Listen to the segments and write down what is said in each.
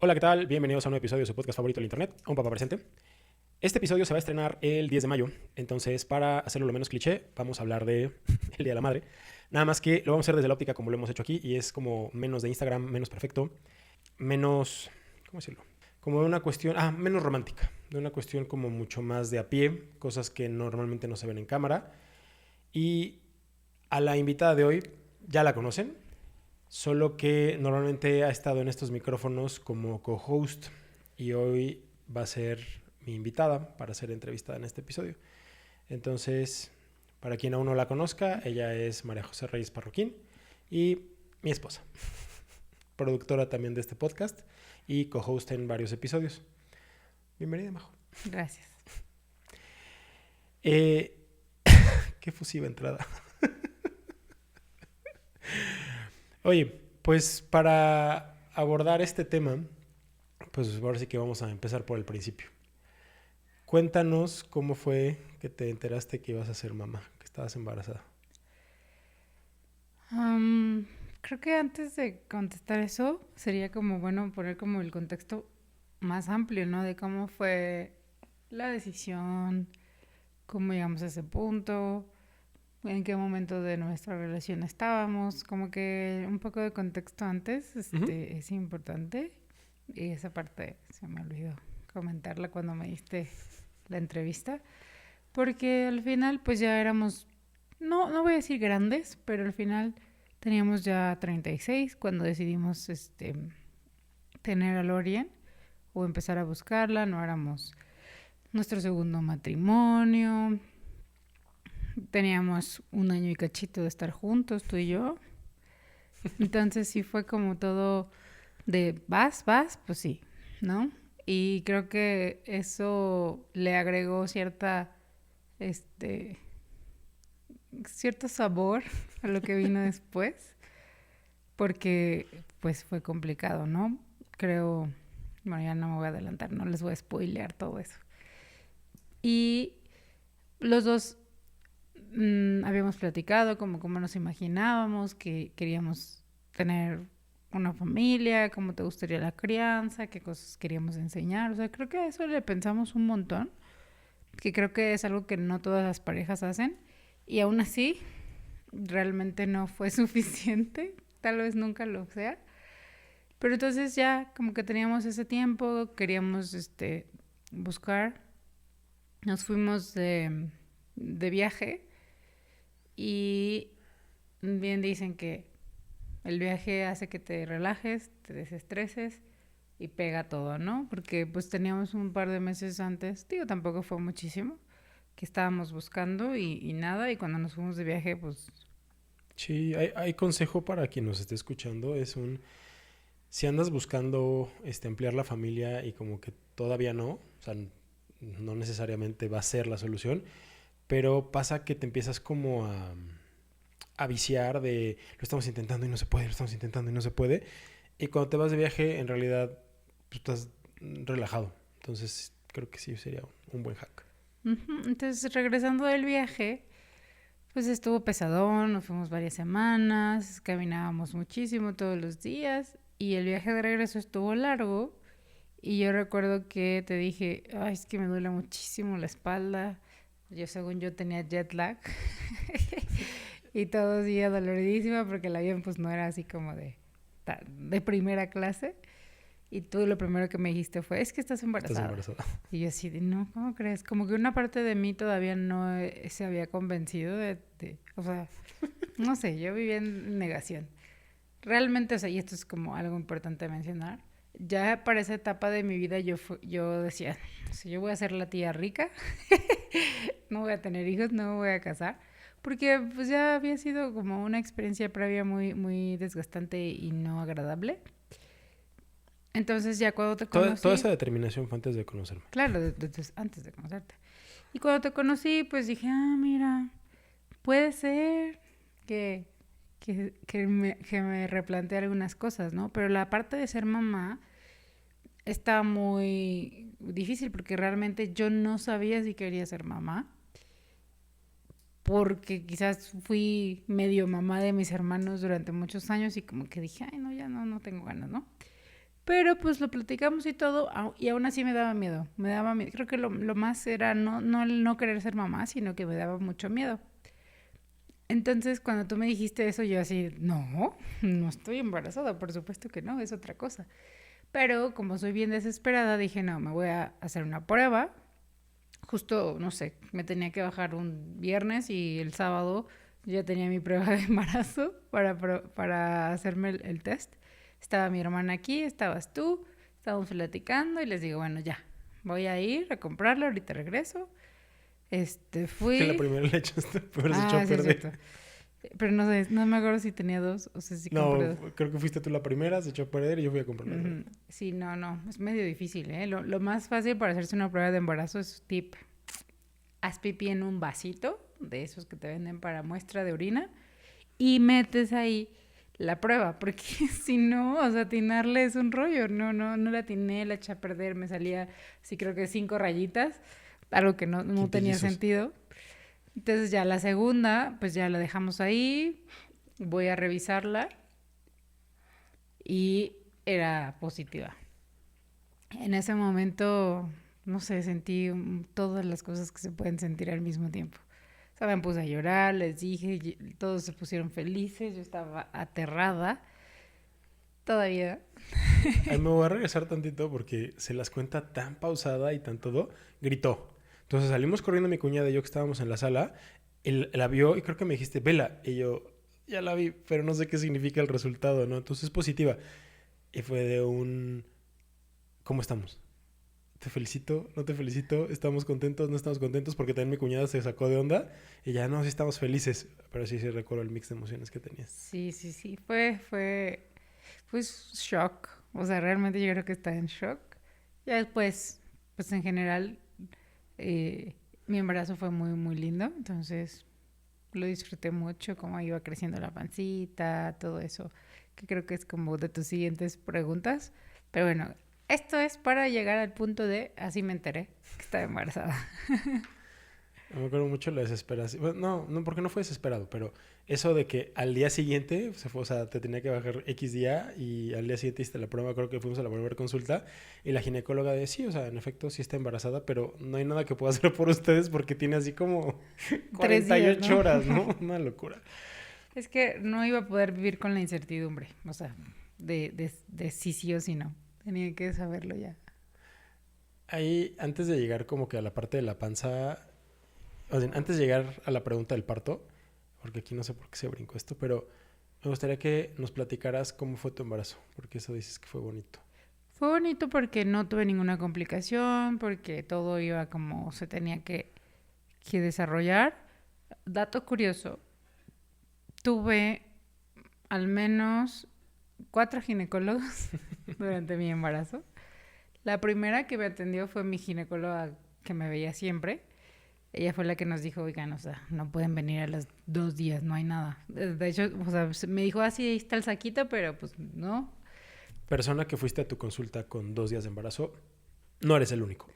Hola, ¿qué tal? Bienvenidos a un nuevo episodio de su podcast favorito del internet, Un Papá Presente. Este episodio se va a estrenar el 10 de mayo, entonces para hacerlo lo menos cliché, vamos a hablar de el Día de la Madre. Nada más que lo vamos a hacer desde la óptica como lo hemos hecho aquí y es como menos de Instagram, menos perfecto, menos, ¿cómo decirlo? Como de una cuestión, menos romántica, de una cuestión como mucho más de a pie, cosas que normalmente no se ven en cámara. Y a la invitada de hoy ya la conocen, solo que normalmente ha estado en estos micrófonos como co-host y hoy va a ser mi invitada para ser entrevistada en este episodio. Entonces, para quien aún no la conozca, ella es María José Reyes Parroquín y mi esposa, productora también de este podcast y co-host en varios episodios. Bienvenida, Majo. Gracias. Qué fusiva entrada. Oye, pues para abordar este tema, pues ahora sí que vamos a empezar por el principio. Cuéntanos cómo fue que te enteraste que ibas a ser mamá, que estabas embarazada. Creo que antes de contestar eso, sería como bueno poner como el contexto más amplio, ¿no? De cómo fue la decisión, cómo llegamos a ese punto, en qué momento de nuestra relación estábamos, como que un poco de contexto antes es importante. Y esa parte se me olvidó comentarla cuando me diste la entrevista, porque al final pues ya éramos, no voy a decir grandes, pero al final teníamos ya 36 cuando decidimos tener a Lorien o empezar a buscarla. No éramos nuestro segundo matrimonio, teníamos un año y cachito de estar juntos, tú y yo. Entonces sí fue como todo de vas, pues sí, ¿no? Y creo que eso le agregó cierto sabor a lo que vino después, porque pues fue complicado, ¿no? Creo, bueno, ya no me voy a adelantar, no les voy a spoilear todo eso. Y los dos habíamos platicado como cómo nos imaginábamos que queríamos tener una familia, cómo te gustaría la crianza, qué cosas queríamos enseñar. O sea, creo que a eso le pensamos un montón, que creo que es algo que no todas las parejas hacen. Y aún así, realmente no fue suficiente. Tal vez nunca lo sea. Pero entonces ya como que teníamos ese tiempo, queríamos buscar. Nos fuimos de viaje y bien dicen que el viaje hace que te relajes, te desestreses y pega todo, ¿no? Porque pues teníamos un par de meses antes, digo, tampoco fue muchísimo, que estábamos buscando y nada, y cuando nos fuimos de viaje, pues... Sí, hay consejo para quien nos esté escuchando. Si andas buscando ampliar la familia y como que todavía no, o sea, no necesariamente va a ser la solución, pero pasa que te empiezas como a viciar de lo estamos intentando y no se puede, lo estamos intentando y no se puede. Y cuando te vas de viaje, en realidad pues, estás relajado. Entonces, creo que sí sería un buen hack. Entonces, regresando del viaje, pues estuvo pesadón, nos fuimos varias semanas, caminábamos muchísimo todos los días y el viaje de regreso estuvo largo. Y yo recuerdo que te dije, ay, es que me duele muchísimo la espalda. Yo, según yo, tenía jet lag. Y todo día doloridísima porque el avión pues no era así como de primera clase. Y tú lo primero que me dijiste fue, es que estás Estás embarazada. embarazada. Y yo así de, no, ¿cómo crees? Como que una parte de mí todavía no se había convencido o sea, no sé, yo vivía en negación. Realmente, o sea, y esto es como algo importante mencionar, ya para esa etapa de mi vida yo decía, si yo voy a ser la tía rica, no voy a tener hijos, no me voy a casar, porque pues ya había sido como una experiencia previa muy, muy desgastante y no agradable. Entonces ya cuando te Toda conocí, esa determinación fue antes de conocerme. claro, antes de conocerte, y cuando te conocí, pues dije, mira, puede ser que, que me replantee algunas cosas, ¿no? Pero la parte de ser mamá está muy difícil porque realmente yo no sabía si quería ser mamá. Porque quizás fui medio mamá de mis hermanos durante muchos años y como que dije, ay, no, ya no tengo ganas, ¿no? Pero pues lo platicamos y todo, y aún así me daba miedo. Me daba miedo. Creo que lo más era no el no querer ser mamá, sino que me daba mucho miedo. Entonces, cuando tú me dijiste eso, yo así, no estoy embarazada, por supuesto que no, es otra cosa. Pero como soy bien desesperada, dije, no, me voy a hacer una prueba. Justo, no sé, me tenía que bajar un viernes y el sábado yo ya tenía mi prueba de embarazo para hacerme el test. Estaba mi hermana aquí, estabas tú, estábamos platicando y les digo, bueno, ya, voy a ir a comprarla, ahorita regreso. Que la Fui... primera le echaste, pero se echó a Sí, es perder. cierto. Pero no sé, no me acuerdo si tenía dos o sea, si compré No, dos. creo que fuiste tú la primera, se echó a perder y yo fui a comprar la segunda. Sí, no, es medio difícil, ¿eh? Lo más fácil para hacerse una prueba de embarazo es tip. Haz pipí en un vasito, de esos que te venden para muestra de orina, y metes ahí la prueba, porque si no, o sea, atinarle es un rollo. No la atiné, la eché a perder, me salía, sí creo que 5 rayitas, algo que no tenía Quintillizos. sentido. Entonces ya la segunda, pues ya la dejamos ahí, voy a revisarla y era positiva. En ese momento, no sé, sentí todas las cosas que se pueden sentir al mismo tiempo. O sea, me puse a llorar, les dije, todos se pusieron felices, yo estaba aterrada todavía. Ahí me voy a regresar tantito porque se las cuenta tan pausada y tan todo. Gritó. Entonces salimos corriendo mi cuñada y yo que estábamos en la sala. Él la vio y creo que me dijiste, vela. Y yo, ya la vi, pero no sé qué significa el resultado, ¿no? Entonces es positiva. Y fue de un... ¿Cómo estamos? Te felicito, no te felicito, estamos contentos, no estamos contentos, porque también mi cuñada se sacó de onda y ya no, sí estamos felices, pero sí recuerdo el mix de emociones que tenía. Sí, fue shock. O sea, realmente yo creo que estaba en shock. Ya después, pues en general, mi embarazo fue muy lindo, entonces lo disfruté mucho, cómo iba creciendo la pancita, todo eso, que creo que es como de tus siguientes preguntas. Pero bueno, esto es para llegar al punto de, así me enteré que estaba embarazada. Me acuerdo mucho la desesperación. Bueno, no, porque no fue desesperado, pero eso de que al día siguiente se fue, o sea, te tenía que bajar X día y al día siguiente hiciste la prueba. Creo que fuimos a la primera consulta y la ginecóloga de sí, o sea, en efecto sí está embarazada, pero no hay nada que pueda hacer por ustedes porque tiene así como 3 días, 48 ¿no? horas, ¿no? Una locura. Es que no iba a poder vivir con la incertidumbre, o sea, de sí o sí no. Tenía que saberlo ya. Ahí, antes de llegar como que a la parte de la panza, o sea, antes de llegar a la pregunta del parto, porque aquí no sé por qué se brincó esto, pero me gustaría que nos platicaras cómo fue tu embarazo, porque eso dices que fue bonito. Fue bonito porque no tuve ninguna complicación, porque todo iba como se tenía que desarrollar. Dato curioso, tuve al menos 4 ginecólogos durante mi embarazo. La primera que me atendió fue mi ginecóloga que me veía siempre. Ella fue la que nos dijo, oigan, o sea, no pueden venir a los 2 días, no hay nada. De hecho, o sea, me dijo, así ahí está el saquito, pero pues no. Persona que fuiste a tu consulta con 2 días de embarazo, no eres el único.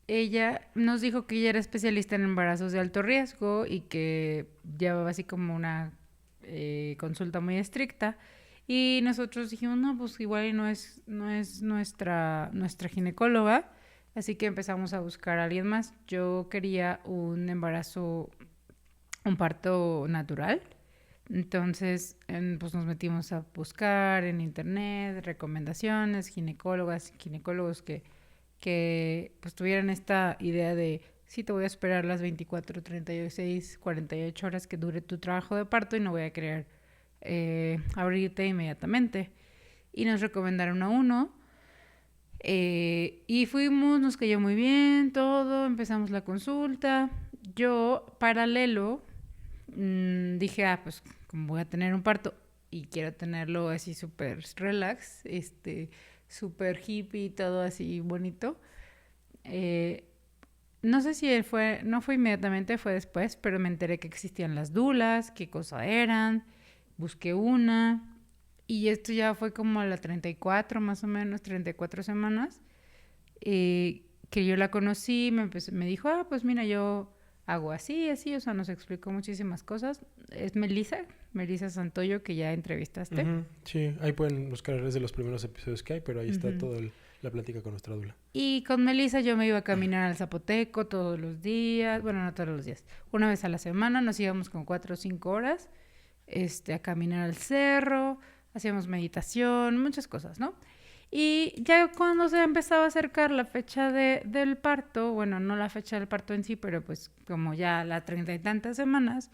Ella nos dijo que ella era especialista en embarazos de alto riesgo y que llevaba así como una consulta muy estricta. Y nosotros dijimos, no, pues igual no es nuestra ginecóloga. Así que empezamos a buscar a alguien más. Yo quería un embarazo, un parto natural. Entonces, pues nos metimos a buscar en internet recomendaciones, ginecólogos que pues tuvieran esta idea de sí te voy a esperar las 24, 36, 48 horas que dure tu trabajo de parto y no voy a querer abrirte inmediatamente. Y nos recomendaron a uno y fuimos, nos cayó muy bien todo, empezamos la consulta. Yo, paralelo, dije, pues como voy a tener un parto y quiero tenerlo así súper relax, súper hippie, todo así bonito. No sé si no fue inmediatamente, fue después, pero me enteré que existían las dulas, qué cosa eran, busqué una y esto ya fue como a la 34 más o menos, 34 semanas, que yo la conocí, me dijo, pues mira, yo hago así, o sea, nos explicó muchísimas cosas. Es Melissa, Melissa Santoyo, que ya entrevistaste. Sí, ahí pueden buscar, es de los primeros episodios que hay, pero ahí está toda la plática con nuestra dula. Y con Melissa yo me iba a caminar al Zapoteco todos los días, bueno, no todos los días, una vez a la semana, nos íbamos con 4 o 5 horas a caminar al cerro, hacíamos meditación, muchas cosas, ¿no? Y ya cuando se empezaba a acercar la fecha del parto, bueno, no la fecha del parto en sí, pero pues como ya las 30 y tantas semanas,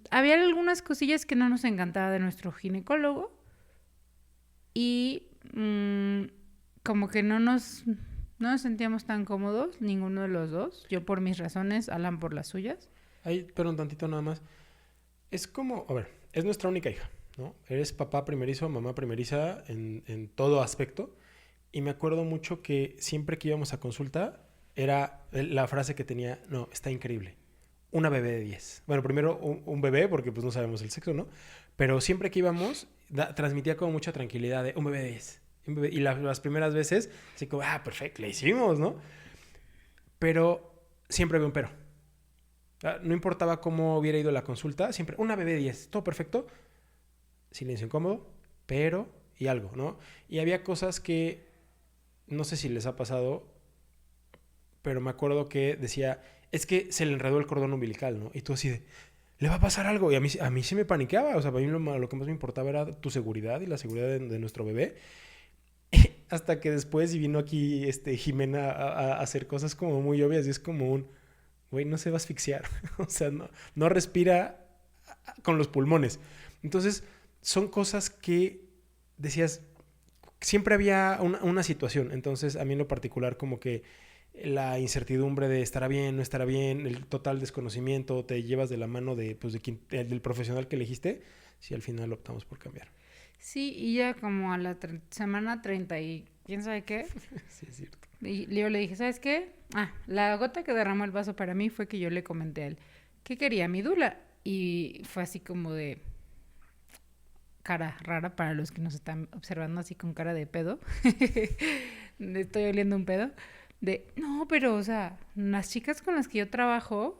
había algunas cosillas que no nos encantaba de nuestro ginecólogo y como que no nos sentíamos tan cómodos, ninguno de los dos. Yo por mis razones, Alan por las suyas. Ahí, pero un tantito nada más. Es como, a ver, es nuestra única hija, ¿no? Eres papá primerizo, mamá primeriza en todo aspecto. Y me acuerdo mucho que siempre que íbamos a consulta, era la frase que tenía, no, está increíble. Una bebé de 10. Bueno, primero un bebé, porque pues no sabemos el sexo, ¿no? Pero siempre que íbamos, transmitía como mucha tranquilidad de un bebé de 10. Y las primeras veces, así como, perfecto, le hicimos, ¿no? Pero siempre había un pero. No importaba cómo hubiera ido la consulta, siempre una bebé de 10, todo perfecto, silencio incómodo, pero y algo, ¿no? Y había cosas que, no sé si les ha pasado, pero me acuerdo que decía, es que se le enredó el cordón umbilical, ¿no? Y tú así de, le va a pasar algo. Y a mí sí me paniqueaba, o sea, para mí lo que más me importaba era tu seguridad y la seguridad de nuestro bebé. Hasta que después vino aquí Jimena a hacer cosas como muy obvias y es como un, güey, no se va a asfixiar. O sea, no respira con los pulmones. Entonces, son cosas que decías, siempre había una situación. Entonces, a mí en lo particular como que la incertidumbre de estará bien, no estará bien, el total desconocimiento, te llevas de la mano del profesional que elegiste, si al final optamos por cambiar. Sí, y ya como a la semana 30 y quién sabe qué. Sí, es cierto. Y yo le dije, ¿sabes qué? La gota que derramó el vaso para mí fue que yo le comenté a él, ¿qué quería mi dula? Y fue así como de cara rara para los que nos están observando así con cara de pedo. Estoy oliendo un pedo. No, pero, o sea, las chicas con las que yo trabajo,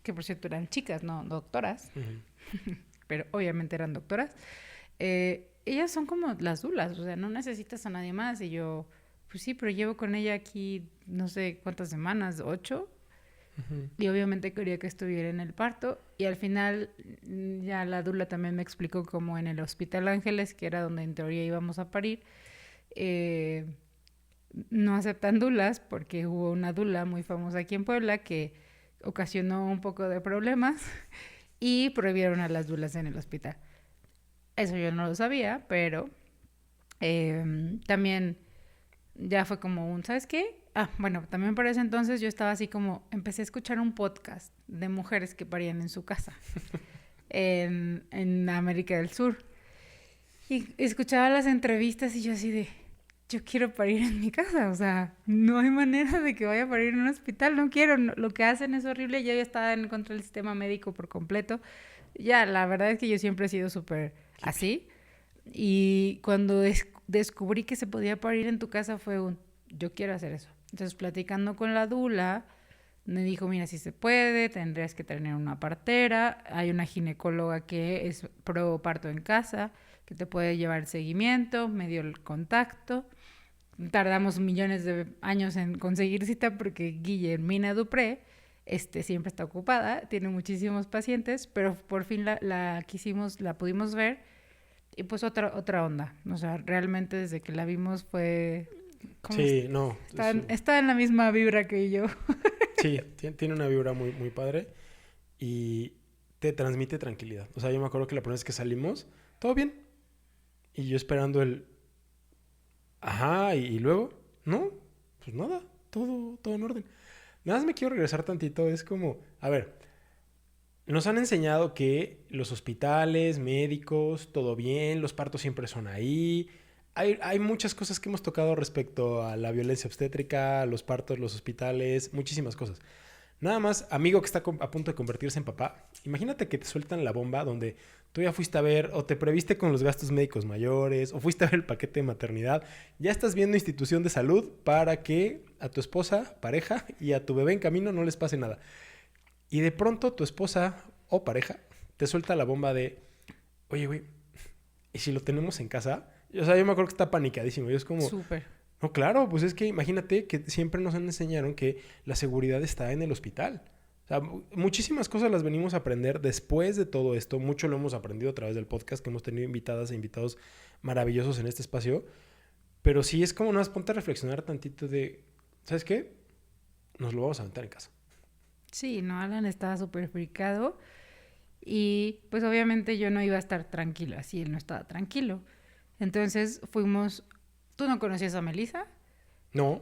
que por cierto eran chicas, no doctoras, pero obviamente eran doctoras, ellas son como las dulas, o sea, no necesitas a nadie más. Y yo, pues sí, pero llevo con ella aquí no sé cuántas semanas, 8. Y obviamente quería que estuviera en el parto. Y al final ya la dula también me explicó cómo en el Hospital Ángeles, que era donde en teoría íbamos a parir, no aceptan dulas porque hubo una dula muy famosa aquí en Puebla que ocasionó un poco de problemas y prohibieron a las dulas en el hospital. Eso yo no lo sabía, pero también ya fue como ¿sabes qué? Bueno, también por ese entonces yo estaba así como, empecé a escuchar un podcast de mujeres que parían en su casa en América del Sur. Y escuchaba las entrevistas y yo así de, yo quiero parir en mi casa, o sea, no hay manera de que vaya a parir en un hospital, no quiero, lo que hacen es horrible. Yo ya estaba en contra del sistema médico por completo. Ya, la verdad es que yo siempre he sido súper así. Y cuando descubrí que se podía parir en tu casa fue yo quiero hacer eso. Entonces, platicando con la dula, me dijo, mira, si se puede, tendrías que tener una partera. Hay una ginecóloga que es pro parto en casa, que te puede llevar el seguimiento, me dio el contacto. Tardamos millones de años en conseguir cita porque Guillermina Dupré siempre está ocupada, tiene muchísimos pacientes, pero por fin la pudimos ver y pues otra onda. O sea, realmente desde que la vimos fue... Sí, no. Está en la misma vibra que yo. Sí, tiene una vibra muy, muy padre y te transmite tranquilidad. O sea, yo me acuerdo que la primera vez que salimos, todo bien. Y yo esperando y luego, no, pues nada, todo en orden. Nada más me quiero regresar tantito, es como, a ver, nos han enseñado que los hospitales, médicos, todo bien, los partos siempre son ahí. Hay muchas cosas que hemos tocado respecto a la violencia obstétrica, los partos, los hospitales, muchísimas cosas. Nada más, amigo que está a punto de convertirse en papá, imagínate que te sueltan la bomba donde tú ya fuiste a ver o te previste con los gastos médicos mayores o fuiste a ver el paquete de maternidad. Ya estás viendo institución de salud para que a tu esposa, pareja y a tu bebé en camino no les pase nada. Y de pronto tu esposa o pareja te suelta la bomba de, oye, güey, ¿y si lo tenemos en casa? O sea, yo me acuerdo que está panicadísimo. Y es como, Súper. no, claro, pues es que imagínate que siempre nos enseñaron que la seguridad está en el hospital. O sea, muchísimas cosas las venimos a aprender después de todo esto. Mucho lo hemos aprendido a través del podcast, que hemos tenido invitadas e invitados maravillosos en este espacio. Pero sí es como, no, ponte a reflexionar tantito de, ¿sabes qué? Nos lo vamos a aventar en casa. Sí, no, Alan estaba súper fricado y pues obviamente yo no iba a estar tranquila si él no estaba tranquilo. Entonces fuimos, tú no conocías a Melissa, No,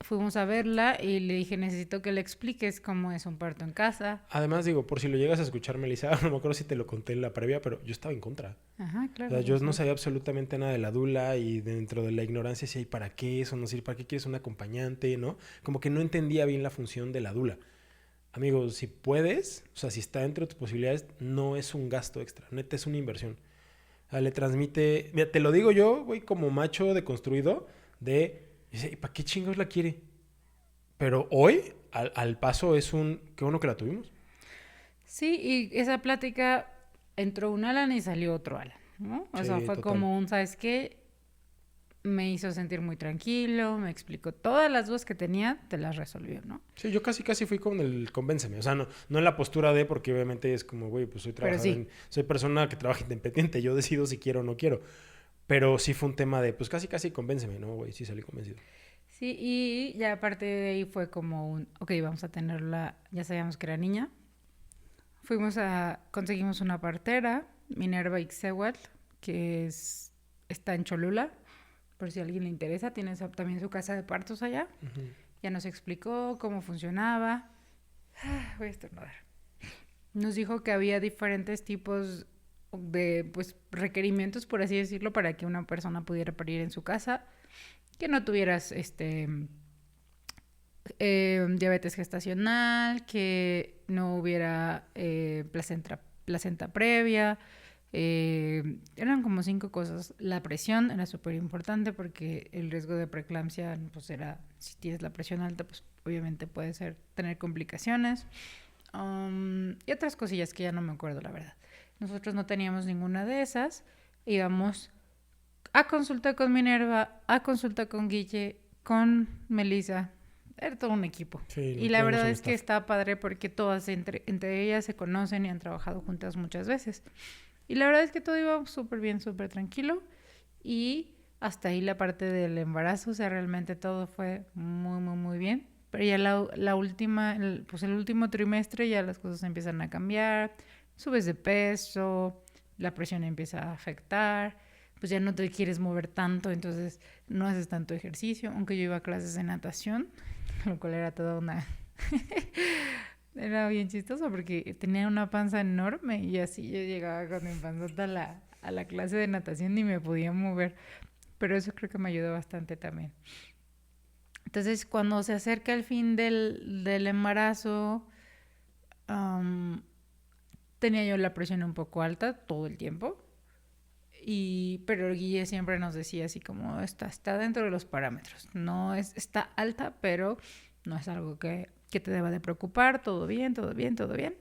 fuimos a verla y le dije, necesito que le expliques cómo es un parto en casa. además digo, por si lo llegas a escuchar, Melissa, no me acuerdo si te lo conté en la previa, pero yo estaba en contra. Ajá, O claro. sea, yo no sabía absolutamente nada de la dula y dentro de la ignorancia si hay para qué eso, no sé, para qué quieres un acompañante, ¿no? Como que no entendía bien la función de la dula. Amigos, si puedes, o sea, si está dentro de tus posibilidades, no es un gasto extra, neta es una inversión. O sea, le transmite, mira, te lo digo yo, güey, como macho deconstruido, dice, ¿y para qué chingados la quiere? Pero hoy, al paso, es qué bueno que la tuvimos. Sí, y esa plática entró un Alan y salió otro Alan, ¿no? O sea, Sí, fue total. como un, ¿sabes qué? Me hizo sentir muy tranquilo, me explicó todas las dudas que tenía, te las resolvió, ¿no? Sí, yo casi fui con el convénceme. O sea, no en la postura de, porque obviamente es como, güey, pues soy Pero trabajador, sí, soy persona que trabaja independiente, yo decido si quiero o no quiero. Pero sí fue un tema de, pues casi convénceme, ¿no, güey? Sí salí convencido. sí, y ya aparte de ahí fue como un, ok, vamos a tenerla, ya sabíamos que era niña. Conseguimos una partera, Minerva Ixehuatl, está en Cholula, por si a alguien le interesa, tiene también su casa de partos allá. Ujú. Ya nos explicó cómo funcionaba. Voy a estornudar. Nos dijo que había diferentes tipos de pues, requerimientos, por así decirlo, para que una persona pudiera parir en su casa. Que no tuvieras diabetes gestacional, que no hubiera placenta previa. Eran como 5 cosas. La presión era súper importante porque el riesgo de preeclampsia, pues era, si tienes la presión alta, pues obviamente puede tener complicaciones. Y otras cosillas que ya no me acuerdo, la verdad. Nosotros no teníamos ninguna de esas. Íbamos a consulta con Minerva, a consulta con Guille, con Melissa. Era todo un equipo. Sí, Y la verdad es que está padre porque todas entre ellas se conocen y han trabajado juntas muchas veces. Y la verdad es que todo iba súper bien, súper tranquilo. Y hasta ahí la parte del embarazo, o sea, realmente todo fue muy, muy, muy bien. Pero ya la última, pues el último trimestre ya las cosas empiezan a cambiar. Subes de peso, la presión empieza a afectar. Pues ya no te quieres mover tanto, entonces no haces tanto ejercicio. Aunque yo iba a clases de natación, lo cual era toda una... Era bien chistoso porque tenía una panza enorme y así yo llegaba con mi panzota a la clase de natación y me podía mover. Pero eso creo que me ayudó bastante también. Entonces, cuando se acerca el fin del embarazo, tenía yo la presión un poco alta todo el tiempo. Pero Guille siempre nos decía así como, está dentro de los parámetros. No está alta, pero no es algo que te deba de preocupar. Todo bien, todo bien, todo bien.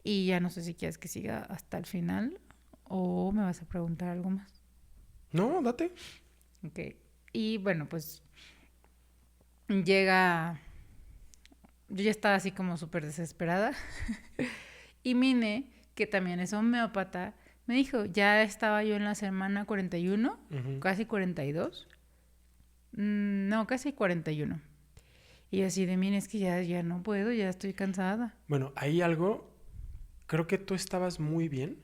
Y ya no sé si quieres que siga hasta el final o me vas a preguntar algo más. No, date. Ok. Y bueno, pues llega... Yo ya estaba así como súper desesperada. Y Mine, que también es homeópata, me dijo, ya estaba yo en la semana 41, casi 42. No, casi 41. Y así de mí, es que ya no puedo, ya estoy cansada. Bueno, hay algo, creo que tú estabas muy bien,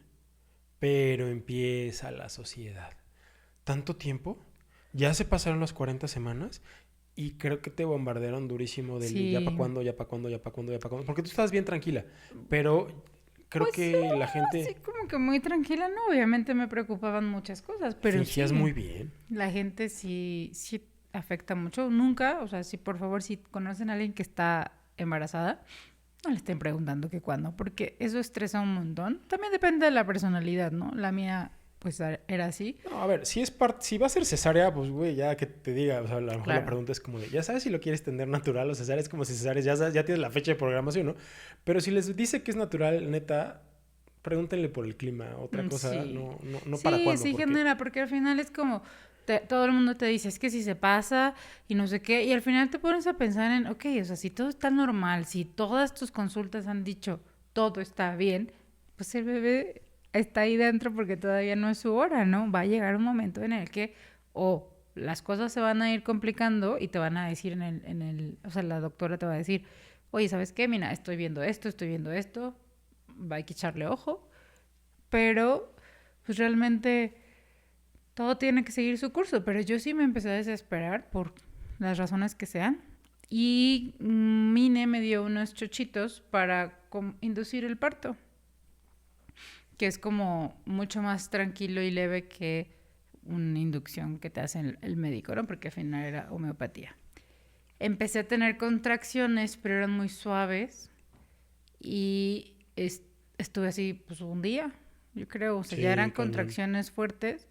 pero empieza la sociedad. Tanto tiempo, ya se pasaron las 40 semanas y creo que te bombardearon durísimo del Sí. ya para cuándo, ya para cuándo, ya para cuándo, ya para cuándo. Porque tú estabas bien tranquila, pero creo Pues que la gente... así como que muy tranquila, no, obviamente me preocupaban muchas cosas, pero fingías sí, muy bien. la gente sí afecta mucho. Nunca, o sea, si por favor, si conocen a alguien que está embarazada, no le estén preguntando que cuándo, porque eso estresa un montón. También depende de la personalidad, ¿no? La mía, pues, era así. No, a ver, si va a ser cesárea, pues, güey, ya que te diga, o sea, a lo mejor Claro. la pregunta es como de, ya sabes si lo quieres tener natural o cesárea, es como si cesárea ya tienes la fecha de programación, ¿no? Pero si les dice que es natural, neta, pregúntenle por el clima, otra cosa, Sí. no para cuándo. Sí, genera, porque al final es como, todo el mundo te dice, es que si se pasa y no sé qué, y al final te pones a pensar en, ok, o sea, si todo está normal, si todas tus consultas han dicho todo está bien, pues el bebé está ahí dentro porque todavía no es su hora, ¿no? Va a llegar un momento en el que o las cosas se van a ir complicando y te van a decir o sea, la doctora te va a decir, oye, ¿sabes qué? Mira, estoy viendo esto, hay que echarle ojo, pero pues realmente todo tiene que seguir su curso, pero yo sí me empecé a desesperar por las razones que sean. Y Mine me dio unos chochitos para inducir el parto, que es como mucho más tranquilo y leve que una inducción que te hace el médico, ¿no? Porque al final era homeopatía. Empecé a tener contracciones, pero eran muy suaves y estuve así pues un día, yo creo, o sea, Sí, ya eran cañón. contracciones fuertes.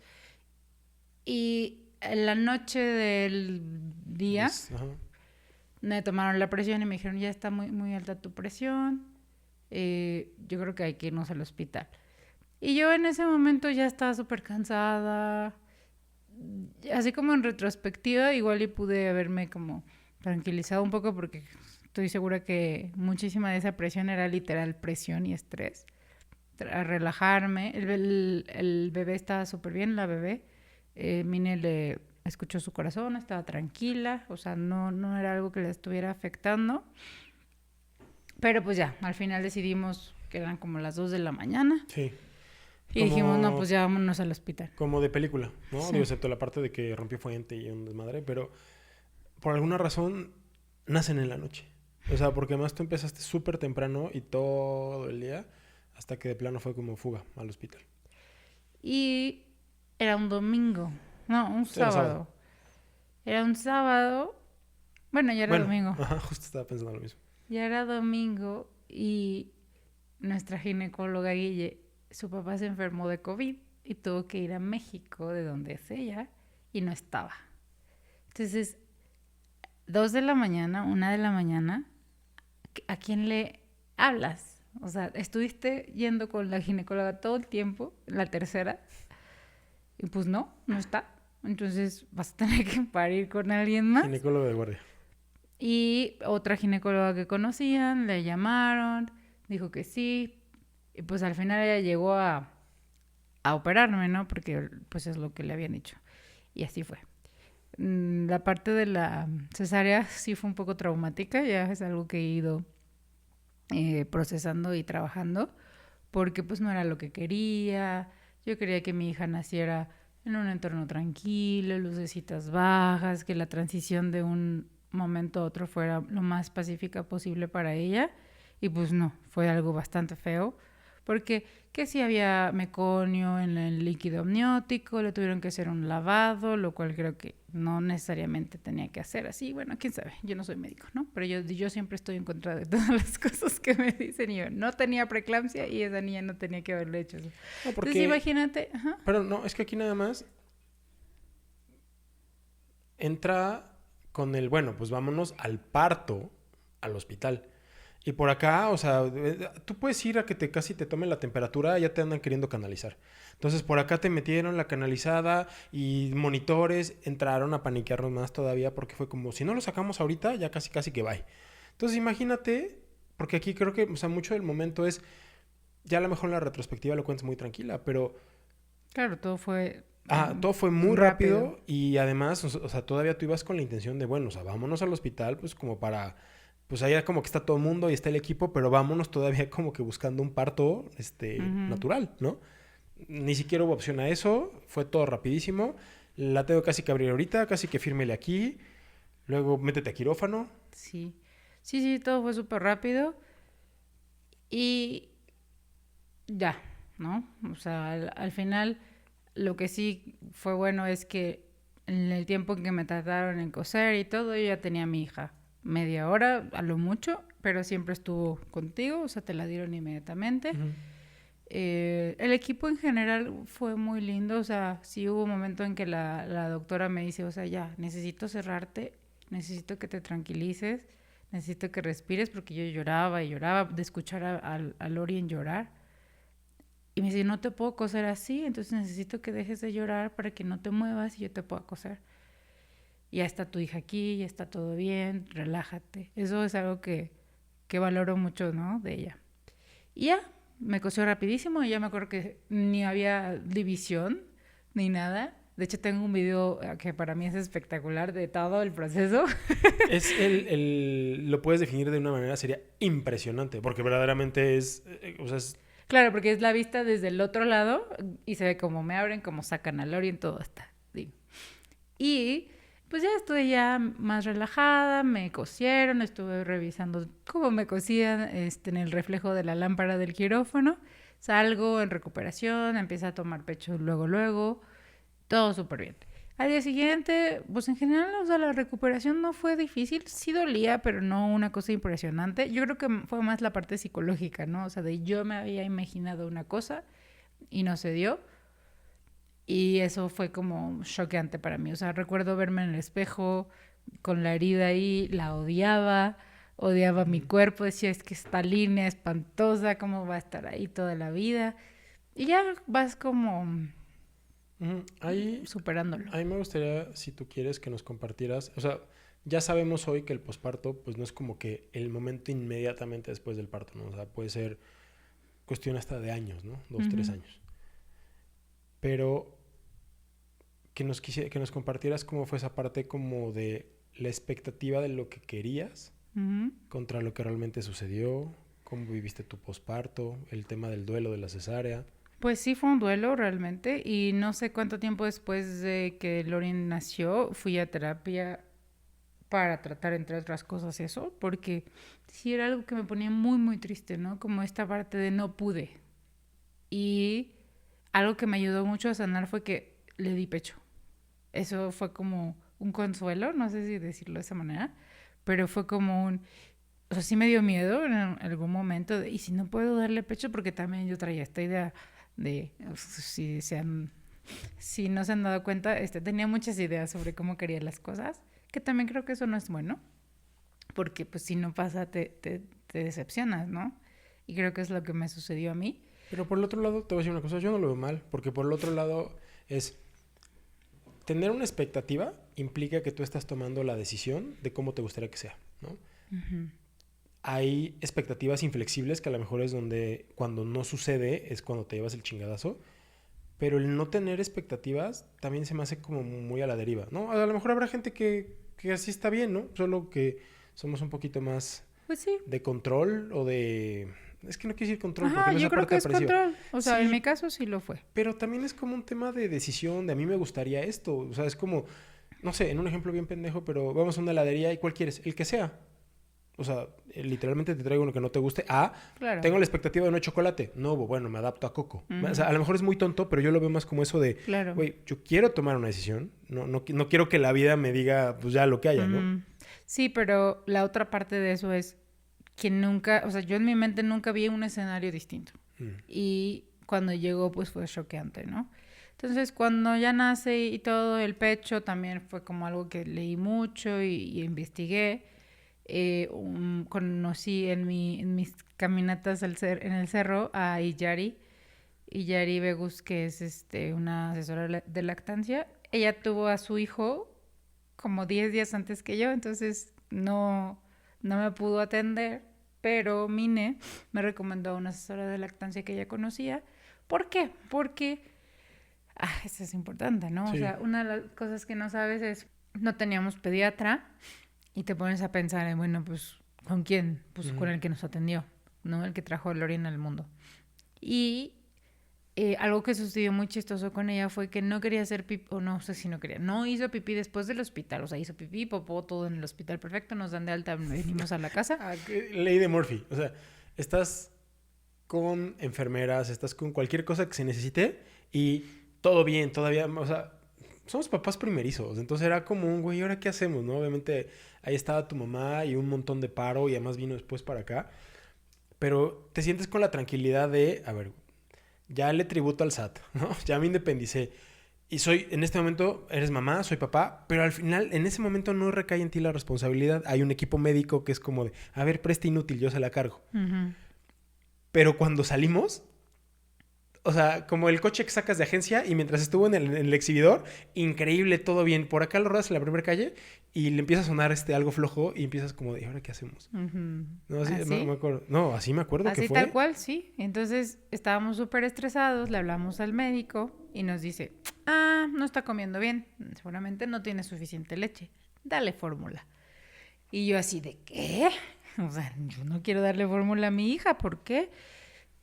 Y en la noche del día Ajá. me tomaron la presión y me dijeron, ya está muy, muy alta tu presión, yo creo que hay que irnos al hospital. Y yo en ese momento ya estaba súper cansada, así como en retrospectiva, igual y pude haberme como tranquilizado un poco porque estoy segura que muchísima de esa presión era literal presión y estrés. A relajarme, el bebé estaba súper bien, la bebé. Mine le escuchó su corazón, estaba tranquila, o sea, no era algo que le estuviera afectando. Pero pues ya, al final decidimos que eran como las 2 de la mañana Sí. y dijimos, no, pues ya vámonos al hospital. Como de película, ¿no? Sí. Digo, excepto la parte de que rompió fuente y un desmadre, pero por alguna razón nacen en la noche. O sea, porque además tú empezaste súper temprano y todo el día, hasta que de plano fue como fuga al hospital. Y era un domingo, no, un Sí, era sábado. sábado. Era un sábado, bueno, ya era Bueno, domingo. ajá, justo estaba pensando lo mismo. Ya era domingo y nuestra ginecóloga Guille, su papá se enfermó de COVID y tuvo que ir a México, de donde es ella, y no estaba. Entonces, 2 de la mañana, 1 de la mañana, ¿a quién le hablas? O sea, estuviste yendo con la ginecóloga todo el tiempo, la tercera, y pues no está. Entonces vas a tener que parir con alguien más. Ginecólogo de guardia. Y otra ginecóloga que conocían, le llamaron, dijo que sí. Y pues al final ella llegó a operarme, ¿no? Porque pues es lo que le habían dicho. Y así fue. La parte de la cesárea sí fue un poco traumática, ya es algo que he ido procesando y trabajando, porque pues no era lo que quería. Yo quería que mi hija naciera en un entorno tranquilo, lucecitas bajas, que la transición de un momento a otro fuera lo más pacífica posible para ella. Y pues no, fue algo bastante feo, porque que si había meconio en el líquido amniótico, le tuvieron que hacer un lavado, lo cual creo que no necesariamente tenía que hacer así. Bueno, quién sabe, yo no soy médico, ¿no? Pero yo siempre estoy en contra de todas las cosas que me dicen. Y yo no tenía preeclampsia y esa niña no tenía que haberlo hecho eso. No, porque... Entonces imagínate, ajá. Pero no, es que aquí nada más entra con el, bueno, pues vámonos al parto, al hospital. Y por acá, o sea, tú puedes ir a que casi te tomen la temperatura, ya te andan queriendo canalizar. Entonces por acá te metieron la canalizada y monitores entraron a paniquearnos más todavía porque fue como, si no lo sacamos ahorita, ya casi casi que bye. Entonces imagínate, porque aquí creo que, o sea, mucho del momento es, ya a lo mejor en la retrospectiva lo cuentas muy tranquila, pero... Claro, todo fue todo fue muy rápido y además, o sea, todavía tú ibas con la intención de, bueno, o sea, vámonos al hospital, pues como para... Pues allá como que está todo el mundo y está el equipo, pero vámonos todavía como que buscando un parto natural, ¿no? Ni siquiera hubo opción a eso, fue todo rapidísimo. La tengo casi que abrir ahorita, casi que fírmele aquí, luego métete a quirófano. Sí, todo fue súper rápido y ya, ¿no? O sea, al final lo que sí fue bueno es que en el tiempo en que me trataron en coser y todo, yo ya tenía a mi hija. Media hora, a lo mucho, pero siempre estuvo contigo, o sea, te la dieron inmediatamente. Uh-huh. El equipo en general fue muy lindo, o sea, sí hubo un momento en que la doctora me dice, o sea, ya, necesito cerrarte, necesito que te tranquilices, necesito que respires, porque yo lloraba y lloraba de escuchar a Lorien llorar. Y me dice, no te puedo coser así, entonces necesito que dejes de llorar para que no te muevas y yo te pueda coser. Ya está tu hija aquí, ya está todo bien, relájate. Eso es algo que valoro mucho, ¿no? De ella. Y ya, me cosió rapidísimo y ya me acuerdo que ni había división ni nada. De hecho, tengo un video que para mí es espectacular de todo el proceso. Es lo puedes definir de una manera, sería impresionante, porque verdaderamente o sea, es... Claro, porque es la vista desde el otro lado y se ve cómo me abren, cómo sacan al Lori, todo está. ¿Sí? Y pues ya estuve ya más relajada, me cosieron, estuve revisando cómo me cosían en el reflejo de la lámpara del quirófano. Salgo en recuperación, empiezo a tomar pecho luego, todo súper bien. Al día siguiente, pues en general, o sea, la recuperación no fue difícil, sí dolía, pero no una cosa impresionante. Yo creo que fue más la parte psicológica, ¿no? O sea, de yo me había imaginado una cosa y no se dio. Y eso fue como choqueante para mí. O sea, recuerdo verme en el espejo con la herida ahí, la odiaba mi cuerpo, decía, es que esta línea espantosa, ¿cómo va a estar ahí toda la vida? Y ya vas como... Ahí, superándolo. a mí me gustaría, si tú quieres, que nos compartieras, o sea, ya sabemos hoy que el posparto, pues no es como que el momento inmediatamente después del parto, ¿no? O sea, puede ser cuestión hasta de años, ¿no? 2, 3 años. Pero que nos compartieras cómo fue esa parte como de la expectativa de lo que querías contra lo que realmente sucedió, cómo viviste tu posparto, el tema del duelo de la cesárea. Pues sí, fue un duelo realmente y no sé cuánto tiempo después de que Lorin nació fui a terapia para tratar, entre otras cosas, eso, porque sí era algo que me ponía muy, muy triste, ¿no? Como esta parte de no pude. Y algo que me ayudó mucho a sanar fue que le di pecho. Eso fue como un consuelo, no sé si decirlo de esa manera, pero fue como un... O sea, sí me dio miedo en algún momento y si no puedo darle pecho, porque también yo traía esta idea de si no se han dado cuenta, tenía muchas ideas sobre cómo quería las cosas, que también creo que eso no es bueno, porque pues si no pasa te decepcionas, ¿no? Y creo que es lo que me sucedió a mí. Pero por el otro lado, te voy a decir una cosa, yo no lo veo mal, porque por el otro lado es tener una expectativa implica que tú estás tomando la decisión de cómo te gustaría que sea, ¿no? Uh-huh. Hay expectativas inflexibles que a lo mejor es donde cuando no sucede es cuando te llevas el chingadazo, pero el no tener expectativas también se me hace como muy a la deriva, ¿no? A lo mejor habrá gente que así está bien, ¿no? Solo que somos un poquito más pues sí. de control o de... Es que no quiero decir control. Ajá, porque yo creo que es control. O sea, sí, en mi caso sí lo fue. Pero también es como un tema de decisión, de a mí me gustaría esto. O sea, es como, no sé, en un ejemplo bien pendejo, pero vamos a una heladería y ¿cuál quieres? El que sea. O sea, literalmente te traigo uno que no te guste. Claro. Tengo la expectativa de no chocolate. No, bueno, me adapto a coco. Uh-huh. O sea, a lo mejor es muy tonto, pero yo lo veo más como eso de, güey, yo quiero tomar una decisión. No quiero que la vida me diga, pues ya lo que haya, ¿no? Sí, pero la otra parte de eso es que nunca, o sea, yo en mi mente nunca vi un escenario distinto. Y cuando llegó, pues fue choqueante, ¿no? Entonces, cuando ya nace y todo, el pecho también fue como algo que leí mucho y investigué. Conocí en mis caminatas en el cerro a Iyari Begus, que es una asesora de lactancia. Ella tuvo a su hijo como 10 días antes que yo, entonces no me pudo atender, pero Mine me recomendó a una asesora de lactancia que ella conocía. ¿Por qué? Porque, eso es importante, ¿no? Sí. O sea, una de las cosas que no sabes es, no teníamos pediatra y te pones a pensar en, bueno, pues, ¿con quién? Pues con el que nos atendió, ¿no? El que trajo a Lorin al mundo. Y algo que sucedió muy chistoso con ella fue que no quería hacer pipí, o no sé si no quería, no hizo pipí después del hospital, o sea, hizo pipí, popó, todo en el hospital perfecto, nos dan de alta, venimos a la casa. Ley de Murphy, o sea, estás con enfermeras, estás con cualquier cosa que se necesite y todo bien, todavía, o sea, somos papás primerizos, entonces era como un güey, ¿ahora qué hacemos, no? Obviamente ahí estaba tu mamá y un montón de paro y además vino después para acá, pero te sientes con la tranquilidad de, a ver, ya le tributo al SAT, ¿no? Ya me independicé. Y en este momento, eres mamá, soy papá, pero al final, en ese momento no recae en ti la responsabilidad. Hay un equipo médico que es como de, a ver, presta inútil, yo se la cargo. Uh-huh. Pero cuando salimos, O sea, como el coche que sacas de agencia y mientras estuvo en el exhibidor, increíble, todo bien. Por acá lo rodas en la primera calle y le empieza a sonar algo flojo y empiezas como de, ¿y ahora qué hacemos? Ujú. No, así, ¿Así? me acuerdo. No, así me acuerdo que Así fue. tal cual, sí. Entonces estábamos súper estresados, le hablamos al médico y nos dice, no está comiendo bien, seguramente no tiene suficiente leche, dale fórmula. Y yo así de, ¿qué? O sea, yo no quiero darle fórmula a mi hija, ¿por qué?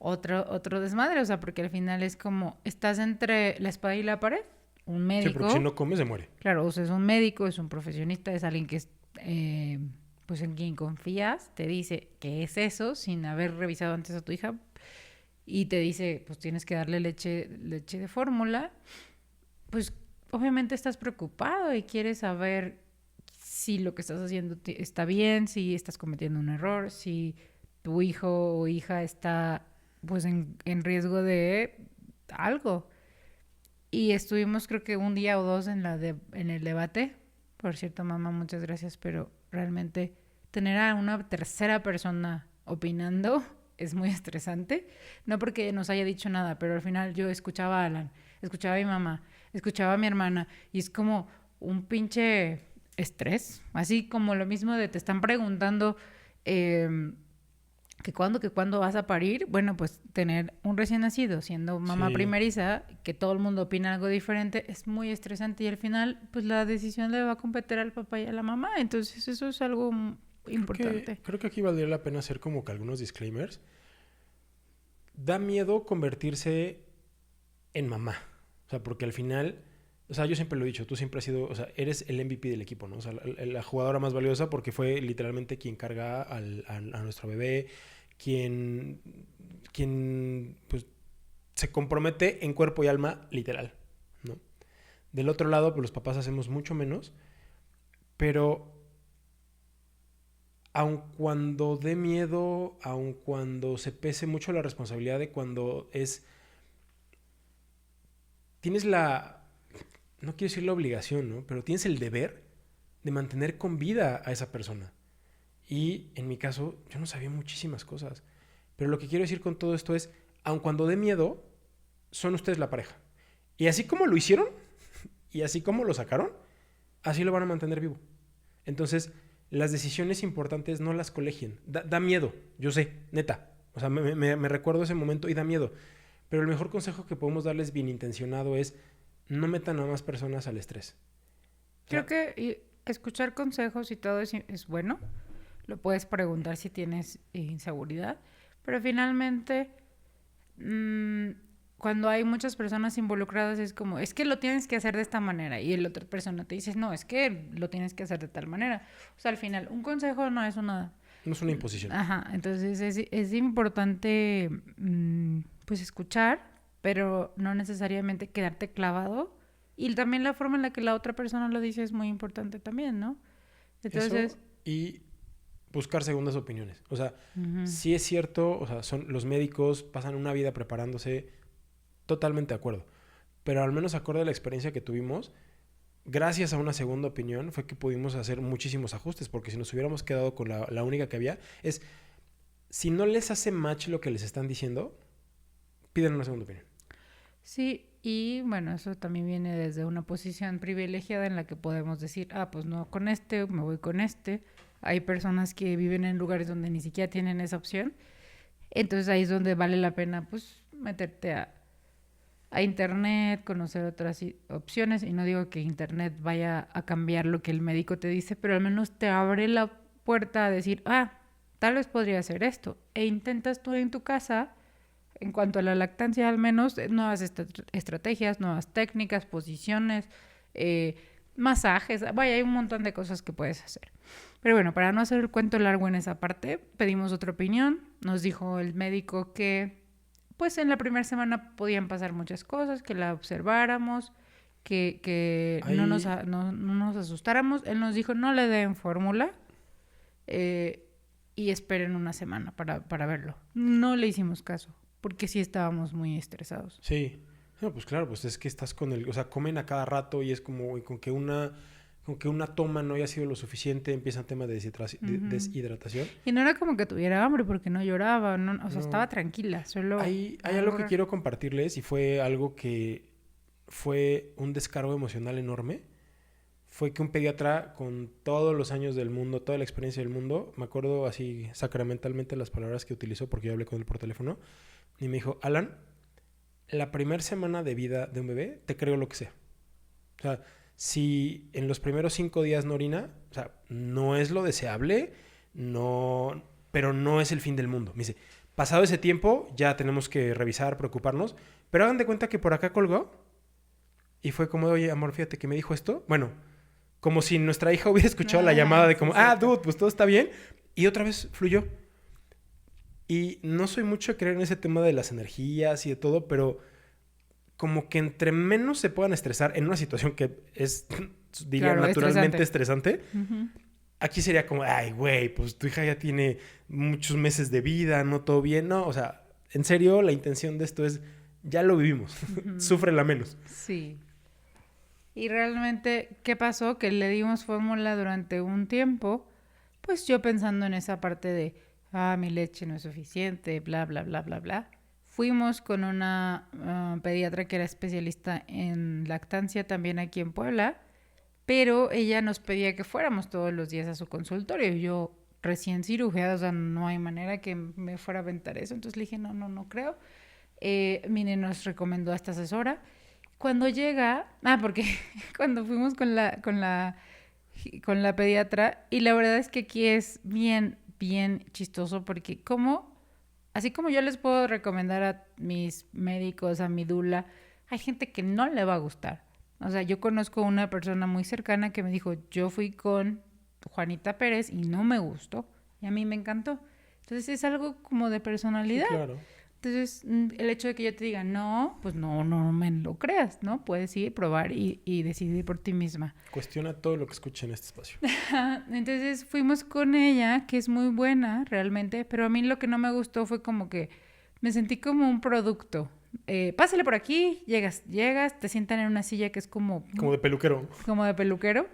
Otro desmadre, o sea, porque al final es como, estás entre la espada y la pared, un Sí, porque si médico, no come se muere. claro, o sea, es un médico, es un profesionista, es alguien que es, pues en quien confías, te dice que es eso sin haber revisado antes a tu hija y te dice, pues tienes que darle leche de fórmula, pues obviamente estás preocupado y quieres saber si lo que estás haciendo está bien, si estás cometiendo un error, si tu hijo o hija está pues en riesgo de algo. Y estuvimos creo que un día o dos en el debate. Por cierto, mamá, muchas gracias, pero realmente tener a una tercera persona opinando es muy estresante. No porque nos haya dicho nada, pero al final yo escuchaba a Alan, escuchaba a mi mamá, escuchaba a mi hermana y es como un pinche estrés. Así como lo mismo de te están preguntando que cuándo vas a parir. Bueno, pues tener un recién nacido siendo mamá Sí. primeriza, que todo el mundo opina algo diferente, es muy estresante y al final pues la decisión le va a competir al papá y a la mamá. Entonces eso es algo importante. Creo que aquí valdría la pena hacer como que algunos disclaimers. Da miedo convertirse en mamá. O sea, porque al final, o sea, yo siempre lo he dicho, tú siempre has sido, o sea, eres el MVP del equipo, ¿no? O sea, la jugadora más valiosa porque fue literalmente quien carga a nuestro bebé, quien, pues, se compromete en cuerpo y alma, literal, ¿no? Del otro lado, pues los papás hacemos mucho menos, pero aun cuando dé miedo, aun cuando se pese mucho la responsabilidad de cuando tienes no quiero decir la obligación, ¿no? Pero tienes el deber de mantener con vida a esa persona. Y en mi caso, yo no sabía muchísimas cosas. Pero lo que quiero decir con todo esto es, aun cuando dé miedo, son ustedes la pareja. Y así como lo hicieron, y así como lo sacaron, así lo van a mantener vivo. Entonces, las decisiones importantes no las colegien. Da miedo, yo sé, neta. O sea, me recuerdo ese momento y da miedo. Pero el mejor consejo que podemos darles bien intencionado es no metan a más personas al estrés. O Creo sea, que escuchar consejos y todo es bueno. Lo puedes preguntar si tienes inseguridad, pero finalmente cuando hay muchas personas involucradas es como, es que lo tienes que hacer de esta manera y la otra persona te dice, no, es que lo tienes que hacer de tal manera. O sea, al final, un consejo no es una... no es una imposición. Ajá, entonces es importante pues escuchar, pero no necesariamente quedarte clavado. Y también la forma en la que la otra persona lo dice es muy importante también, ¿no? Entonces... Eso y buscar segundas opiniones. O sea, Uh-huh. sí es cierto, o sea, los médicos pasan una vida preparándose, totalmente de acuerdo. Pero al menos acorde a la experiencia que tuvimos, gracias a una segunda opinión fue que pudimos hacer muchísimos ajustes, porque si nos hubiéramos quedado con la única que había, si no les hace match lo que les están diciendo, piden una segunda opinión. Sí, y bueno, eso también viene desde una posición privilegiada en la que podemos decir, pues no con este, me voy con este. Hay personas que viven en lugares donde ni siquiera tienen esa opción. Entonces ahí es donde vale la pena pues meterte a internet, conocer otras opciones. Y no digo que internet vaya a cambiar lo que el médico te dice, pero al menos te abre la puerta a decir, tal vez podría hacer esto. E intentas tú en tu casa, en cuanto a la lactancia al menos, nuevas estrategias, nuevas técnicas, posiciones, masajes. Vaya, hay un montón de cosas que puedes hacer. Pero bueno, para no hacer el cuento largo en esa parte, pedimos otra opinión. Nos dijo el médico que pues en la primera semana podían pasar muchas cosas, que la observáramos, que no nos asustáramos. Él nos dijo, no le den fórmula y esperen una semana para verlo. No le hicimos caso, porque sí estábamos muy estresados. Sí. No, pues claro, pues es que estás con o sea, comen a cada rato y es como con que una como que una toma no haya sido lo suficiente, empieza el tema de deshidratación. Y no era como que tuviera hambre porque no lloraba, no, o sea, No. estaba tranquila, solo... Hay algo que quiero compartirles y fue algo que fue un descargo emocional enorme. Fue que un pediatra con todos los años del mundo, toda la experiencia del mundo, me acuerdo así sacramentalmente las palabras que utilizó porque yo hablé con él por teléfono, y me dijo, Alan, la primera semana de vida de un bebé, te creo lo que sea. O sea, si en los primeros 5 días no orina, o sea, no es lo deseable, no, pero no es el fin del mundo. Me dice, pasado ese tiempo, ya tenemos que revisar, preocuparnos, pero hagan de cuenta que por acá colgó y fue como, oye, amor, fíjate que me dijo esto. Bueno, como si nuestra hija hubiera escuchado la llamada de como, sí, dude, pues todo está bien. Y otra vez fluyó. Y no soy mucho de creer en ese tema de las energías y de todo, pero como que entre menos se puedan estresar en una situación que es, diría, Claro, naturalmente estresante, Ujú. aquí sería como, ay, güey, pues tu hija ya tiene muchos meses de vida, no todo bien. No, o sea, en serio, la intención de esto es, ya lo vivimos, súfrela menos. Sí. Y realmente, ¿qué pasó? Que le dimos fórmula durante un tiempo, pues yo pensando en esa parte de, mi leche no es suficiente, bla, bla, bla, bla, bla. Fuimos con una pediatra que era especialista en lactancia también aquí en Puebla, pero ella nos pedía que fuéramos todos los días a su consultorio. Yo recién cirugiada, o sea, no hay manera que me fuera a aventar eso. Entonces le dije, no creo. Mine nos recomendó a esta asesora. Cuando llega, porque cuando fuimos con la pediatra, y la verdad es que aquí es bien, bien chistoso porque así como yo les puedo recomendar a mis médicos, a mi dula, hay gente que no le va a gustar. O sea, yo conozco una persona muy cercana que me dijo, yo fui con Juanita Pérez y no me gustó, y a mí me encantó. Entonces es algo como de personalidad. Sí, claro. Entonces, el hecho de que yo te diga no, pues no me lo creas, ¿no? Puedes ir, probar y decidir por ti misma. Cuestiona todo lo que escuche en este espacio. Entonces fuimos con ella, que es muy buena realmente, pero a mí lo que no me gustó fue como que me sentí como un producto. Pásale por aquí, llegas, te sientan en una silla que es como Como de peluquero.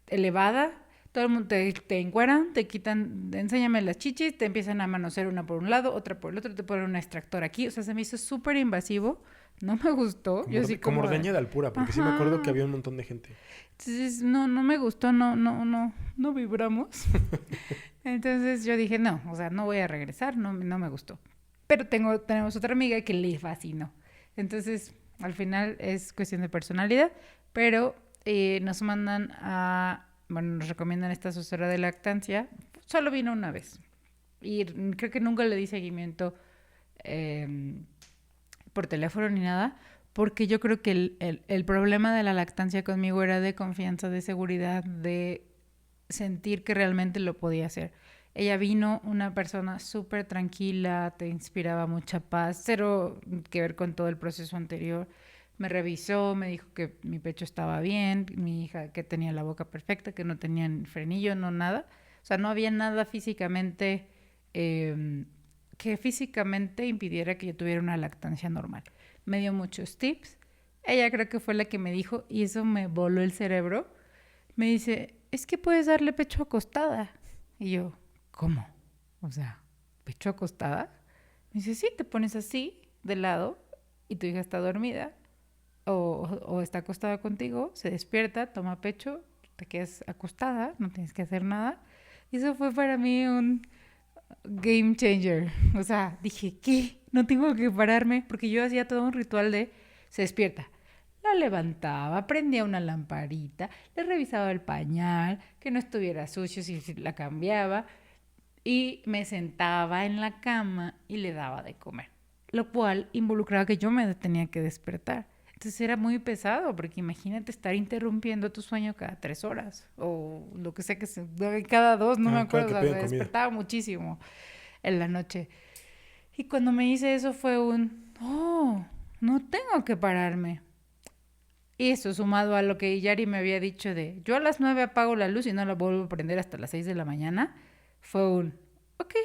elevada. Todo el mundo te encueran, te quitan, enséñame las chichis, te empiezan a manosear una por un lado, otra por el otro, te ponen un extractor aquí. O sea, se me hizo súper invasivo. No me gustó. Como ordeña de Alpura, porque sí me acuerdo que había un montón de gente. Entonces, no me gustó, no vibramos. Entonces yo dije, no, o sea, no voy a regresar, no me gustó. Pero tenemos otra amiga que le fascinó. Entonces, al final es cuestión de personalidad, pero nos mandan nos recomiendan esta asesora de lactancia. Solo vino una vez. Y creo que nunca le di seguimiento por teléfono ni nada, porque yo creo que el problema de la lactancia conmigo era de confianza, de seguridad, de sentir que realmente lo podía hacer. Ella vino, una persona súper tranquila, te inspiraba mucha paz, cero que ver con todo el proceso anterior. Me revisó, me dijo que mi pecho estaba bien, mi hija que tenía la boca perfecta, que no tenía frenillo, no nada. O sea, no había nada físicamente que físicamente impidiera que yo tuviera una lactancia normal. Me dio muchos tips. Ella creo que fue la que me dijo, y eso me voló el cerebro. Me dice, es que puedes darle pecho acostada. Y yo, ¿cómo? O sea, ¿pecho acostada? Me dice, sí, te pones así, de lado, y tu hija está dormida, o está acostada contigo, se despierta, toma pecho, te quedas acostada, no tienes que hacer nada. Y eso fue para mí un game changer. O sea, dije, ¿qué? No tengo que pararme, porque yo hacía todo un ritual de se despierta. La levantaba, prendía una lamparita, le revisaba el pañal, que no estuviera sucio si la cambiaba, y me sentaba en la cama y le daba de comer, lo cual involucraba que yo me tenía que despertar. Entonces era muy pesado, porque imagínate estar interrumpiendo tu sueño cada 3 horas, o lo que sea cada 2, no me acuerdo, Claro, o sea, me despertaba muchísimo en la noche. Y cuando me hice eso fue no tengo que pararme. Y eso sumado a lo que Yari me había dicho de, yo a las 9 apago la luz y no la vuelvo a prender hasta las 6 de la mañana, fue ok,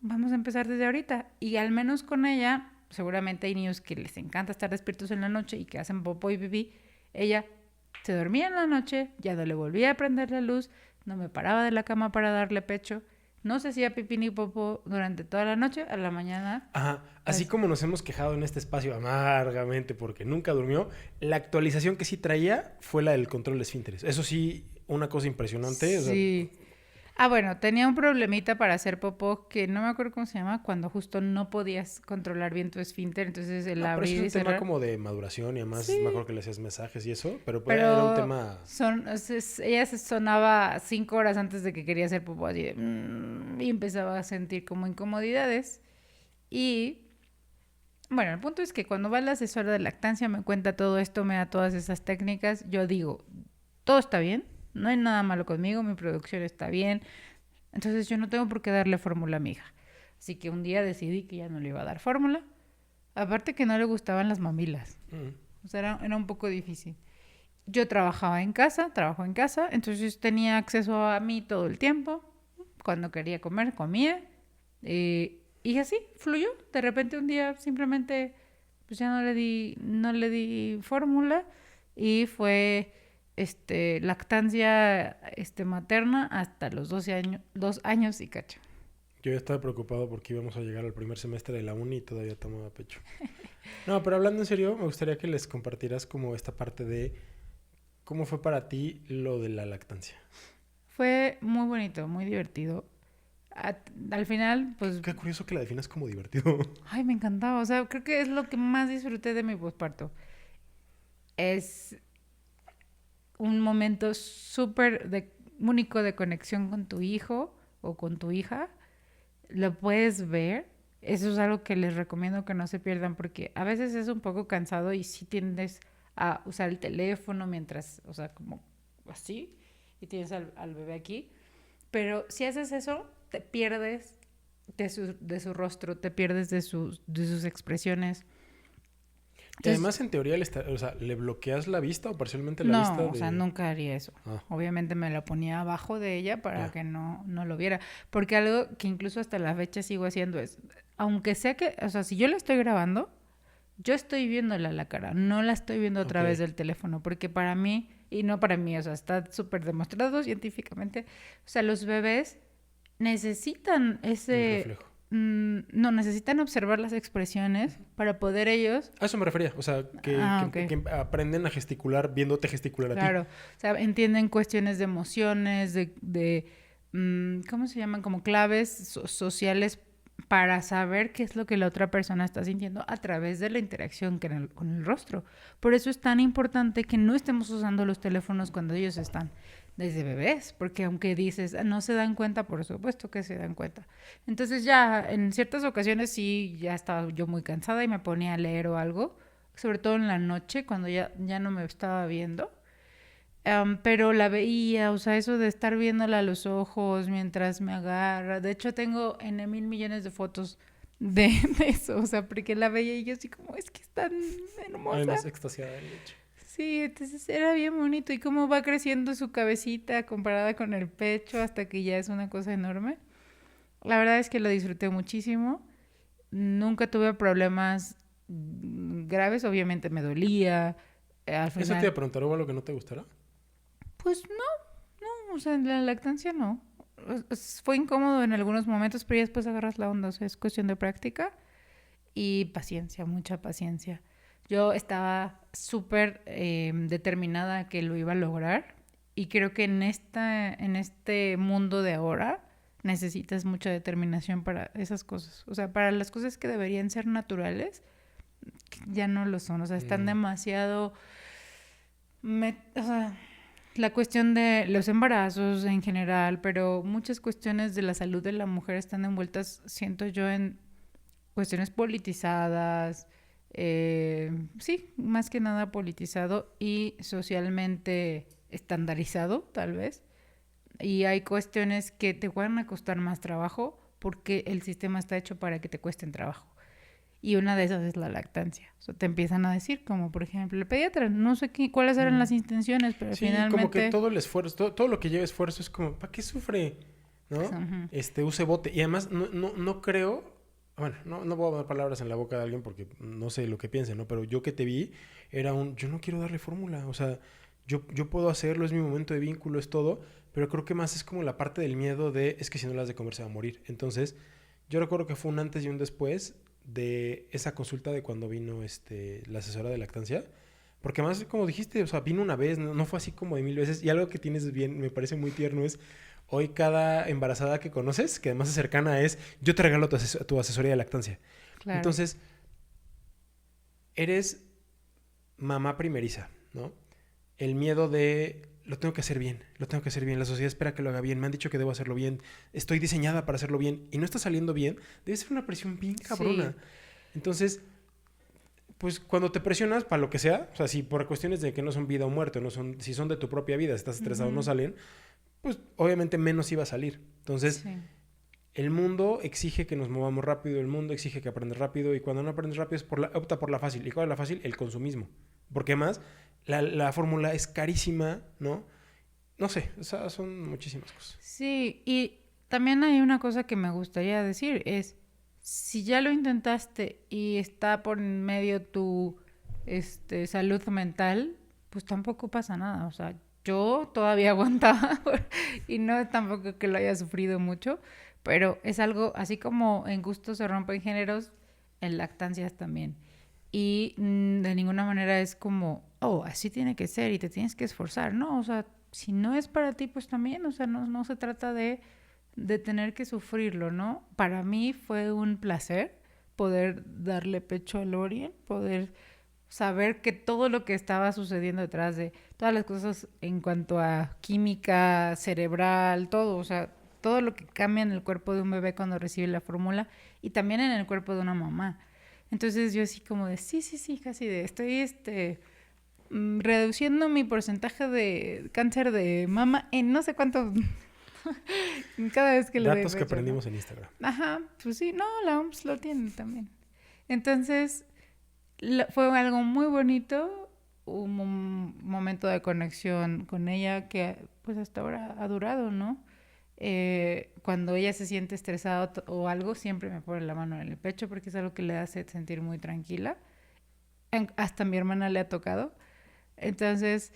vamos a empezar desde ahorita. Y al menos con ella, seguramente hay niños que les encanta estar despiertos en la noche y que hacen popó y pipí. Ella Se dormía en la noche, ya no le volvía a prender la luz, no me paraba de la cama para darle pecho, no se hacía pipí ni popó durante toda la noche, a la mañana. Ajá, así como nos hemos quejado en este espacio amargamente porque nunca durmió, la actualización que sí traía fue la del control de esfínteres. Eso sí, una cosa impresionante. Sí. O sea, bueno, tenía un problemita para hacer popó que no me acuerdo cómo se llama, cuando justo no podías controlar bien tu esfínter, entonces el no, pero abrir eso y es un tema cerrar. como de maduración y además Sí. me acuerdo que le hacías mensajes y eso, pero era un Pero tema... ella se sonaba 5 horas antes de que quería hacer popó así de, y empezaba a sentir como incomodidades. Y bueno, el punto es que cuando va la asesora de lactancia me cuenta todo esto, me da todas esas técnicas, yo digo, todo está bien, no hay nada malo conmigo, mi producción está bien, entonces yo no tengo por qué darle fórmula a mi hija. Así que un día decidí que ya no le iba a dar fórmula, aparte que no le gustaban las mamilas, o sea, era un poco difícil. Yo trabajaba en casa, trabajo en casa, entonces tenía acceso a mí todo el tiempo. Cuando quería comer, comía. Y así, fluyó. De repente un día simplemente pues ya no le di fórmula y fue lactancia materna hasta los 12 años, 2 años y cacho. Yo ya estaba preocupado porque íbamos a llegar al primer semestre de la uni y todavía tomaba pecho. No, pero hablando en serio, me gustaría que les compartieras como esta parte de cómo fue para ti lo de la lactancia. Fue muy bonito, muy divertido. Al final, pues... Qué curioso que la definas como divertido. Ay, me encantaba. O sea, creo que es lo que más disfruté de mi posparto. Es un momento súper único de conexión con tu hijo o con tu hija. Lo puedes ver. Eso es algo que les recomiendo que no se pierdan porque a veces es un poco cansado y sí tiendes a usar el teléfono mientras, o sea, como así, y tienes al bebé aquí. Pero si haces eso, te pierdes de su rostro, te pierdes de sus expresiones. Y además, en teoría, o sea, ¿le bloqueas la vista o parcialmente la No, vista? o sea, nunca haría eso. Ah. Obviamente me la ponía abajo de ella para Ya. que no lo viera. Porque algo que incluso hasta la fecha sigo haciendo es, aunque sea que, o sea, si yo la estoy grabando, yo estoy viéndola a la cara, no la estoy viendo a través del teléfono, porque para mí, y no para mí, o sea, está súper demostrado científicamente, o sea, los bebés necesitan El ese... reflejo. No, necesitan observar las expresiones para poder ellos... A eso me refería. O sea, que aprenden a gesticular viéndote gesticular a ti. Claro, o sea, entienden cuestiones de emociones, ¿cómo se llaman? Como claves sociales para saber qué es lo que la otra persona está sintiendo a través de la interacción con el rostro. Por eso es tan importante que no estemos usando los teléfonos cuando ellos están desde bebés, porque aunque dices, no se dan cuenta, por supuesto que se dan cuenta. Entonces ya en ciertas ocasiones sí, ya estaba yo muy cansada y me ponía a leer o algo, sobre todo en la noche cuando ya no me estaba viendo. Pero la veía, o sea, eso de estar viéndola a los ojos mientras me agarra. De hecho, tengo N mil millones de fotos de eso, o sea, porque la veía y yo así como, es que es tan hermosa. Además, extasiada de leche. Sí, entonces era bien bonito. Y cómo va creciendo su cabecita comparada con el pecho hasta que ya es una cosa enorme. La verdad es que lo disfruté muchísimo. Nunca tuve problemas graves, obviamente me dolía. Al final, ¿Eso te iba a preguntar? ¿Hubo algo que no te gustara? pues no, o sea, en la lactancia no. Fue incómodo en algunos momentos, pero ya después agarras la onda, o sea, es cuestión de práctica y paciencia, mucha paciencia. Yo estaba súper determinada a que lo iba a lograr y creo que en este mundo de ahora necesitas mucha determinación para esas cosas. O sea, para las cosas que deberían ser naturales, ya no lo son. O sea, están demasiado... o sea, la cuestión de los embarazos en general, pero muchas cuestiones de la salud de la mujer están envueltas, siento yo, en cuestiones politizadas, sí, más que nada politizado y socialmente estandarizado, tal vez. Y hay cuestiones que te van a costar más trabajo porque el sistema está hecho para que te cuesten trabajo. Y una de esas es la lactancia. O sea, te empiezan a decir, como por ejemplo, el pediatra, no sé cuáles eran las intenciones, pero sí, finalmente... como que todo el esfuerzo, todo lo que lleva esfuerzo es como, ¿para qué sufre? ¿No? Use bote. Y además, no creo, bueno, no voy a dar palabras en la boca de alguien porque no sé lo que piense, ¿no? Pero yo que te vi, yo no quiero darle fórmula. O sea, yo puedo hacerlo, es mi momento de vínculo, es todo, pero creo que más es como la parte del miedo de, es que si no las de comer se va a morir. Entonces, yo recuerdo que fue un antes y un después de esa consulta de cuando vino la asesora de lactancia. Porque además, como dijiste, o sea, vino una vez, no fue así como de 1000 veces. Y algo que tienes bien, me parece muy tierno, es hoy cada embarazada que conoces, que además es cercana, es yo te regalo tu asesoría de lactancia. Claro. Entonces, eres mamá primeriza, ¿no? El miedo de lo tengo que hacer bien, lo tengo que hacer bien, la sociedad espera que lo haga bien, me han dicho que debo hacerlo bien, estoy diseñada para hacerlo bien y no está saliendo bien, debe ser una presión bien cabrona. Sí. Entonces, pues cuando te presionas para lo que sea, o sea, si por cuestiones de que no son vida o muerte, no son, si son de tu propia vida, estás estresado, no Ujú. salen, pues obviamente menos iba a salir. Entonces, Sí. el mundo exige que nos movamos rápido, el mundo exige que aprendas rápido y cuando no aprendes rápido es opta por la fácil. ¿Y cuál es la fácil? El consumismo. Porque más, la fórmula es carísima, ¿no? No sé, o sea, son muchísimas cosas. Sí, y también hay una cosa que me gustaría decir, es, si ya lo intentaste y está por en medio tu salud mental, pues tampoco pasa nada. O sea, yo todavía aguantaba y no tampoco que lo haya sufrido mucho, pero es algo, así como en gustos se rompen géneros, en lactancias también. Y de ninguna manera es como, oh, así tiene que ser y te tienes que esforzar, ¿no? O sea, si no es para ti, pues también, o sea, no se trata de tener que sufrirlo, ¿no? Para mí fue un placer poder darle pecho a Lorien, poder saber que todo lo que estaba sucediendo detrás de todas las cosas en cuanto a química cerebral, todo, o sea, todo lo que cambia en el cuerpo de un bebé cuando recibe la fórmula y también en el cuerpo de una mamá. Entonces yo así como de, sí, casi de, estoy reduciendo mi porcentaje de cáncer de mama en no sé cuánto cada vez que le doy Datos que pecho, ¿no? aprendimos en Instagram. Ajá, pues sí, no, la OMS lo tiene también. Entonces, fue algo muy bonito, un momento de conexión con ella que pues hasta ahora ha durado, ¿no? Cuando ella se siente estresada o algo, siempre me pone la mano en el pecho porque es algo que le hace sentir muy tranquila. Hasta a mi hermana le ha tocado. Entonces,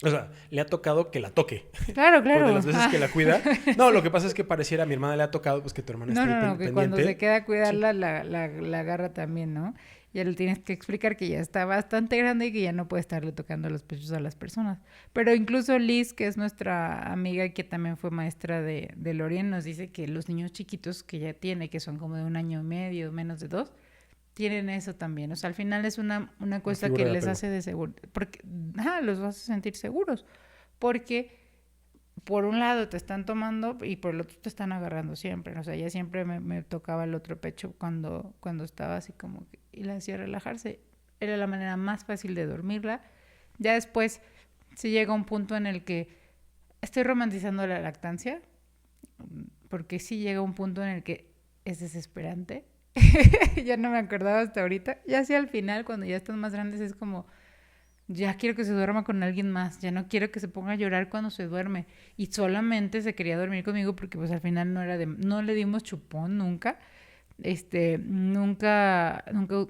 O sea, le ha tocado que la toque. claro, Pues de claro. las veces que la cuida. No, lo que pasa es que pareciera a mi hermana le ha tocado, pues que tu hermana está ahí No, que cuando se pendiente. queda a Sí. cuidarla, la agarra también, ¿no? Ya le tienes que explicar que ya está bastante grande y que ya no puede estarle tocando los pechos a las personas. Pero incluso Liz, que es nuestra amiga y que también fue maestra de Lorien, nos dice que los niños chiquitos que ya tiene, que son como de 1 año y medio, menos de 2, tienen eso también. O sea, al final es una Una cosa que figura de les apego. hace de seguro, porque, los hace sentir seguros. Porque por un lado te están tomando y por el otro te están agarrando siempre. O sea, ella siempre me tocaba el otro pecho cuando estaba así como que, y la hacía relajarse. Era la manera más fácil de dormirla. Ya después, si llega un punto en el que estoy romantizando la lactancia, porque sí llega un punto en el que es desesperante. Ya no me acordaba hasta ahorita. Ya hacia al final, cuando ya están más grandes, es como, ya quiero que se duerma con alguien más, ya no quiero que se ponga a llorar cuando se duerme. Y solamente se quería dormir conmigo porque pues al final no le dimos chupón nunca.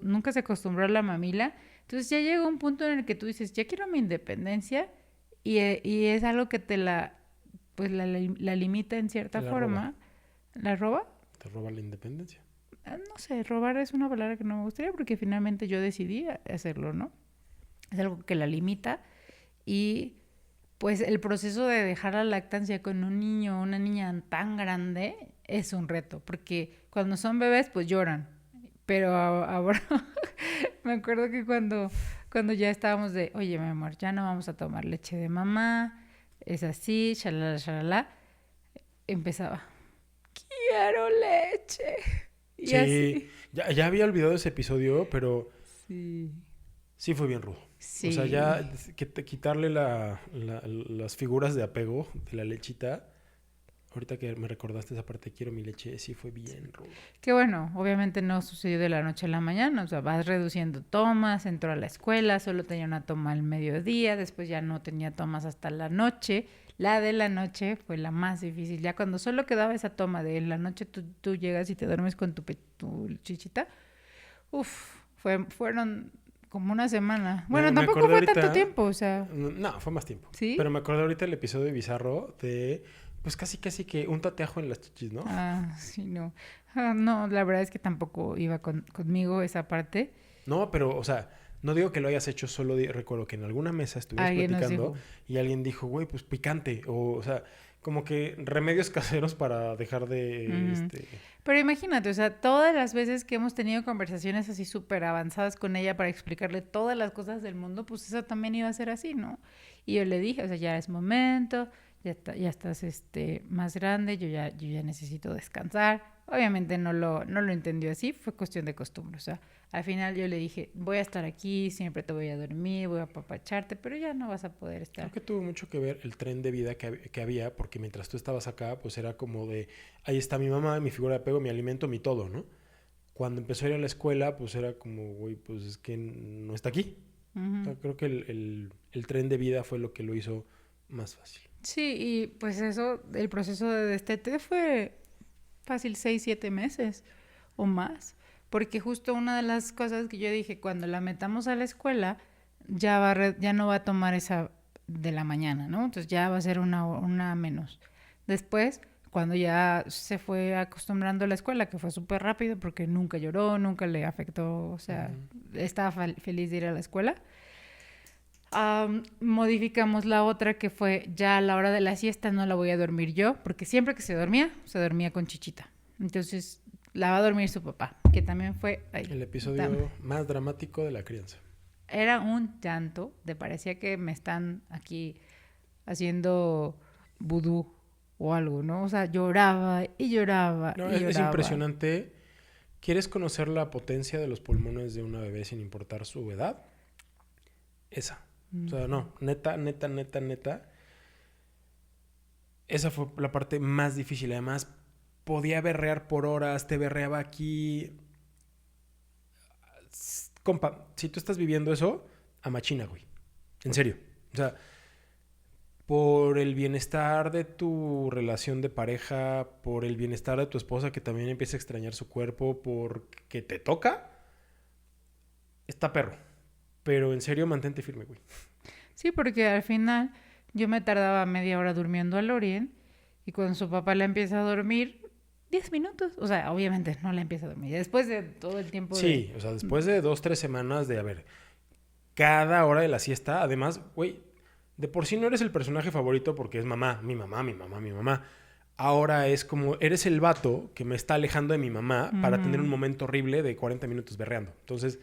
Nunca se acostumbró a la mamila. Entonces ya llega un punto en el que tú dices, ya quiero mi independencia y es algo que pues la limita en Te cierta la roba. forma. ¿La roba? Te roba la independencia. No sé, robar es una palabra que no me gustaría porque finalmente yo decidí hacerlo, ¿no? Es algo que la limita y pues el proceso de dejar la lactancia con un niño o una niña tan grande es un reto, porque cuando son bebés pues lloran, pero ahora me acuerdo que cuando ya estábamos de, oye mi amor, ya no vamos a tomar leche de mamá, es así, shalala, empezaba, quiero leche. Y Sí, así. ya había olvidado ese episodio, pero Sí. sí fue bien rudo. O sea, Sí. ya quitarle las figuras de apego de la lechita. Ahorita que me recordaste esa parte, quiero mi leche, sí fue bien rudo. Que bueno, obviamente no sucedió de la noche a la mañana, o sea, vas reduciendo tomas, entró a la escuela, solo tenía una toma al mediodía, después ya no tenía tomas hasta la noche. La de la noche fue la más difícil. Ya cuando solo quedaba esa toma de en la noche tú llegas y te duermes con tu chichita, fueron como una semana. Bueno, Me tampoco acordé fue ahorita- tanto tiempo, o sea, No, fue más tiempo. ¿sí? Pero me acordé ahorita el episodio bizarro de, pues casi que un tateajo en las chichis, ¿no? Ah, sí, no. Ah, no, la verdad es que tampoco iba conmigo esa parte. No, pero, o sea, no digo que lo hayas hecho solo, recuerdo que en alguna mesa estuvimos Alguien nos platicando dijo. y alguien dijo, güey, pues picante, o sea, como que remedios caseros para dejar de, Ujú. Pero imagínate, o sea, todas las veces que hemos tenido conversaciones así súper avanzadas con ella para explicarle todas las cosas del mundo, pues eso también iba a ser así, ¿no? Y yo le dije, o sea, ya es momento, ya estás más grande, yo ya necesito descansar. Obviamente no lo entendió así, fue cuestión de costumbre. O sea, al final yo le dije, voy a estar aquí, siempre te voy a dormir, voy a apapacharte, pero ya no vas a poder estar. Creo que tuvo mucho que ver el tren de vida que había, porque mientras tú estabas acá, pues era como de, ahí está mi mamá, mi figura de apego, mi alimento, mi todo, ¿no? Cuando empezó a ir a la escuela, pues era como, güey, pues es que no está aquí. O Ujú. sea, creo que el tren de vida fue lo que lo hizo más fácil. Sí, y pues eso, el proceso de destete fue fácil 6, 7 meses o más. Porque justo una de las cosas que yo dije, cuando la metamos a la escuela, ya no va a tomar esa de la mañana, ¿no? Entonces ya va a ser una menos. Después, cuando ya se fue acostumbrando a la escuela, que fue súper rápido porque nunca lloró, nunca le afectó, o sea, estaba feliz de ir a la escuela. Modificamos la otra que fue ya a la hora de la siesta no la voy a dormir yo, porque siempre que se dormía con Chichita. Entonces la va a dormir su papá, que también fue... El episodio más dramático de la crianza. Era un llanto, parecía que me están aquí haciendo vudú o algo, ¿no? O sea, lloraba y lloraba No, y es lloraba. impresionante. ¿Quieres conocer la potencia de los pulmones de una bebé sin importar su edad? Esa. O sea, no, neta. Esa fue la parte más difícil. Además, podía berrear por horas, te berreaba aquí. Compa, si tú estás viviendo eso, a machina, güey. En serio. O sea, por el bienestar de tu relación de pareja, por el bienestar de tu esposa que también empieza a extrañar su cuerpo, porque te toca, está perro. Pero en serio, mantente firme, güey. Sí, porque al final yo me tardaba media hora durmiendo al Orien y cuando su papá la empieza a dormir, 10 minutos. O sea, obviamente no la empieza a dormir. Después de todo el tiempo Sí, o sea, después de 2, 3 semanas de, a ver, cada hora de la siesta, además, güey, de por sí no eres el personaje favorito porque es mamá, mi mamá, mi mamá, mi mamá. Ahora es como, eres el vato que me está alejando de mi mamá para tener un momento horrible de 40 minutos berreando. Entonces,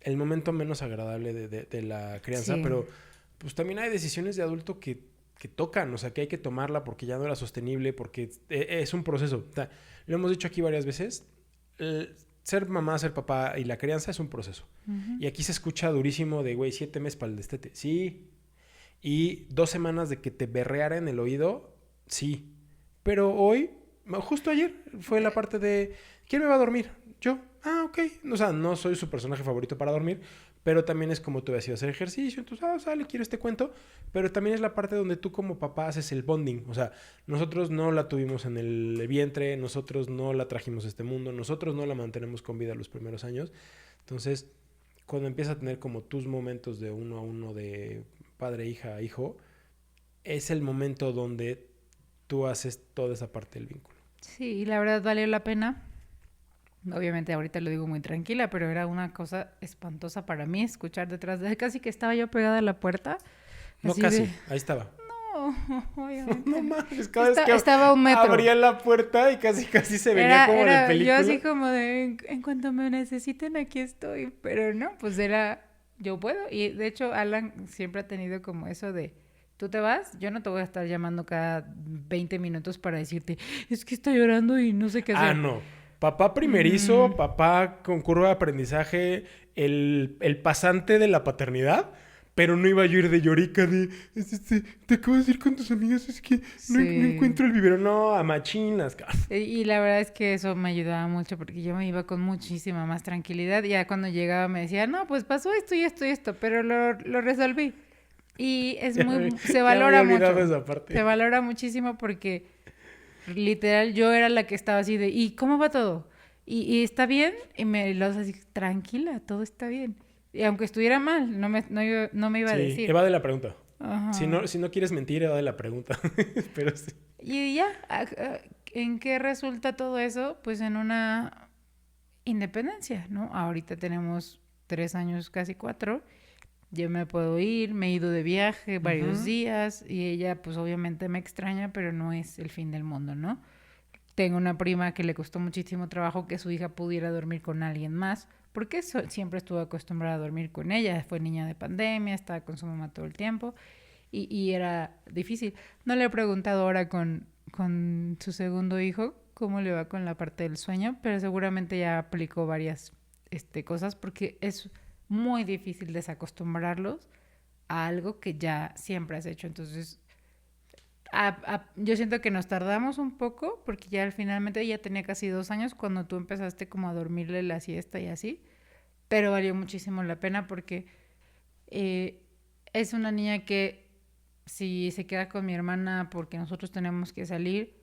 el momento menos agradable de la crianza, Sí. pero pues también hay decisiones de adulto que tocan, o sea, que hay que tomarla porque ya no era sostenible, porque es un proceso. O sea, lo hemos dicho aquí varias veces, ser mamá, ser papá y la crianza es un proceso. Y aquí se escucha durísimo de, güey, 7 meses para el destete. Sí. Y 2 semanas de que te berreara en el oído. Sí. Pero hoy, justo ayer, fue la parte de, ¿quién me va a dormir? Yo. Ah, ok. O sea, no soy su personaje favorito para dormir, pero también es como tú has ido a hacer ejercicio. Entonces, sale, quiero este cuento. Pero también es la parte donde tú como papá haces el bonding. O sea, nosotros no la tuvimos en el vientre, nosotros no la trajimos a este mundo, nosotros no la mantenemos con vida los primeros años. Entonces, cuando empiezas a tener como tus momentos de uno a uno de padre, hija, hijo, es el momento donde tú haces toda esa parte del vínculo. Sí, y la verdad valió la pena. Obviamente ahorita lo digo muy tranquila, pero era una cosa espantosa para mí escuchar detrás de... Casi que estaba yo pegada a la puerta. No, Así casi, de... ahí estaba. No, obviamente. No mames, cada vez que Estaba a un metro. abría la puerta y casi se venía como de película. Yo así como de, en cuanto me necesiten, aquí estoy. Pero no, pues era, yo puedo. Y de hecho, Alan siempre ha tenido como eso de, tú te vas, yo no te voy a estar llamando cada 20 minutos para decirte, es que está llorando y no sé qué hacer. Ah, no. Papá primerizo, papá con curva de aprendizaje, el pasante de la paternidad, pero no iba yo a ir de llorica de, te acabas de ir con tus amigas, es que no encuentro el vivero. No, a machinas, cabrón. Y la verdad es que eso me ayudaba mucho porque yo me iba con muchísima más tranquilidad. Y ya cuando llegaba me decía, no, pues pasó esto y esto y esto, pero lo resolví. Y es muy, se valora mucho. Esa parte. Se valora muchísimo porque literal yo era la que estaba así de, ¿y cómo va todo? ¿Y está bien? Y me los así, tranquila, todo está bien. Y aunque estuviera mal, no me iba a Sí, decir. evade la pregunta. Ajá. Si no quieres mentir, evade la pregunta. Pero sí. Y ya, ¿en qué resulta todo eso? Pues en una independencia, ¿no? Ahorita tenemos 3 años, casi 4. Yo me puedo ir, me he ido de viaje varios días y ella pues obviamente me extraña, pero no es el fin del mundo, ¿no? Tengo una prima que le costó muchísimo trabajo que su hija pudiera dormir con alguien más, porque siempre estuvo acostumbrada a dormir con ella. Fue niña de pandemia, estaba con su mamá todo el tiempo y era difícil. No le he preguntado ahora con su segundo hijo cómo le va con la parte del sueño, pero seguramente ya aplicó varias cosas porque es muy difícil desacostumbrarlos a algo que ya siempre has hecho. Entonces, yo siento que nos tardamos un poco porque ya finalmente ya tenía casi 2 años cuando tú empezaste como a dormirle la siesta y así, pero valió muchísimo la pena porque es una niña que si se queda con mi hermana porque nosotros tenemos que salir,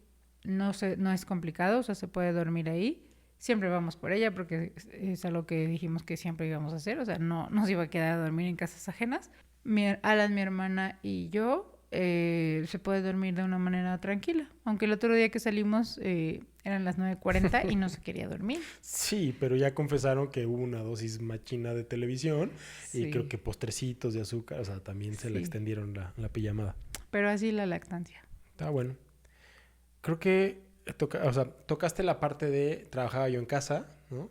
no es complicado, o sea, se puede dormir ahí. Siempre vamos por ella porque es algo que dijimos que siempre íbamos a hacer, o sea, no nos iba a quedar a dormir en casas ajenas. Alan, mi hermana y yo se puede dormir de una manera tranquila. Aunque el otro día que salimos eran las 9:40 y no se quería dormir. Sí, pero ya confesaron que hubo una dosis machina de televisión y creo Sí, que postrecitos de azúcar, o sea, también se le sí. extendieron la pijamada. Pero así la lactancia. Está bueno. Creo que tocaste la parte de trabajaba yo en casa, ¿no?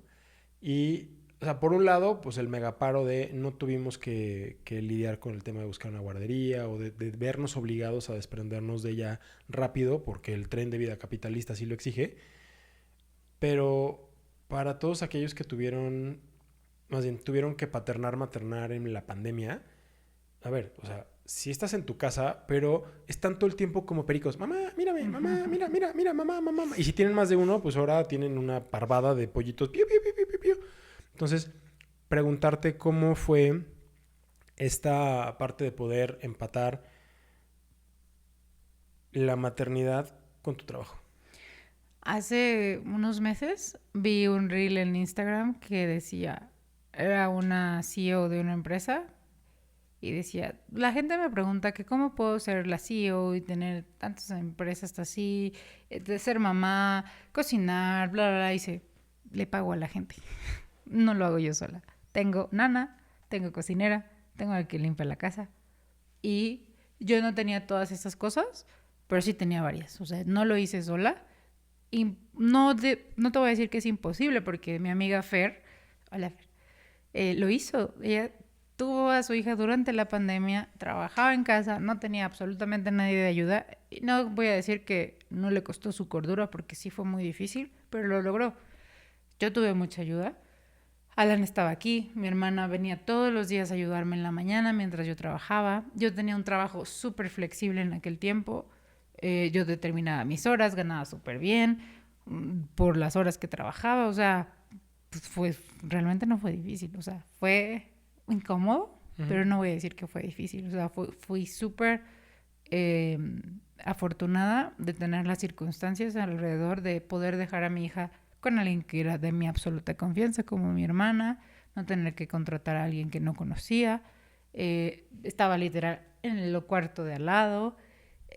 Y, o sea, por un lado, pues el megaparo de no tuvimos que lidiar con el tema de buscar una guardería o de vernos obligados a desprendernos de ella rápido porque el tren de vida capitalista sí lo exige. Pero para todos aquellos que tuvieron que maternar en la pandemia, a ver, o sea, si estás en tu casa, pero están todo el tiempo como pericos, mamá, mírame, mamá, mira, mira, mira, mamá, mamá. Y si tienen más de uno, pues ahora tienen una parvada de pollitos. Piu, piu, piu, piu, piu, piu. Entonces, preguntarte cómo fue esta parte de poder empatar la maternidad con tu trabajo. Hace unos meses vi un reel en Instagram que decía, era una CEO de una empresa y decía, la gente me pregunta que cómo puedo ser la CEO y tener tantas empresas así, de ser mamá, cocinar, bla, bla, bla. Y dice, le pago a la gente. No lo hago yo sola. Tengo nana, tengo cocinera, tengo al que limpia la casa. Y yo no tenía todas esas cosas, pero sí tenía varias. O sea, no lo hice sola. Y no te voy a decir que es imposible, porque mi amiga Fer, hola Fer, lo hizo. Ella tuvo a su hija durante la pandemia, trabajaba en casa, no tenía absolutamente nadie de ayuda. Y no voy a decir que no le costó su cordura, porque sí fue muy difícil, pero lo logró. Yo tuve mucha ayuda. Alan estaba aquí, mi hermana venía todos los días a ayudarme en la mañana mientras yo trabajaba. Yo tenía un trabajo súper flexible en aquel tiempo. Yo determinaba mis horas, ganaba súper bien por las horas que trabajaba. O sea, realmente no fue difícil. O sea, fue incómodo, pero no voy a decir que fue difícil. O sea, fui súper eh, afortunada de tener las circunstancias alrededor de poder dejar a mi hija con alguien que era de mi absoluta confianza, como mi hermana, no tener que contratar a alguien que no conocía. Estaba literal en el cuarto de al lado.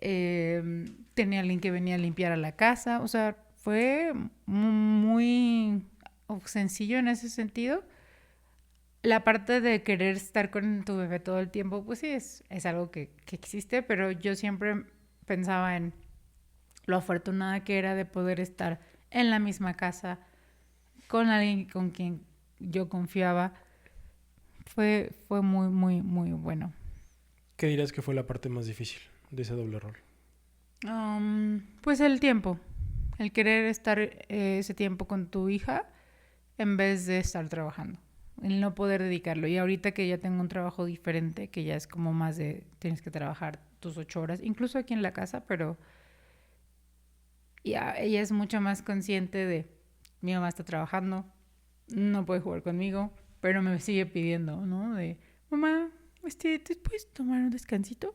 Tenía alguien que venía a limpiar a la casa. O sea, fue muy sencillo en ese sentido. La parte de querer estar con tu bebé todo el tiempo, pues sí, es algo que existe, pero yo siempre pensaba en lo afortunada que era de poder estar en la misma casa con alguien con quien yo confiaba. Fue muy, muy, muy bueno. ¿Qué dirías que fue la parte más difícil de ese doble rol? Pues el tiempo. El querer estar ese tiempo con tu hija en vez de estar trabajando. El no poder dedicarlo. Y ahorita que ya tengo un trabajo diferente, que ya es como más de tienes que trabajar tus 8 horas, incluso aquí en la casa, pero ya ella es mucho más consciente de mi mamá está trabajando, no puede jugar conmigo, pero me sigue pidiendo, ¿no? De mamá, ¿te puedes tomar un descansito?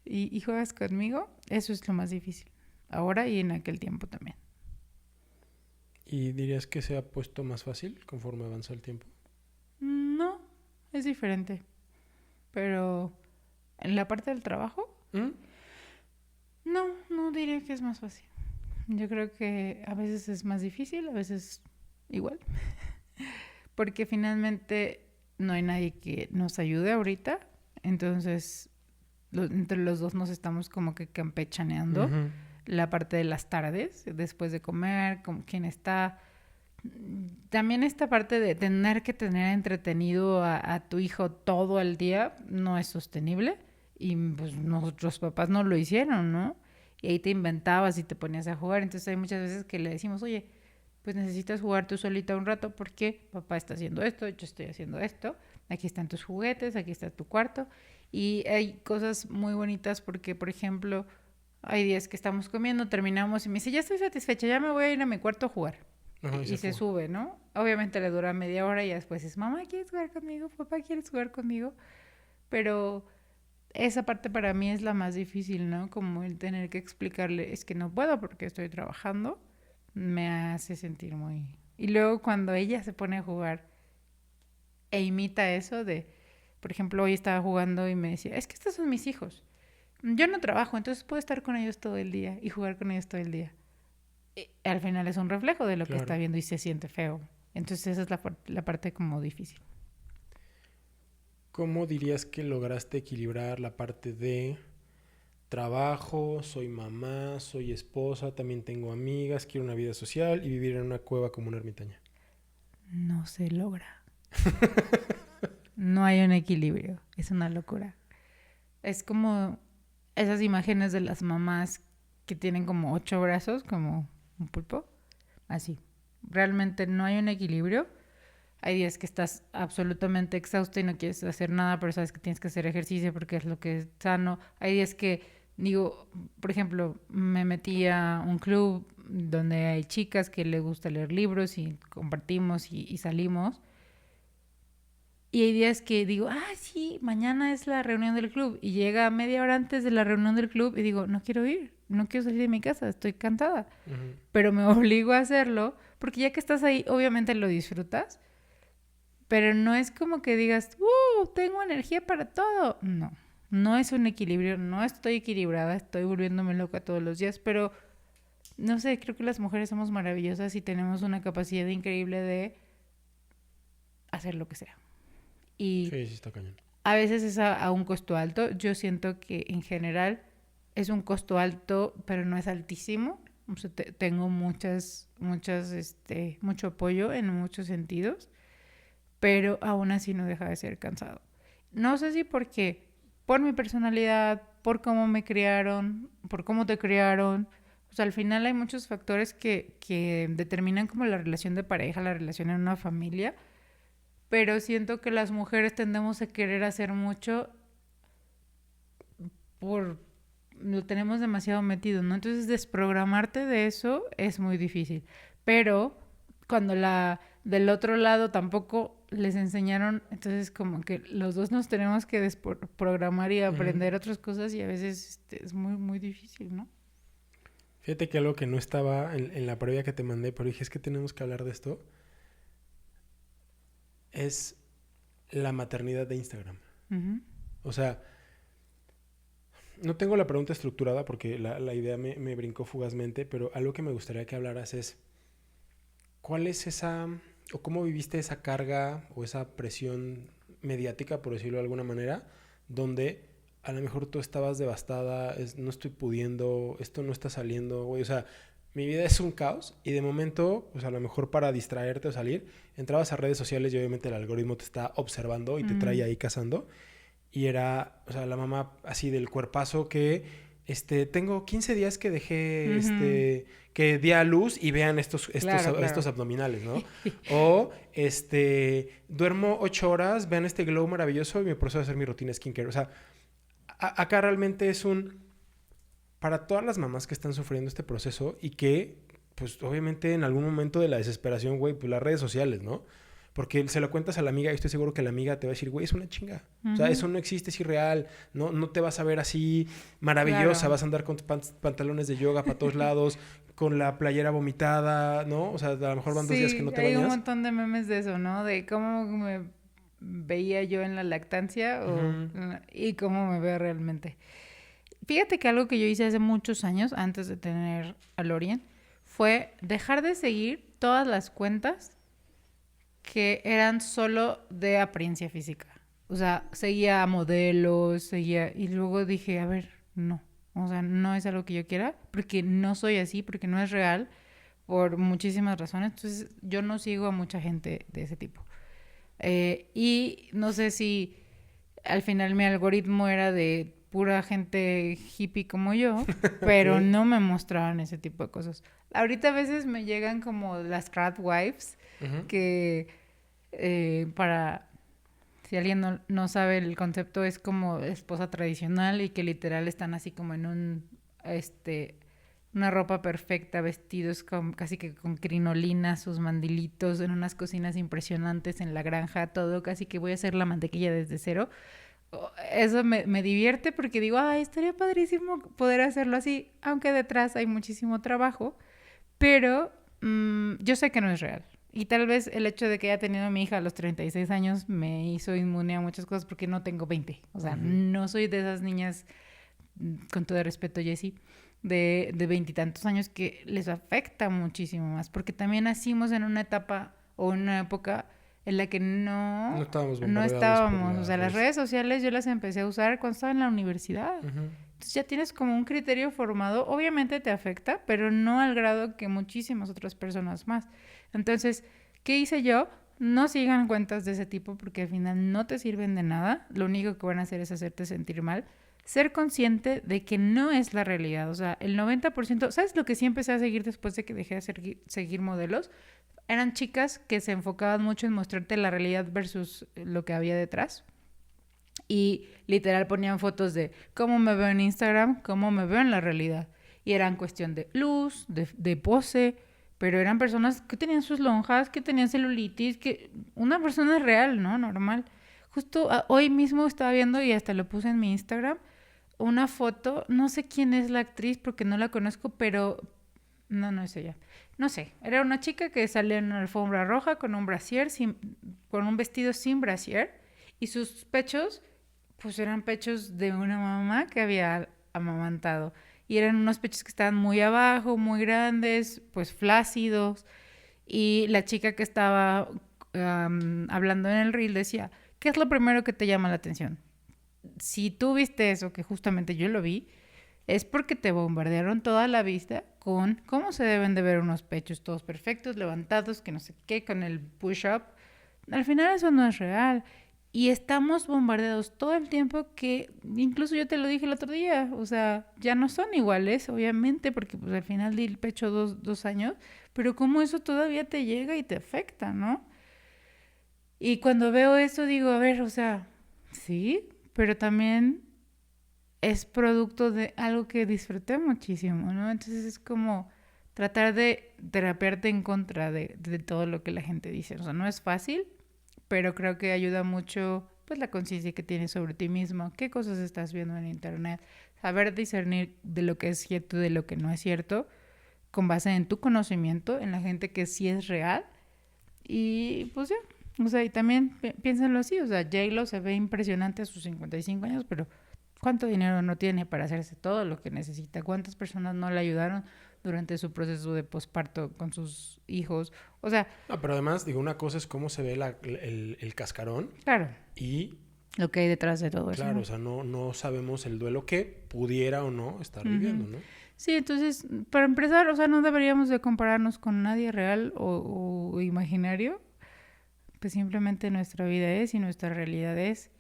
Y juegas conmigo. Eso es lo más difícil. Ahora y en aquel tiempo también. ¿Y dirías que se ha puesto más fácil conforme avanza el tiempo? No, es diferente. Pero en la parte del trabajo, no diría que es más fácil. Yo creo que a veces es más difícil, a veces igual. Porque finalmente no hay nadie que nos ayude ahorita. Entonces, entre los dos nos estamos como que campechaneando la parte de las tardes, después de comer, con quién está. También esta parte de tener que tener entretenido a tu hijo todo el día no es sostenible. Y pues nuestros papás no lo hicieron, ¿no? Y ahí te inventabas y te ponías a jugar. Entonces hay muchas veces que le decimos, oye, pues necesitas jugar tú solita un rato porque papá está haciendo esto, yo estoy haciendo esto. Aquí están tus juguetes, aquí está tu cuarto. Y hay cosas muy bonitas porque, por ejemplo, hay días que estamos comiendo, terminamos y me dice, ya estoy satisfecha, ya me voy a ir a mi cuarto a jugar. Ajá, y se sube, ¿no? Obviamente le dura media hora y después es, mamá, ¿quieres jugar conmigo? Papá, ¿quieres jugar conmigo? Pero esa parte para mí es la más difícil, ¿no? Como el tener que explicarle, es que no puedo porque estoy trabajando, me hace sentir muy... Y luego cuando ella se pone a jugar e imita eso de, por ejemplo, hoy estaba jugando y me decía, es que estos son mis hijos. Yo no trabajo, entonces puedo estar con ellos todo el día y jugar con ellos todo el día. Al final es un reflejo de lo que está viendo y se siente feo. Entonces esa es la parte como difícil. ¿Cómo dirías que lograste equilibrar la parte de trabajo, soy mamá, soy esposa, también tengo amigas, quiero una vida social y vivir en una cueva como una ermitaña? No se logra. No hay un equilibrio. Es una locura. Es como esas imágenes de las mamás que tienen como 8 brazos, como un pulpo, así. Realmente no hay un equilibrio. Hay días que estás absolutamente exhausta y no quieres hacer nada, pero sabes que tienes que hacer ejercicio porque es lo que es sano. Hay días que, digo, por ejemplo, me metí a un club donde hay chicas que les gusta leer libros y compartimos y salimos. Y hay días que digo, sí, mañana es la reunión del club. Y llega media hora antes de la reunión del club y digo, no quiero ir, no quiero salir de mi casa, estoy cansada. Pero me obligo a hacerlo porque ya que estás ahí, obviamente lo disfrutas. Pero no es como que digas, tengo energía para todo. No es un equilibrio, no estoy equilibrada, estoy volviéndome loca todos los días. Pero, no sé, creo que las mujeres somos maravillosas y tenemos una capacidad increíble de hacer lo que sea. Y sí, está cañón. A veces es a un costo alto. Yo siento que en general es un costo alto, pero no es altísimo. O sea, tengo mucho apoyo en muchos sentidos, pero aún así no deja de ser cansado. No sé si porque por mi personalidad, por cómo me criaron, por cómo te criaron. O sea, al final hay muchos factores que determinan como la relación de pareja, la relación en una familia. Pero siento que las mujeres tendemos a querer hacer mucho lo tenemos demasiado metido, ¿no? Entonces desprogramarte de eso es muy difícil. Pero cuando del otro lado tampoco les enseñaron, entonces como que los dos nos tenemos que desprogramar y aprender otras cosas y a veces es muy, muy difícil, ¿no? Fíjate que algo que no estaba en la previa que te mandé, pero dije, es que tenemos que hablar de esto, es la maternidad de Instagram. O sea, no tengo la pregunta estructurada porque la idea me brincó fugazmente, pero algo que me gustaría que hablaras es ¿cuál es o cómo viviste esa carga o esa presión mediática, por decirlo de alguna manera, donde a lo mejor tú estabas devastada, no estoy pudiendo, esto no está saliendo, güey, o sea, mi vida es un caos y de momento, pues a lo mejor para distraerte o salir, entrabas a redes sociales y obviamente el algoritmo te está observando y te trae ahí cazando. Y era, o sea, la mamá así del cuerpazo que, tengo 15 días que dejé, que di a luz y vean estos abdominales, ¿no? O, duermo 8 horas, vean este glow maravilloso y me proceso a hacer mi rutina skincare. O sea, acá realmente es para todas las mamás que están sufriendo este proceso y que, pues, obviamente en algún momento de la desesperación, güey, pues las redes sociales, ¿no? Porque se lo cuentas a la amiga y estoy seguro que la amiga te va a decir, güey, es una chinga. O sea, eso no existe, es irreal. No te vas a ver así maravillosa. Claro. Vas a andar con pantalones de yoga para todos lados, con la playera vomitada, ¿no? O sea, a lo mejor van 2 días que no te bañas. Sí, hay un montón de memes de eso, ¿no? De cómo me veía yo en la lactancia Ujú. y cómo me veo realmente. Fíjate que algo que yo hice hace muchos años, antes de tener a Lorien, fue dejar de seguir todas las cuentas que eran solo de apariencia física. O sea, seguía a modelos, seguía... Y luego dije, a ver, no. O sea, no es algo que yo quiera, porque no soy así, porque no es real, por muchísimas razones. Entonces, yo no sigo a mucha gente de ese tipo. Y no sé si al final mi algoritmo era de pura gente hippie como yo, pero Ok. no me mostraban ese tipo de cosas. Ahorita a veces me llegan como las crowd wives, Ujú. que para, si alguien no sabe el concepto, es como esposa tradicional y que literal están así como en una ropa perfecta, vestidos casi que con crinolina, sus mandilitos, en unas cocinas impresionantes en la granja, todo, casi que voy a hacer la mantequilla desde cero. Eso me divierte porque digo, ay, estaría padrísimo poder hacerlo así, aunque detrás hay muchísimo trabajo, pero yo sé que no es real. Y tal vez el hecho de que haya tenido a mi hija a los 36 años me hizo inmune a muchas cosas porque no tengo 20. O sea, Ujú. no soy de esas niñas, con todo el respeto, Jessie, de veintitantos años que les afecta muchísimo más. Porque también nacimos en una etapa o en una época en la que No no, estábamos no bombardeados por estábamos. O sea, las las redes. redes sociales yo las empecé a usar cuando estaba en la universidad. Ujú. Entonces ya tienes como un criterio formado. Obviamente te afecta, pero no al grado que muchísimas otras personas más. Entonces, ¿qué hice yo? No sigan cuentas de ese tipo porque al final no te sirven de nada. Lo único que van a hacer es hacerte sentir mal. Ser consciente de que no es la realidad. O sea, el 90%... ¿Sabes lo que sí empecé a seguir después de que dejé de seguir modelos? Eran chicas que se enfocaban mucho en mostrarte la realidad versus lo que había detrás. Y literal ponían fotos de cómo me veo en Instagram, cómo me veo en la realidad. Y eran cuestión de luz, de pose, pero eran personas que tenían sus lonjas, que tenían celulitis, que una persona real, ¿no? Normal. Justo hoy mismo estaba viendo y hasta lo puse en mi Instagram, una foto, no sé quién es la actriz porque no la conozco, pero no es ella. No sé, era una chica que salía en una alfombra roja con un brasier, con un vestido sin brasier y sus pechos pues eran pechos de una mamá que había amamantado. Y eran unos pechos que estaban muy abajo, muy grandes, pues flácidos. Y la chica que estaba hablando en el reel decía, ¿qué es lo primero que te llama la atención? Si tú viste eso, que justamente yo lo vi, es porque te bombardearon toda la vista con cómo se deben de ver unos pechos todos perfectos, levantados, que no sé qué, con el push-up. Al final eso no es real. Y estamos bombardeados todo el tiempo que, incluso yo te lo dije el otro día, o sea, ya no son iguales, obviamente, porque pues al final di el pecho dos años, pero cómo eso todavía te llega y te afecta, ¿no? Y cuando veo eso digo, a ver, o sea, sí, pero también es producto de algo que disfruté muchísimo, ¿no? Entonces es como tratar de terapiarte en contra de todo lo que la gente dice. O sea, no es fácil, pero creo que ayuda mucho pues la conciencia que tienes sobre ti mismo, qué cosas estás viendo en internet, saber discernir de lo que es cierto y de lo que no es cierto, con base en tu conocimiento, en la gente que sí es real. Y pues ya, o sea, y también piénsenlo así, o sea, J-Lo se ve impresionante a sus 55 años, pero ¿cuánto dinero no tiene para hacerse todo lo que necesita? ¿Cuántas personas no le ayudaron durante su proceso de posparto con sus hijos? O sea, No, pero además, digo, una cosa es cómo se ve el cascarón claro, y, lo que hay detrás de todo eso, claro, ¿no? o sea, no sabemos el duelo que pudiera o no estar viviendo, Ujú. ¿no? Sí, entonces, para empezar, o sea, no deberíamos de compararnos con nadie real o imaginario, pues simplemente nuestra vida es y nuestra realidad es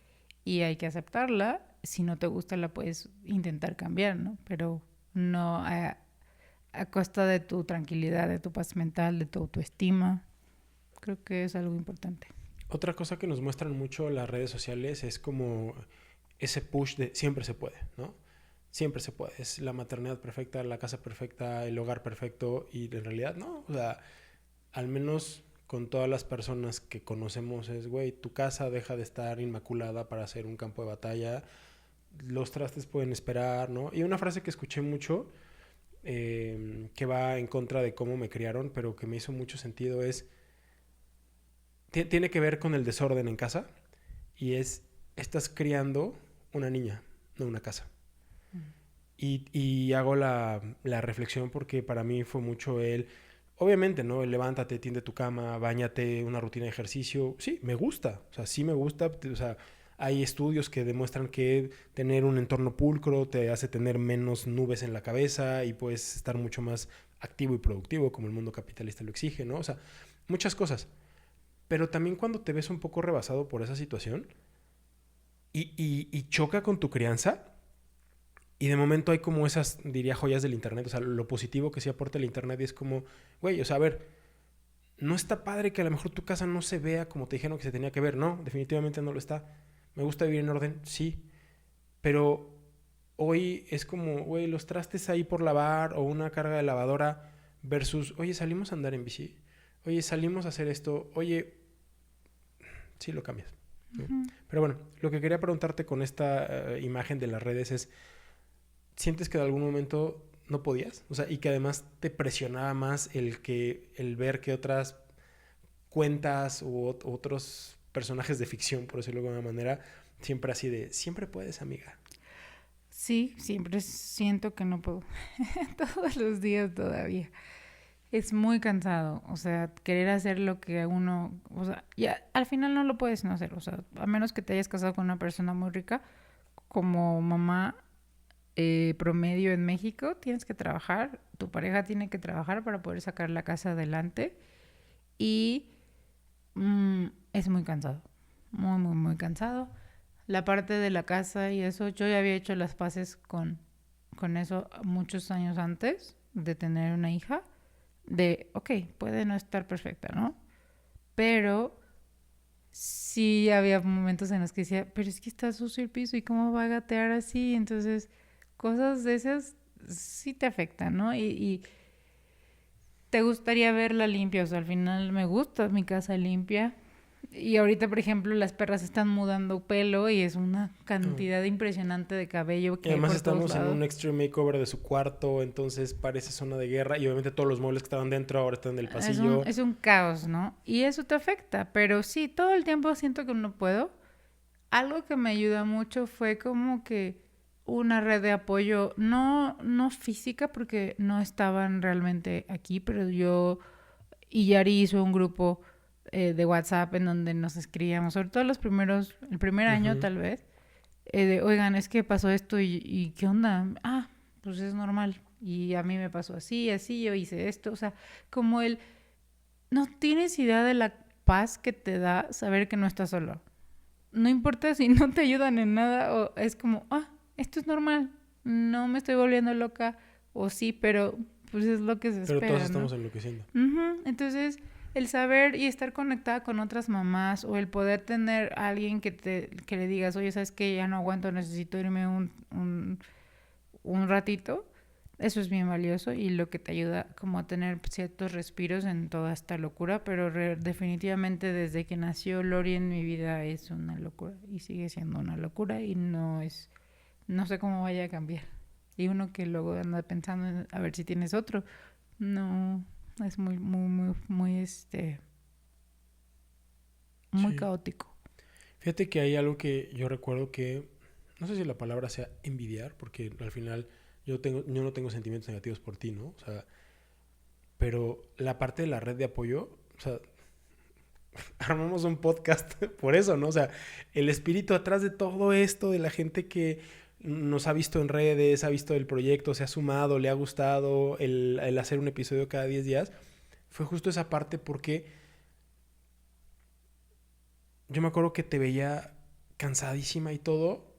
y hay que aceptarla. Si no te gusta, la puedes intentar cambiar, ¿no? Pero no a costa de tu tranquilidad, de tu paz mental, de tu autoestima. Creo que es algo importante. Otra cosa que nos muestran mucho las redes sociales es como ese push de siempre se puede, ¿no? Siempre se puede. Es la maternidad perfecta, la casa perfecta, el hogar perfecto y en realidad no. O sea, al menos con todas las personas que conocemos es, güey, tu casa deja de estar inmaculada para ser un campo de batalla, los trastes pueden esperar, ¿no? Y una frase que escuché mucho, que va en contra de cómo me criaron, pero que me hizo mucho sentido es, tiene que ver con el desorden en casa. y estás criando una niña, no una casa. Y hago la reflexión porque para mí fue mucho obviamente, ¿no? El levántate, tiende tu cama, báñate, una rutina de ejercicio. Sí, me gusta. O sea, sí me gusta. O sea, hay estudios que demuestran que tener un entorno pulcro te hace tener menos nubes en la cabeza y puedes estar mucho más activo y productivo, como el mundo capitalista lo exige, ¿no? O sea, muchas cosas. Pero también cuando te ves un poco rebasado por esa situación y choca con tu crianza, y de momento hay como esas, diría, joyas del internet. O sea, lo positivo que sí aporta el internet y es como, güey, o sea, a ver, no está padre que a lo mejor tu casa no se vea como te dijeron que se tenía que ver. No, definitivamente no lo está. Me gusta vivir en orden, sí. Pero hoy es como, güey, los trastes ahí por lavar o una carga de lavadora versus, oye, salimos a andar en bici. Oye, salimos a hacer esto. Oye, sí lo cambias, ¿no? Pero bueno, lo que quería preguntarte con esta imagen de las redes es, ¿sientes que en algún momento no podías? O sea, y que además te presionaba más el ver que otras cuentas u otros personajes de ficción, por decirlo de alguna manera, siempre así de, siempre puedes, amiga. Sí, siempre siento que no puedo. Todos los días todavía. Es muy cansado, o sea, querer hacer lo que uno, o sea, ya al final no lo puedes no hacer, o sea, a menos que te hayas casado con una persona muy rica, como mamá promedio en México, tienes que trabajar, tu pareja tiene que trabajar para poder sacar la casa adelante y es muy cansado, muy, muy, muy cansado. La parte de la casa y eso, yo ya había hecho las paces con eso muchos años antes de tener una hija, de, ok, puede no estar perfecta, ¿no? Pero sí había momentos en los que decía, pero es que está sucio el piso y cómo va a gatear así. Entonces, cosas de esas sí te afectan, ¿no? Y te gustaría verla limpia, o sea, al final me gusta mi casa limpia. Y ahorita, por ejemplo, las perras están mudando pelo y es una cantidad impresionante de cabello Y que hay además por todos estamos en lados. un extreme makeover de su cuarto, entonces parece zona de guerra y obviamente todos los muebles que estaban dentro ahora están en el pasillo. Es un caos, ¿no? Y eso te afecta, pero sí, todo el tiempo siento que no puedo. Algo que me ayuda mucho fue como que una red de apoyo, no física porque no estaban realmente aquí, pero yo y Yari hizo un grupo de WhatsApp en donde nos escribíamos, sobre todo el primer año tal vez, de, oigan, es que pasó esto y ¿qué onda? Ah, pues es normal. Y a mí me pasó así, así, yo hice esto. O sea, como no tienes idea de la paz que te da saber que no estás solo. No importa si no te ayudan en nada o es como, esto es normal, no me estoy volviendo loca o sí, pero pues es lo que se Pero todos espera, ¿no? estamos enloqueciendo. Entonces, el saber y estar conectada con otras mamás o el poder tener a alguien que le digas, oye, ¿sabes qué? Ya no aguanto, necesito irme un ratito. Eso es bien valioso y lo que te ayuda como a tener ciertos respiros en toda esta locura, pero definitivamente desde que nació Lori en mi vida es una locura y sigue siendo una locura y no sé cómo vaya a cambiar. Y uno que luego anda pensando en a ver si tienes otro, no, es muy, muy, muy, muy, muy Sí. caótico. Fíjate que hay algo que yo recuerdo que, no sé si la palabra sea envidiar, porque al final yo no tengo sentimientos negativos por ti, ¿no? O sea, pero la parte de la red de apoyo, o sea, armamos un podcast por eso, ¿no? O sea, el espíritu atrás de todo esto, de la gente que nos ha visto en redes, ha visto el proyecto, se ha sumado, le ha gustado el hacer un episodio cada 10 días, fue justo esa parte porque yo me acuerdo que te veía cansadísima y todo,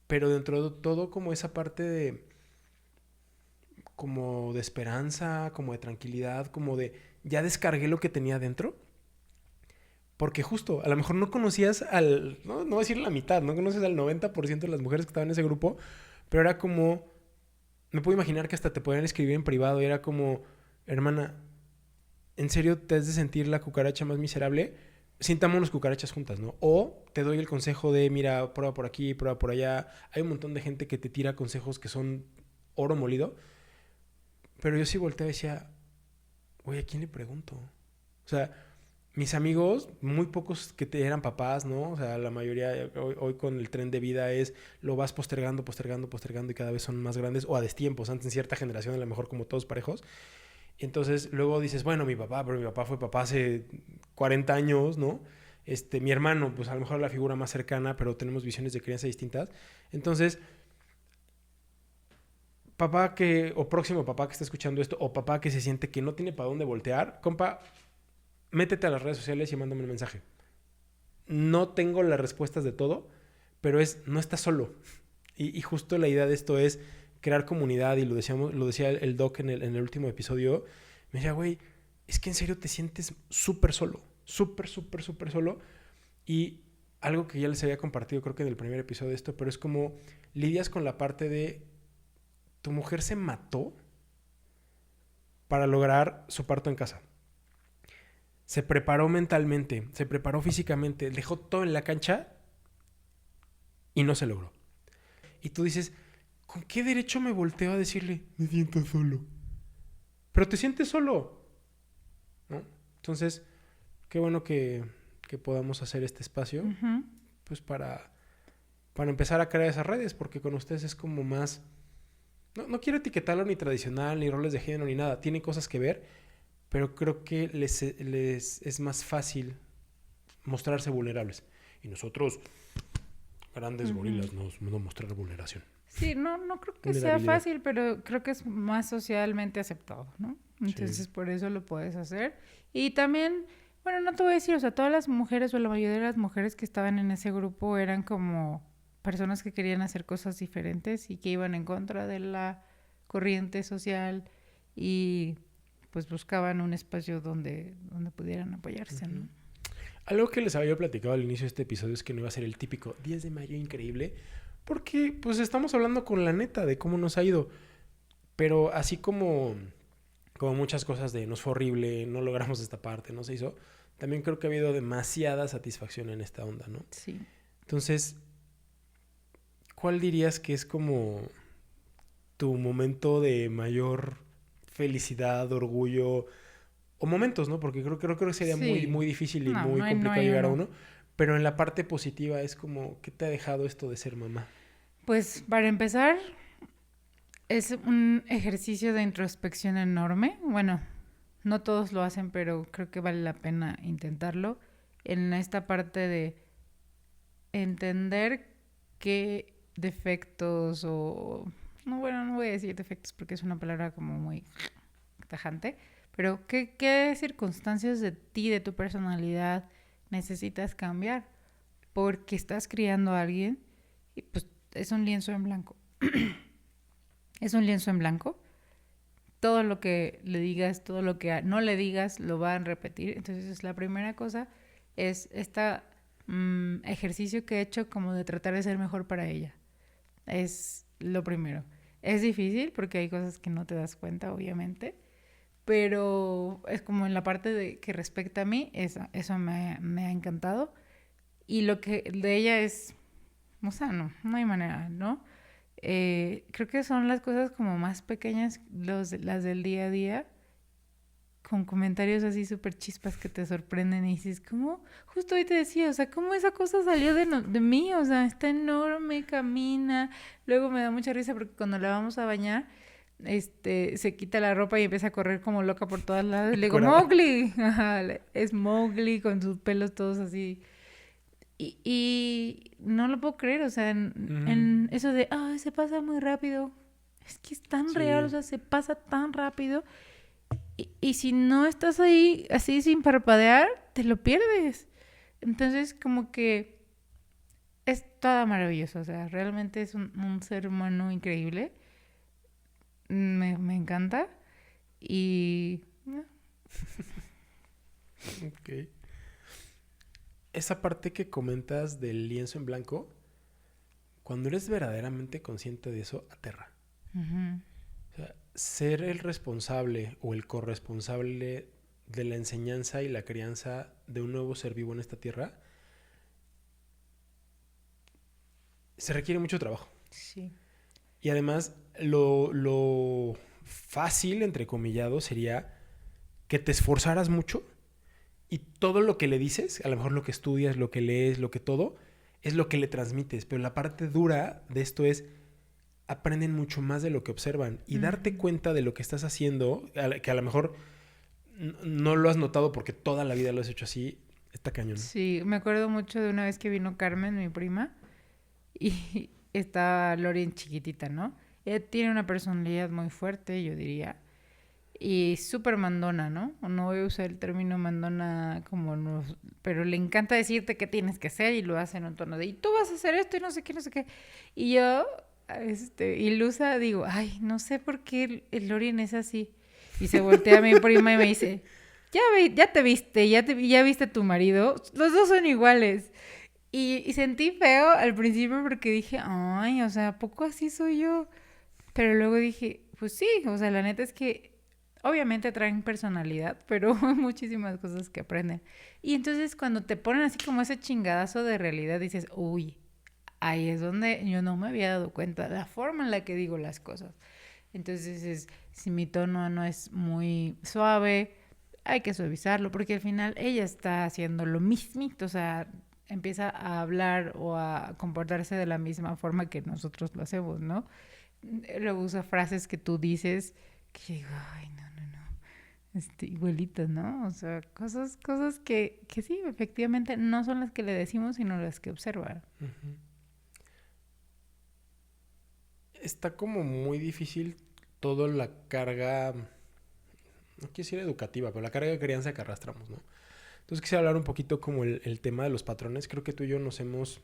pero dentro de todo como esa parte de como de esperanza, como de tranquilidad, como de ya descargué lo que tenía dentro. Porque justo, a lo mejor no conocías no voy a decir la mitad, no conoces al 90% de las mujeres que estaban en ese grupo, pero era como, me puedo imaginar que hasta te podían escribir en privado y era como, hermana, ¿en serio te has de sentir la cucaracha más miserable? Sintámonos cucarachas juntas, ¿no? O te doy el consejo de, mira, prueba por aquí, prueba por allá. Hay un montón de gente que te tira consejos que son oro molido, pero yo sí volteaba y decía, güey, ¿a quién le pregunto? O sea, mis amigos, muy pocos eran papás, ¿no? O sea, la mayoría hoy con el tren de vida lo vas postergando y cada vez son más grandes o a destiempos. Antes en cierta generación a lo mejor como todos parejos. Entonces luego dices, bueno, pero mi papá fue papá hace 40 años, ¿no? Mi hermano, pues a lo mejor la figura más cercana, pero tenemos visiones de crianza distintas. Entonces, o próximo papá que está escuchando esto, o papá que se siente que no tiene para dónde voltear, compa, métete a las redes sociales y mándame un mensaje. No tengo las respuestas de todo, pero no estás solo. Y justo la idea de esto es crear comunidad, y lo decía el Doc en el último episodio. Me decía, güey, es que en serio te sientes súper solo. Súper solo. Y algo que ya les había compartido, creo que en el primer episodio de esto, pero es como lidias con la parte de tu mujer se mató para lograr su parto en casa. Se preparó mentalmente, se preparó físicamente, dejó todo en la cancha y no se logró. Y tú dices, ¿con qué derecho me volteo a decirle, me siento solo? Pero te sientes solo, ¿no? Entonces, qué bueno que podamos hacer este espacio, pues para empezar a crear esas redes, porque con ustedes es como más... No quiero etiquetarlo ni tradicional, ni roles de género, ni nada. Tienen cosas que ver, pero creo que les es más fácil mostrarse vulnerables. Y nosotros, grandes gorilas, no mostrar vulneración. Sí, no creo que sea fácil, pero creo que es más socialmente aceptado, ¿no? Entonces, por eso lo puedes hacer. Y también, bueno, no te voy a decir, o sea, todas las mujeres o la mayoría de las mujeres que estaban en ese grupo eran como personas que querían hacer cosas diferentes y que iban en contra de la corriente social y pues buscaban un espacio donde pudieran apoyarse, ¿no? Algo que les había platicado al inicio de este episodio es que no iba a ser el típico 10 de mayo increíble, porque pues estamos hablando con la neta de cómo nos ha ido. Pero así como muchas cosas de nos fue horrible, no logramos esta parte, no se hizo, también creo que ha habido demasiada satisfacción en esta onda, ¿no? Sí. Entonces, ¿cuál dirías que es como tu momento de mayor felicidad, orgullo o momentos, ¿no? Porque creo que sería muy, muy difícil y muy complicado llegar a uno. Pero en la parte positiva es como, ¿qué te ha dejado esto de ser mamá? Pues para empezar, es un ejercicio de introspección enorme. Bueno, no todos lo hacen, pero creo que vale la pena intentarlo. En esta parte de entender qué defectos o... No voy a decir defectos porque es una palabra como muy tajante, pero ¿qué circunstancias de ti, de tu personalidad necesitas cambiar? Porque estás criando a alguien y pues es un lienzo en blanco. Es un lienzo en blanco. Todo lo que le digas, todo lo que no le digas, lo van a repetir. Entonces, la primera cosa es este ejercicio que he hecho como de tratar de ser mejor para ella. Es lo primero. Es difícil porque hay cosas que no te das cuenta, obviamente. Pero es como en la parte que respecta a mí, eso me ha encantado. Y lo que de ella es, o sea, no hay manera, ¿no? Creo que son las cosas como más pequeñas, las del día a día, con comentarios así súper chispas que te sorprenden y dices, ¿cómo? Justo hoy te decía, o sea, ¿cómo esa cosa salió de mí? O sea, está enorme, camina. Luego me da mucha risa porque cuando la vamos a bañar, se quita la ropa y empieza a correr como loca por todas lados. Le digo, ¡Mowgli! Ajá, es Mowgli con sus pelos todos así. Y no lo puedo creer, o sea, en eso de, se pasa muy rápido. Es que es tan real, o sea, se pasa tan rápido. Y si no estás ahí así sin parpadear, te lo pierdes. Entonces, como que es toda maravillosa, o sea, realmente es un ser humano increíble. Me encanta. Y... Ok. Esa parte que comentas del lienzo en blanco, cuando eres verdaderamente consciente de eso, aterra. O sea, ser el responsable o el corresponsable de la enseñanza y la crianza de un nuevo ser vivo en esta tierra se requiere mucho trabajo. Sí. Y además, lo fácil, entrecomillado, sería que te esforzaras mucho Y todo lo que le dices, a lo mejor lo que estudias, lo que lees, lo que todo, es lo que le transmites. Pero la parte dura de esto es, aprenden mucho más de lo que observan. Y darte cuenta de lo que estás haciendo, que a lo mejor no lo has notado porque toda la vida lo has hecho así, está cañón. Sí, me acuerdo mucho de una vez que vino Carmen, mi prima, y estaba Lorien chiquitita, ¿no? Ella tiene una personalidad muy fuerte, yo diría. Y súper mandona, ¿no? No voy a usar el término mandona como nos... Pero le encanta decirte qué tienes que hacer y lo hace en un tono de, y tú vas a hacer esto y no sé qué, no sé qué. Y yo, ilusa, digo, ay, no sé por qué el Lorien es así. Y se voltea a mi prima y me dice, ya te viste, ya viste a tu marido, los dos son iguales. Y sentí feo al principio porque dije, ay, o sea, ¿a poco así soy yo? Pero luego dije, pues sí, o sea, la neta es que obviamente traen personalidad, pero muchísimas cosas que aprenden. Y entonces cuando te ponen así como ese chingadazo de realidad, dices, uy, ahí es donde yo no me había dado cuenta de la forma en la que digo las cosas. Entonces, si mi tono no es muy suave, hay que suavizarlo, porque al final ella está haciendo lo mismito, o sea, empieza a hablar o a comportarse de la misma forma que nosotros lo hacemos, ¿no? Luego usa frases que tú dices que digo, ay, no, igualitas, ¿no? O sea, cosas que sí, efectivamente, no son las que le decimos, sino las que observa. Uh-huh. Está como muy difícil toda la carga, no quiero decir educativa, pero la carga de crianza que arrastramos, ¿no? Entonces quisiera hablar un poquito como el tema de los patrones. Creo que tú y yo nos hemos,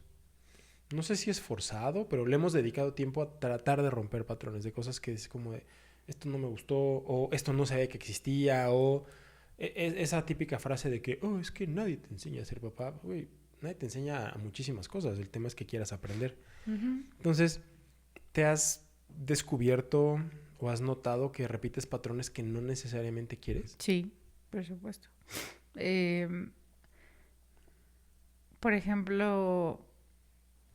no sé si esforzado, pero le hemos dedicado tiempo a tratar de romper patrones, de cosas que es como de, esto no me gustó, o esto no sabía que existía, o esa típica frase de que, oh, es que nadie te enseña a ser papá. Güey, nadie te enseña a muchísimas cosas, el tema es que quieras aprender. Uh-huh. Entonces, ¿te has descubierto o has notado que repites patrones que no necesariamente quieres? Sí, por supuesto. Por ejemplo,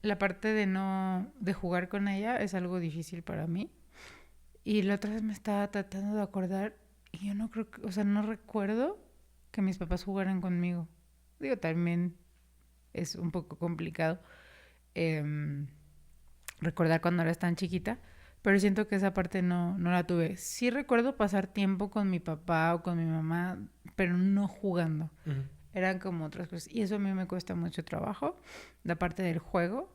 la parte de jugar con ella es algo difícil para mí. Y la otra vez me estaba tratando de acordar y yo no creo que, o sea, no recuerdo que mis papás jugaran conmigo. Digo, también es un poco complicado recordar cuando eras tan chiquita, pero siento que esa parte no la tuve. Sí recuerdo pasar tiempo con mi papá o con mi mamá, pero no jugando. Uh-huh. Eran como otras cosas. Y eso a mí me cuesta mucho trabajo, la parte del juego.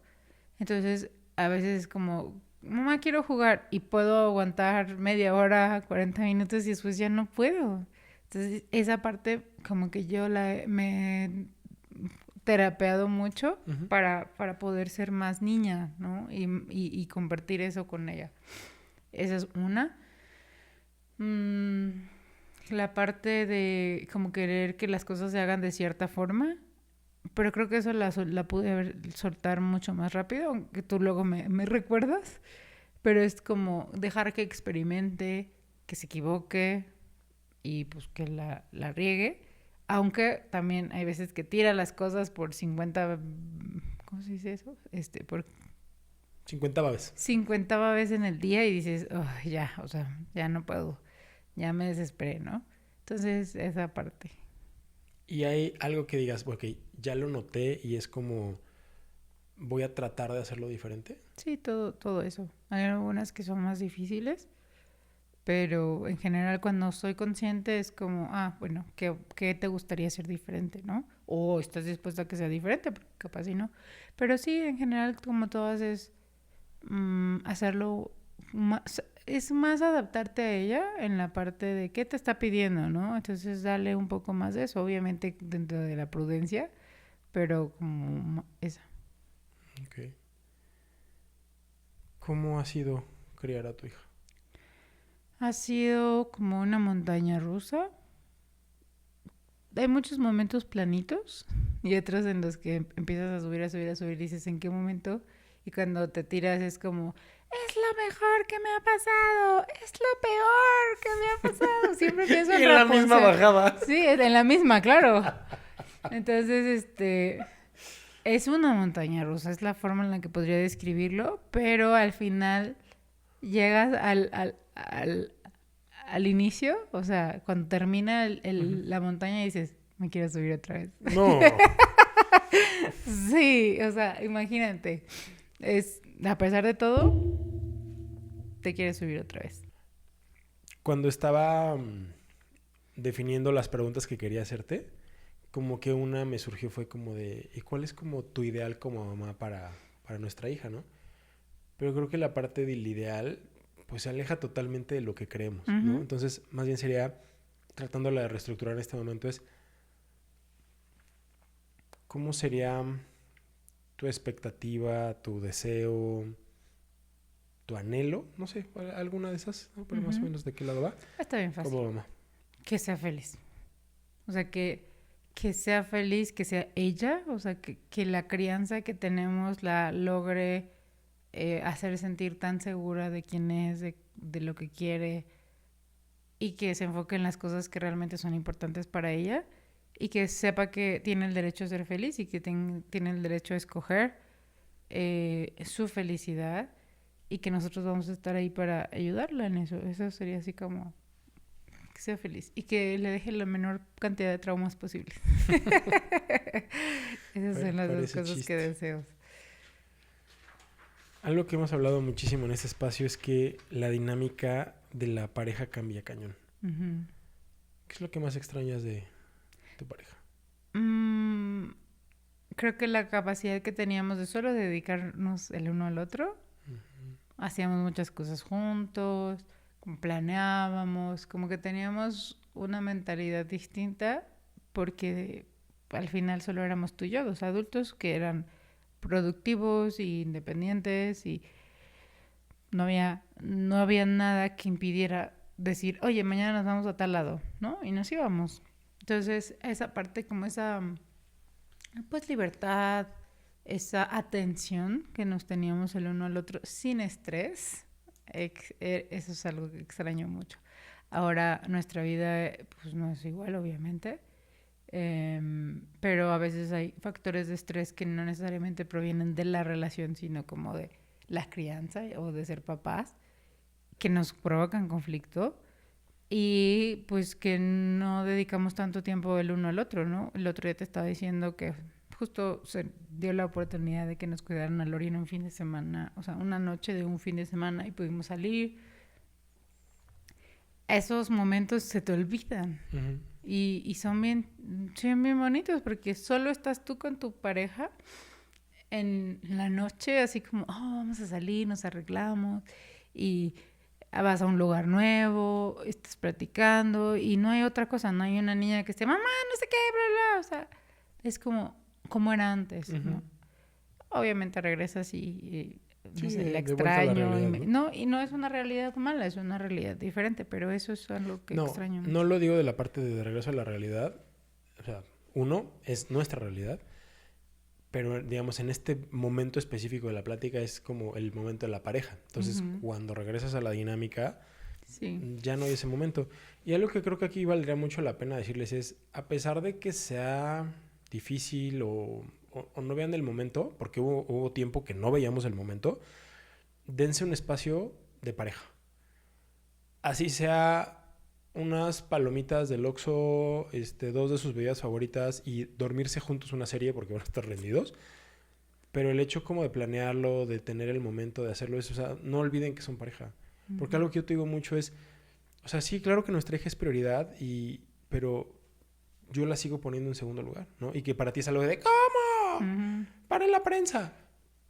Entonces, a veces es como, mamá, quiero jugar, y puedo aguantar media hora, 40 minutos y después ya no puedo. Entonces, esa parte como que yo me he terapeado mucho uh-huh. para poder ser más niña, ¿no? Y compartir eso con ella. Esa es una. La parte de como querer que las cosas se hagan de cierta forma, pero creo que eso la pude soltar mucho más rápido, aunque tú luego me recuerdas, pero es como dejar que experimente, que se equivoque y pues que la riegue, aunque también hay veces que tira las cosas por 50, ¿cómo se dice eso? Por 50 babes. 50 babes en el día y dices, oh, ya, o sea, ya no puedo, ya me desesperé, ¿no? Entonces, esa parte. Y hay algo que digas, ok, ya lo noté y es como, voy a tratar de hacerlo diferente. Sí, todo eso. Hay algunas que son más difíciles, pero en general cuando soy consciente es como, bueno, ¿qué te gustaría hacer diferente, no? O estás dispuesta a que sea diferente, porque capaz sí no. Pero sí, en general, como todas es hacerlo más... Es más adaptarte a ella en la parte de qué te está pidiendo, ¿no? Entonces, darle un poco más de eso, obviamente dentro de la prudencia, pero como esa. Ok. ¿Cómo ha sido criar a tu hija? Ha sido como una montaña rusa. Hay muchos momentos planitos y otros en los que empiezas a subir y dices, ¿en qué momento? Y cuando te tiras es como... Es lo mejor que me ha pasado. Es lo peor que me ha pasado. Siempre pienso en la misma bajada. Sí, en la misma, claro. Entonces, es una montaña rusa. Es la forma en la que podría describirlo. Pero al final llegas al inicio. O sea, cuando termina la montaña dices, me quiero subir otra vez. No. Sí, o sea, imagínate. A pesar de todo, te quieres subir otra vez. Cuando estaba definiendo las preguntas que quería hacerte, como que una me surgió fue como de, ¿y cuál es como tu ideal como mamá para nuestra hija, no? Pero creo que la parte del ideal, pues se aleja totalmente de lo que creemos, ¿no? Ujú. Entonces, más bien sería, tratándola de reestructurar en este momento, es, ¿cómo sería tu expectativa, tu deseo, tu anhelo? No sé, alguna de esas, ¿no? Pero más o Ujú. menos de qué lado va. Está bien fácil. Como mamá. Que sea feliz. O sea, que sea feliz, que sea ella. O sea, que la crianza que tenemos la logre hacer sentir tan segura de quién es, de lo que quiere, y que se enfoque en las cosas que realmente son importantes para ella, y que sepa que tiene el derecho a ser feliz y que tiene el derecho a escoger su felicidad, y que nosotros vamos a estar ahí para ayudarla en eso. Eso sería así como que sea feliz y que le deje la menor cantidad de traumas posibles. Esas son las dos Parece cosas que chiste. deseo. Algo que hemos hablado muchísimo en este espacio es que la dinámica de la pareja cambia cañón. Uh-huh. ¿Qué es lo que más extrañas de tu pareja? Creo que la capacidad que teníamos de solo dedicarnos el uno al otro. Hacíamos muchas cosas juntos, planeábamos, como que teníamos una mentalidad distinta, porque al final solo éramos tú y yo, dos adultos que eran productivos e independientes, y no había nada que impidiera decir, oye, mañana nos vamos a tal lado, ¿no? Y nos íbamos. Entonces, esa parte, como esa, pues, libertad, esa atención que nos teníamos el uno al otro sin estrés, eso es algo que extraño mucho. Ahora nuestra vida, pues, no es igual, obviamente, pero a veces hay factores de estrés que no necesariamente provienen de la relación, sino como de la crianza o de ser papás, que nos provocan conflicto, y pues que no dedicamos tanto tiempo el uno al otro, ¿no? El otro día te estaba diciendo que justo se dio la oportunidad de que nos cuidaran a Lori en un fin de semana, o sea, una noche de un fin de semana, y pudimos salir. Esos momentos se te olvidan. Uh-huh. Y son bien bonitos, porque solo estás tú con tu pareja en la noche, así como, vamos a salir, nos arreglamos, y vas a un lugar nuevo, estás platicando, y no hay otra cosa, no hay una niña que esté, mamá, no sé qué, bla, bla, o sea, es como era antes, Uh-huh. ¿no? Obviamente regresas y no Sí, sé, la de vuelta a la extraño, realidad, ¿no? no, y no es una realidad mala, es una realidad diferente, pero eso es algo que No, extraño no mucho. lo digo de la parte de regreso a la realidad. O sea, uno, es nuestra realidad. Pero, digamos, en este momento específico de la plática es como el momento de la pareja. Entonces, Ujú. cuando regresas a la dinámica, Sí. ya no hay ese momento. Y algo que creo que aquí valdría mucho la pena decirles es, a pesar de que sea difícil o no vean el momento, porque hubo tiempo que no veíamos el momento, dense un espacio de pareja. Así sea unas palomitas del Oxxo, dos de sus bebidas favoritas y dormirse juntos una serie porque van a estar rendidos. Pero el hecho como de planearlo, de tener el momento de hacerlo, o sea, no olviden que son pareja. Porque Ujú. algo que yo te digo mucho es, o sea, sí, claro que nuestra hija es prioridad, pero yo la sigo poniendo en segundo lugar, ¿no? Y que para ti es algo de, ¿cómo? Ujú. Para la prensa.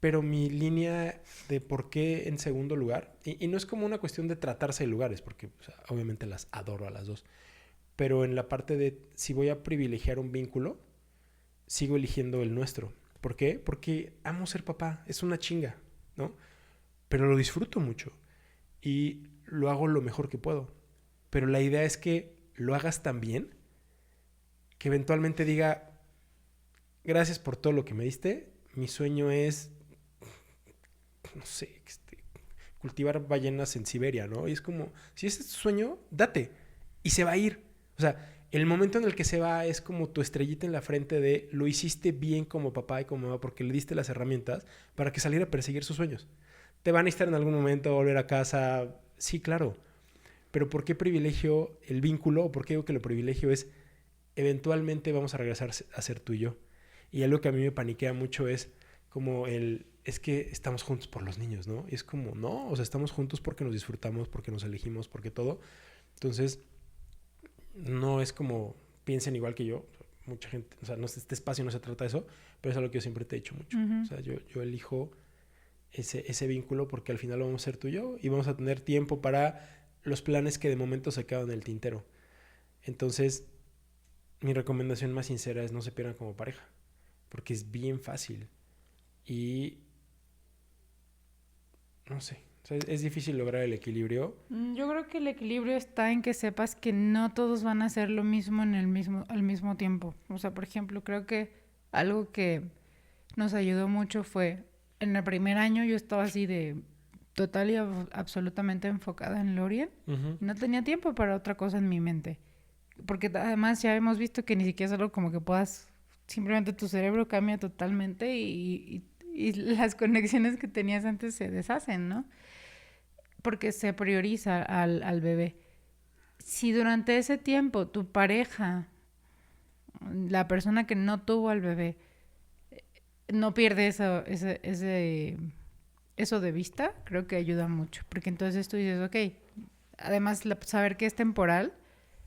Pero mi línea de por qué en segundo lugar, y no es como una cuestión de tratarse de lugares, porque o sea, obviamente las adoro a las dos, pero en la parte de si voy a privilegiar un vínculo, sigo eligiendo el nuestro. ¿Por qué? Porque amo ser papá, es una chinga, ¿no? Pero lo disfruto mucho y lo hago lo mejor que puedo. Pero la idea es que lo hagas tan bien que eventualmente diga, gracias por todo lo que me diste, mi sueño es, no sé, cultivar ballenas en Siberia, ¿no? Y es como, si ese es tu sueño, date. Y se va a ir. O sea, el momento en el que se va es como tu estrellita en la frente de lo hiciste bien como papá y como mamá porque le diste las herramientas para que saliera a perseguir sus sueños. ¿Te van a necesitar en algún momento volver a casa? Sí, claro. Pero ¿por qué privilegio el vínculo? ¿O por qué digo que lo privilegio es eventualmente vamos a regresar a ser tú y yo. Y algo que a mí me paniquea mucho es como es que estamos juntos por los niños, ¿no? Y es como, no, o sea, estamos juntos porque nos disfrutamos, porque nos elegimos, porque todo. Entonces, no es como piensen igual que yo. Mucha gente, o sea, no, este espacio no se trata de eso, pero es algo que yo siempre te he dicho mucho. Ujú. O sea, yo elijo ese vínculo porque al final vamos a ser tú y yo y vamos a tener tiempo para los planes que de momento se quedan en el tintero. Entonces, mi recomendación más sincera es no se pierdan como pareja, porque es bien fácil y no sé, o sea, es difícil lograr el equilibrio. Yo creo que el equilibrio está en que sepas que no todos van a hacer lo mismo al mismo tiempo. O sea, por ejemplo, creo que algo que nos ayudó mucho fue en el primer año yo estaba así de total y absolutamente enfocada en Lorien. Uh-huh. No tenía tiempo para otra cosa en mi mente. Porque además ya hemos visto que ni siquiera es algo como que puedas, simplemente tu cerebro cambia totalmente y las conexiones que tenías antes se deshacen, ¿no? Porque se prioriza al bebé. Si durante ese tiempo tu pareja, la persona que no tuvo al bebé, no pierde eso de vista, creo que ayuda mucho. Porque entonces tú dices, ok, además saber que es temporal,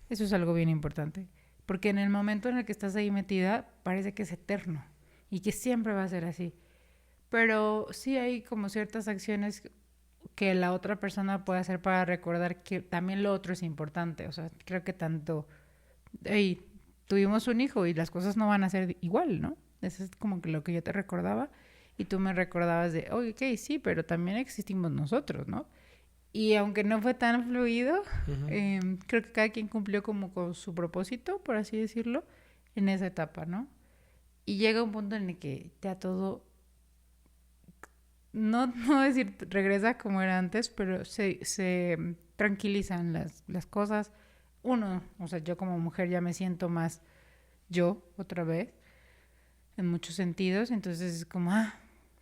eso es algo bien importante. Porque en el momento en el que estás ahí metida, parece que es eterno y que siempre va a ser así. Pero sí hay como ciertas acciones que la otra persona puede hacer para recordar que también lo otro es importante. O sea, creo que tanto, hey, tuvimos un hijo y las cosas no van a ser igual, ¿no? Eso es como que lo que yo te recordaba y tú me recordabas de, oh, ok, sí, pero también existimos nosotros, ¿no? Y aunque no fue tan fluido, Uh-huh. creo que cada quien cumplió como con su propósito, por así decirlo, en esa etapa, ¿no? Y llega un punto en el que ya todo, no decir regresa como era antes, pero se tranquilizan las cosas. Uno, o sea, yo como mujer ya me siento más yo otra vez, en muchos sentidos, entonces es como,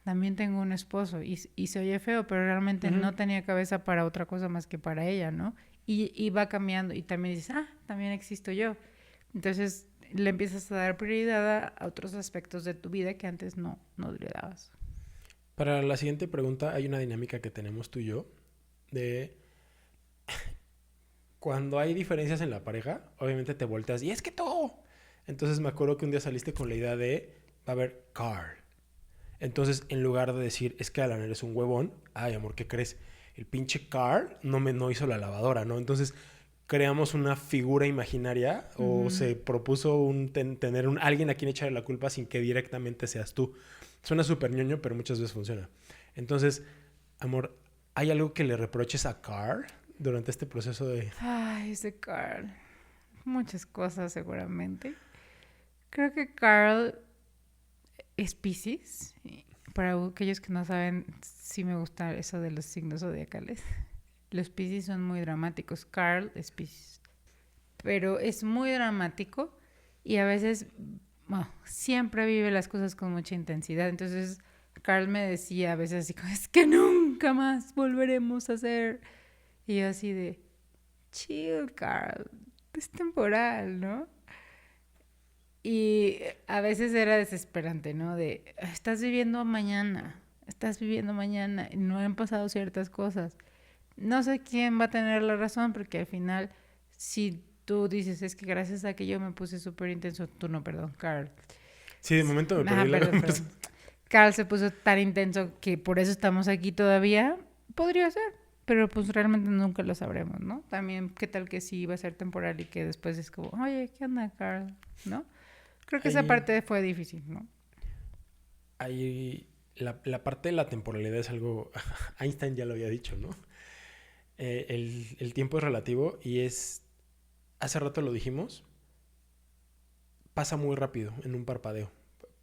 también tengo un esposo y se oye feo, pero realmente Uh-huh. no tenía cabeza para otra cosa más que para ella, ¿no? Y va cambiando y también dices, también existo yo. Entonces le empiezas a dar prioridad a otros aspectos de tu vida que antes no le dabas. Para la siguiente pregunta hay una dinámica que tenemos tú y yo de cuando hay diferencias en la pareja, obviamente te volteas y es que tú. Entonces me acuerdo que un día saliste con la idea de va a haber Carl. Entonces, en lugar de decir, es que Alan eres un huevón, ay, amor, ¿qué crees? El pinche Carl no hizo la lavadora, ¿no? Entonces, creamos una figura imaginaria o Ujú. se propuso tener alguien a quien echarle la culpa sin que directamente seas tú. Suena súper ñoño, pero muchas veces funciona. Entonces, amor, ¿hay algo que le reproches a Carl durante este proceso de... Ay, ese Carl. Muchas cosas seguramente. Creo que Carl es Piscis. Para aquellos que no saben, sí me gusta eso de los signos zodiacales. Los Piscis son muy dramáticos. Carl es Piscis. Pero es muy dramático y a veces, bueno, siempre vive las cosas con mucha intensidad. Entonces, Carl me decía a veces así como, es que nunca más volveremos a ser. Y yo así de, chill, Carl, es temporal, ¿no? Y a veces era desesperante, ¿no? De, estás viviendo mañana, y no han pasado ciertas cosas. No sé quién va a tener la razón, porque al final, si tú dices, es que gracias a que yo me puse súper intenso, tú no, perdón, Carl. Sí, de momento me perdí la Perdón, conversación. perdón. Carl se puso tan intenso que por eso estamos aquí todavía. Podría ser, pero pues realmente nunca lo sabremos, ¿no? También, ¿qué tal que sí iba a ser temporal y que después es como, oye, ¿qué onda, Carl? ¿No? Creo que esa Ahí, parte fue difícil, ¿no? ahí la parte de la temporalidad es algo... Einstein ya lo había dicho, ¿no? El tiempo es relativo y es... Hace rato lo dijimos, pasa muy rápido, en un parpadeo.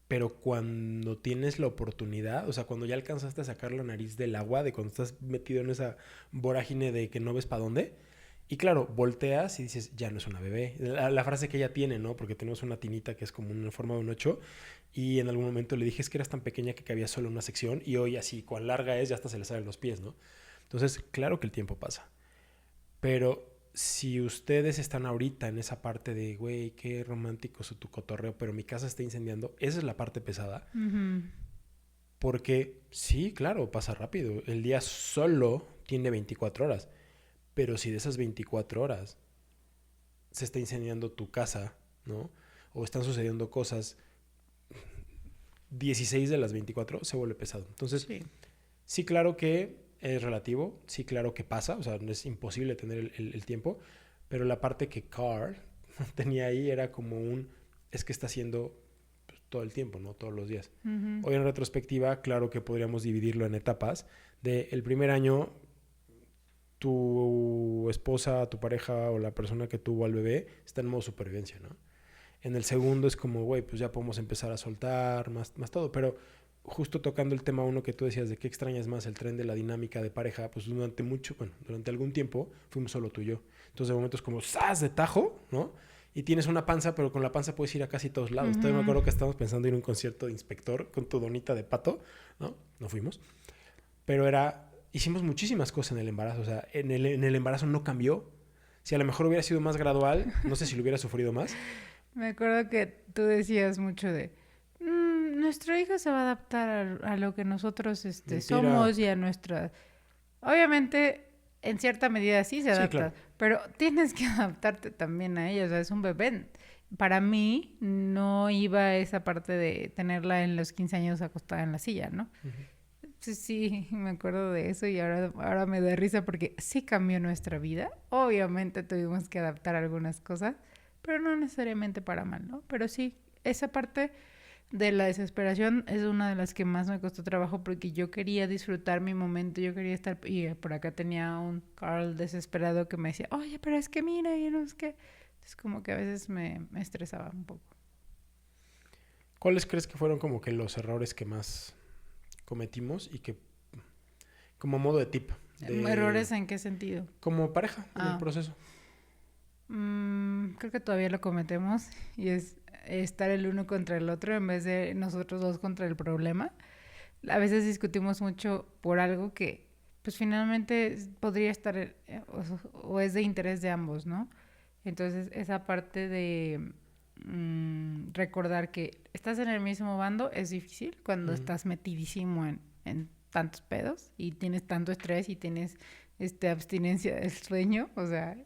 Pero cuando tienes la oportunidad, o sea, cuando ya alcanzaste a sacar la nariz del agua, de cuando estás metido en esa vorágine de que no ves para dónde, y claro, volteas y dices, ya no es una bebé. La frase que ella tiene, ¿no? Porque tenemos una tinita que es como una forma de un 8 y en algún momento le dije, es que eras tan pequeña que cabía solo una sección y hoy así, cuán larga es, ya hasta se le salen los pies, ¿no? Entonces, claro que el tiempo pasa. Pero si ustedes están ahorita en esa parte de, güey, qué romántico es tu cotorreo, pero mi casa está incendiando, esa es la parte pesada. Ujú. Porque sí, claro, pasa rápido. El día solo tiene 24 horas. Pero si de esas 24 horas se está incendiando tu casa, ¿no? O están sucediendo cosas, 16 de las 24 se vuelve pesado. Entonces, Sí. sí, claro que es relativo, sí, claro que pasa, o sea, no es imposible tener el tiempo, pero la parte que Carl tenía ahí era como es que está haciendo pues, todo el tiempo, ¿no? Todos los días. Ujú. Hoy en retrospectiva, claro que podríamos dividirlo en etapas. De el primer año, tu esposa, tu pareja o la persona que tuvo al bebé está en modo supervivencia, ¿no? En el segundo es como, güey, pues ya podemos empezar a soltar más todo. Pero justo tocando el tema uno que tú decías de qué extrañas más el tren de la dinámica de pareja, pues durante algún tiempo fuimos solo tú y yo. Entonces de momento es como, ¡zas! De tajo, ¿no? Y tienes una panza, pero con la panza puedes ir a casi todos lados. Todavía me Ujú. acuerdo que estábamos pensando en un concierto de Inspector con tu donita de pato, ¿no? No fuimos. Pero hicimos muchísimas cosas en el embarazo. O sea, en el embarazo no cambió. Si a lo mejor hubiera sido más gradual, no sé si lo hubiera sufrido más. Me acuerdo que tú decías mucho de, nuestro hijo se va a adaptar a lo que nosotros Mentira. somos y a nuestra... Obviamente, en cierta medida sí se Sí, adapta, claro. pero tienes que adaptarte también a ella, o sea, es un bebé. Para mí no iba esa parte de tenerla en los 15 años acostada en la silla, ¿no? Uh-huh. Sí, sí, me acuerdo de eso y ahora me da risa porque sí cambió nuestra vida. Obviamente tuvimos que adaptar algunas cosas, pero no necesariamente para mal, ¿no? Pero sí, esa parte de la desesperación es una de las que más me costó trabajo porque yo quería disfrutar mi momento, yo quería estar... Y por acá tenía un Carl desesperado que me decía, oye, pero es que mira, y no es que... Entonces como que a veces me estresaba un poco. ¿Cuáles crees que fueron como que los errores que más cometimos y que como modo de tip de ¿Errores en qué sentido? como pareja en el Ah, proceso? creo que todavía lo cometemos y es estar el uno contra el otro en vez de nosotros dos contra el problema. A veces discutimos mucho por algo que pues finalmente podría estar o es de interés de ambos, ¿no? Entonces esa parte de recordar que estás en el mismo bando es difícil cuando Uh-huh. estás metidísimo en tantos pedos y tienes tanto estrés y tienes abstinencia del sueño, o sea,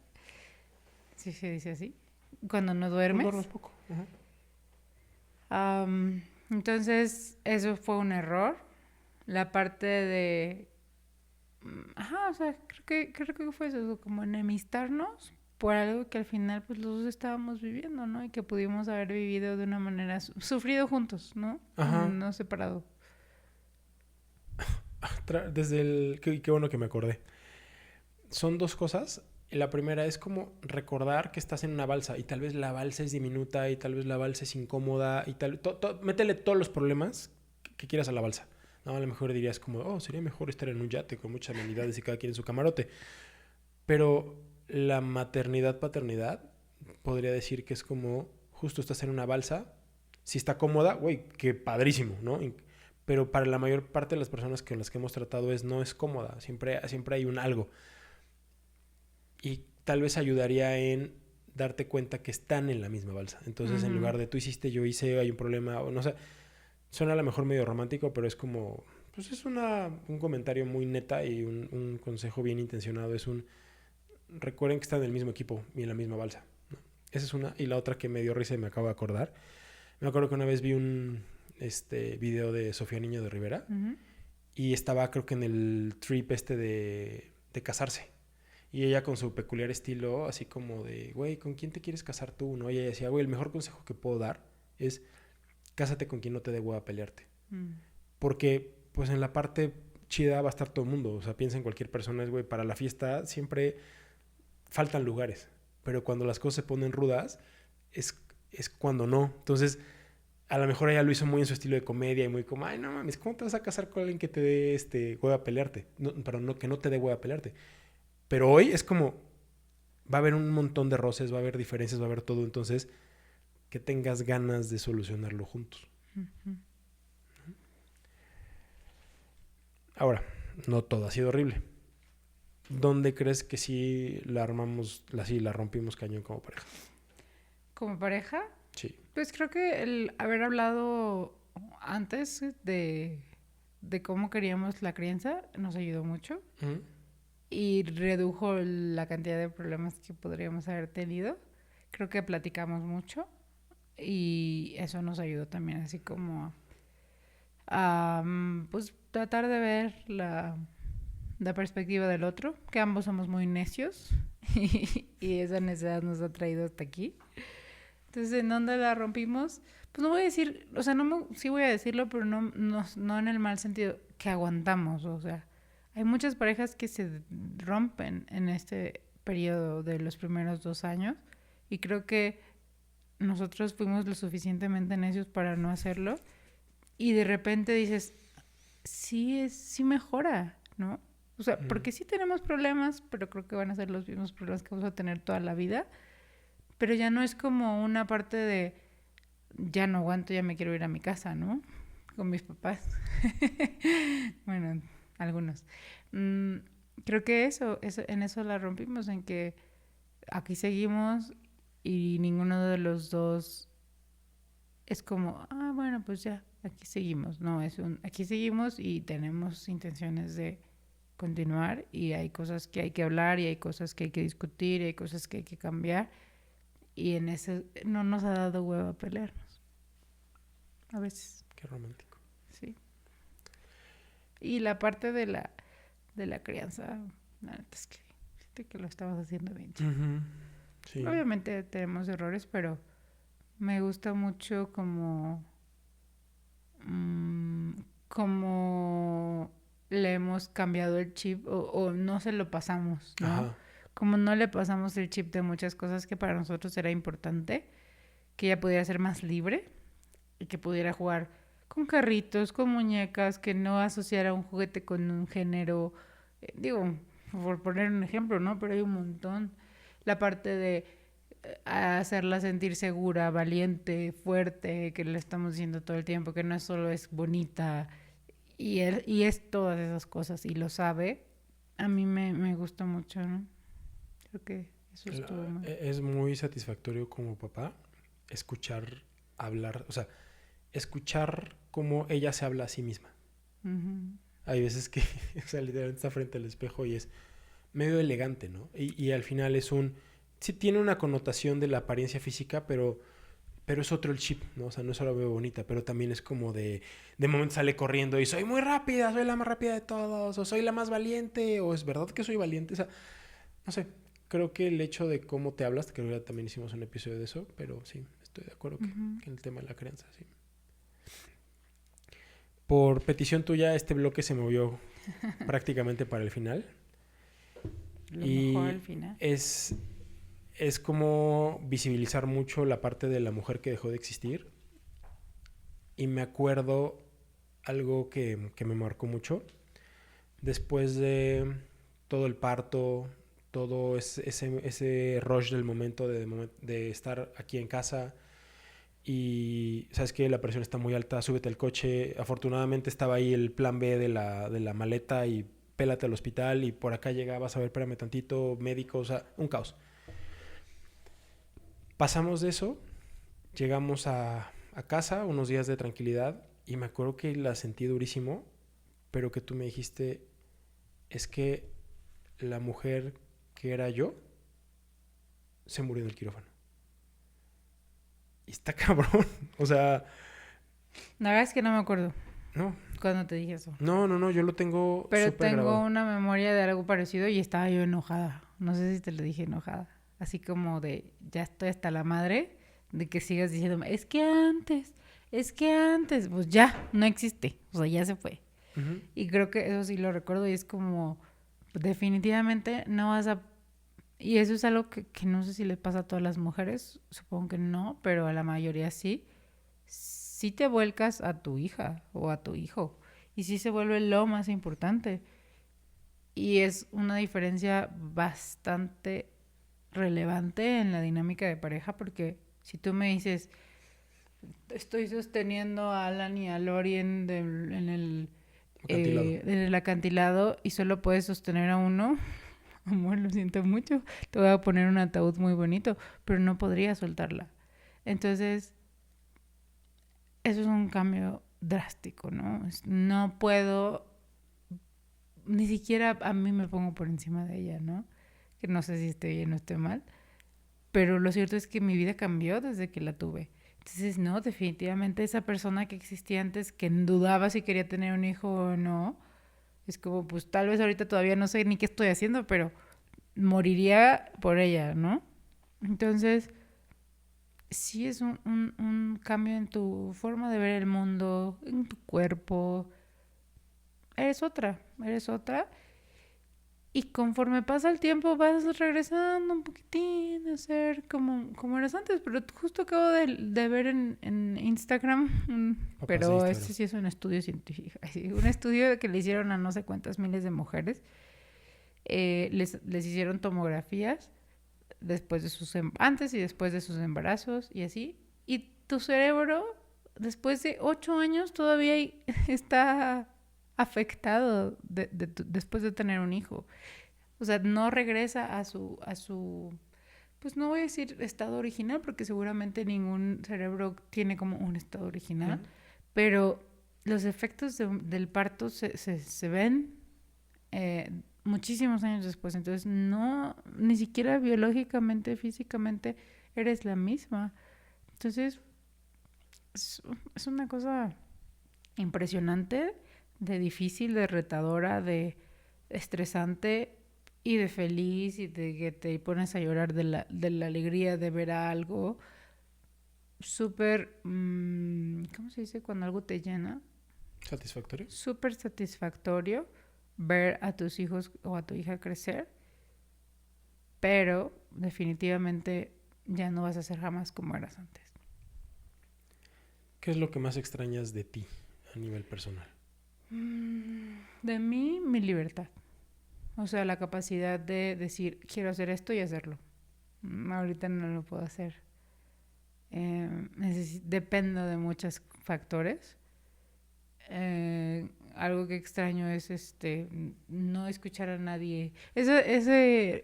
sí se dice así, cuando no Pues duermes duermes. poco. Uh-huh. Entonces, eso fue un error. La parte de... Ajá, o sea, creo que fue eso, como enemistarnos por algo que al final pues los dos estábamos viviendo, ¿no? Y que pudimos haber vivido de una manera, sufrido juntos, ¿no? Ajá. No separado. Desde qué bueno que me acordé. Son dos cosas. La primera es como recordar que estás en una balsa y tal vez la balsa es diminuta y tal vez la balsa es incómoda y métele todos los problemas que quieras a la balsa. No, a lo mejor dirías como, oh, sería mejor estar en un yate con muchas amenidades y cada quien en su camarote. Pero la maternidad, paternidad, podría decir que es como, justo estás en una balsa, si está cómoda, güey, qué padrísimo, ¿no? Pero para la mayor parte de las personas con las que hemos tratado no es cómoda, siempre hay un algo. Y tal vez ayudaría en darte cuenta que están en la misma balsa. Entonces, en Ujú. lugar de tú hiciste, yo hice, hay un problema, o no sé, suena a lo mejor medio romántico, pero es como, pues es un comentario muy neta y un consejo bien intencionado. Recuerden que están en el mismo equipo y en la misma balsa, ¿no? Esa es una. Y la otra que me dio risa y me acabo de acordar. Me acuerdo que una vez vi un video de Sofía Niño de Rivera Ujú. y estaba creo que en el trip de casarse. Y ella con su peculiar estilo, así como de, güey, ¿con quién te quieres casar tú? ¿No? Y ella decía, güey, el mejor consejo que puedo dar es cásate con quien no te dé hueva a pelearte. Mm. Porque, pues en la parte chida va a estar todo el mundo. O sea, piensa en cualquier persona, es, güey, para la fiesta siempre faltan lugares. Pero cuando las cosas se ponen rudas, es cuando no. Entonces, a lo mejor ella lo hizo muy en su estilo de comedia y muy como, ay, no mames, ¿cómo te vas a casar con alguien que te dé hueva a pelearte? No, pero no, que no te dé hueva a pelearte. Pero hoy es como, va a haber un montón de roces, va a haber diferencias, va a haber todo. Entonces, que tengas ganas de solucionarlo juntos. Ujú. Ahora, no todo ha sido horrible. ¿dónde crees que sí la armamos, la rompimos cañón como pareja? Como pareja, Sí. pues creo que el haber hablado antes de cómo queríamos la crianza nos ayudó mucho Ujú. y redujo la cantidad de problemas que podríamos haber tenido. Creo que platicamos mucho y eso nos ayudó también así como a pues tratar de ver la perspectiva del otro, que ambos somos muy necios y esa necedad nos ha traído hasta aquí. Entonces, ¿en dónde la rompimos? Pues no voy a decir, o sea, sí voy a decirlo, pero no en el mal sentido, que aguantamos, o sea, hay muchas parejas que se rompen en este periodo de los primeros 2 años y creo que nosotros fuimos lo suficientemente necios para no hacerlo y de repente dices, sí mejora, ¿no? O sea, porque sí tenemos problemas, pero creo que van a ser los mismos problemas que vamos a tener toda la vida. Pero ya no es como una parte de, ya no aguanto, ya me quiero ir a mi casa, ¿no? Con mis papás. Bueno, algunos. Creo que en eso la rompimos, en que aquí seguimos y ninguno de los dos es como, bueno, pues ya, aquí seguimos. No, aquí seguimos y tenemos intenciones de continuar y hay cosas que hay que hablar y hay cosas que hay que discutir y hay cosas que hay que cambiar y en eso no nos ha dado hueva a pelearnos. A veces, Qué romántico. sí. Y la parte de la crianza, la neta es que siento que lo estamos haciendo bien. Ujú. Sí. Obviamente tenemos errores, pero me gusta mucho como le hemos cambiado el chip o no se lo pasamos, ¿no? Ajá. Como no le pasamos el chip de muchas cosas que para nosotros era importante, que ella pudiera ser más libre y que pudiera jugar con carritos, con muñecas, que no asociara un juguete con un género, digo, por poner un ejemplo, ¿no? Pero hay un montón. La parte de hacerla sentir segura, valiente, fuerte, que le estamos diciendo todo el tiempo, que no solo es bonita y es todas esas cosas y lo sabe, a mí me gusta mucho, ¿no? Creo que eso estuvo mal. Es muy satisfactorio como papá escuchar hablar, o sea, escuchar cómo ella se habla a sí misma. Uh-huh. Hay veces que, o sea, literalmente está frente al espejo y es medio elegante, ¿no? Y al final sí tiene una connotación de la apariencia física, pero es otro el chip, ¿no? O sea, no solo veo bonita, pero también es como de momento sale corriendo y soy muy rápida, soy la más rápida de todos, o soy la más valiente, o es verdad que soy valiente, o sea, no sé, creo que el hecho de cómo te hablas, creo que ya también hicimos un episodio de eso, pero sí, estoy de acuerdo que en el tema de la crianza, sí. Por petición tuya, este bloque se movió prácticamente para el final. Lo Y mejor al final. es como visibilizar mucho la parte de la mujer que dejó de existir. Y me acuerdo algo que me marcó mucho. Después de todo el parto, todo ese rush del momento de estar aquí en casa y sabes que la presión está muy alta, súbete al coche. Afortunadamente estaba ahí el plan B de la maleta y pélate al hospital y por acá llegabas a ver, espérame tantito, médico, o sea, un caos. Pasamos de eso, llegamos a casa, unos días de tranquilidad y me acuerdo que la sentí durísimo, pero que tú me dijiste, es que la mujer que era yo se murió en el quirófano. Y está cabrón, o sea... La verdad es que no me acuerdo No, cuando te dije eso. no, yo lo tengo Pero súper tengo grabado. una memoria de algo parecido y estaba yo enojada. No sé si te lo dije enojada. Así como de, ya estoy hasta la madre de que sigas diciéndome, es que antes, pues ya, no existe. O sea, ya se fue. Uh-huh. Y creo que eso sí lo recuerdo y es como, definitivamente no vas a... Y eso es algo que no sé si les pasa a todas las mujeres, supongo que no, pero a la mayoría sí. Sí te vuelcas a tu hija o a tu hijo. Y sí se vuelve lo más importante. Y es una diferencia bastante relevante en la dinámica de pareja porque si tú me dices, estoy sosteniendo a Alan y a Lori en el Acantilado. en el acantilado y solo puedes sostener a uno, amor, lo siento mucho, te voy a poner un ataúd muy bonito, pero no podría soltarla. Entonces, eso es un cambio drástico, ¿no? No puedo, ni siquiera a mí me pongo por encima de ella, ¿no? Que no sé si esté bien o esté mal, pero lo cierto es que mi vida cambió desde que la tuve. Entonces, no, definitivamente esa persona que existía antes, que dudaba si quería tener un hijo o no, es como, pues tal vez ahorita todavía no sé ni qué estoy haciendo, pero moriría por ella, ¿no? Entonces, sí es un cambio en tu forma de ver el mundo, en tu cuerpo. Eres otra, eres otra. Y conforme pasa el tiempo vas regresando un poquitín a ser como eras antes. Pero justo acabo de ver en Instagram, pero este sí es un estudio científico. Un estudio que le hicieron a no sé cuántas miles de mujeres. Les hicieron tomografías después de antes y después de sus embarazos y así. Y tu cerebro, después de 8 años, todavía está afectado después de tener un hijo. O sea, no regresa a su, pues no voy a decir estado original, porque seguramente ningún cerebro tiene como un estado original, pero los efectos del parto se ven muchísimos años después. Entonces, no, ni siquiera biológicamente, físicamente, eres la misma. Entonces, es una cosa impresionante, de difícil, de retadora, de estresante y de feliz, y de que te pones a llorar de la alegría de ver algo. Súper, ¿cómo se dice cuando algo te llena? ¿Satisfactorio? Súper satisfactorio ver a tus hijos o a tu hija crecer, pero definitivamente ya no vas a ser jamás como eras antes. ¿Qué es lo que más extrañas de ti a nivel personal? De mí, mi libertad. O sea, la capacidad de decir, quiero hacer esto y hacerlo. Ahorita no lo puedo hacer. Dependo de muchos factores. Algo que extraño es no escuchar a nadie. Ese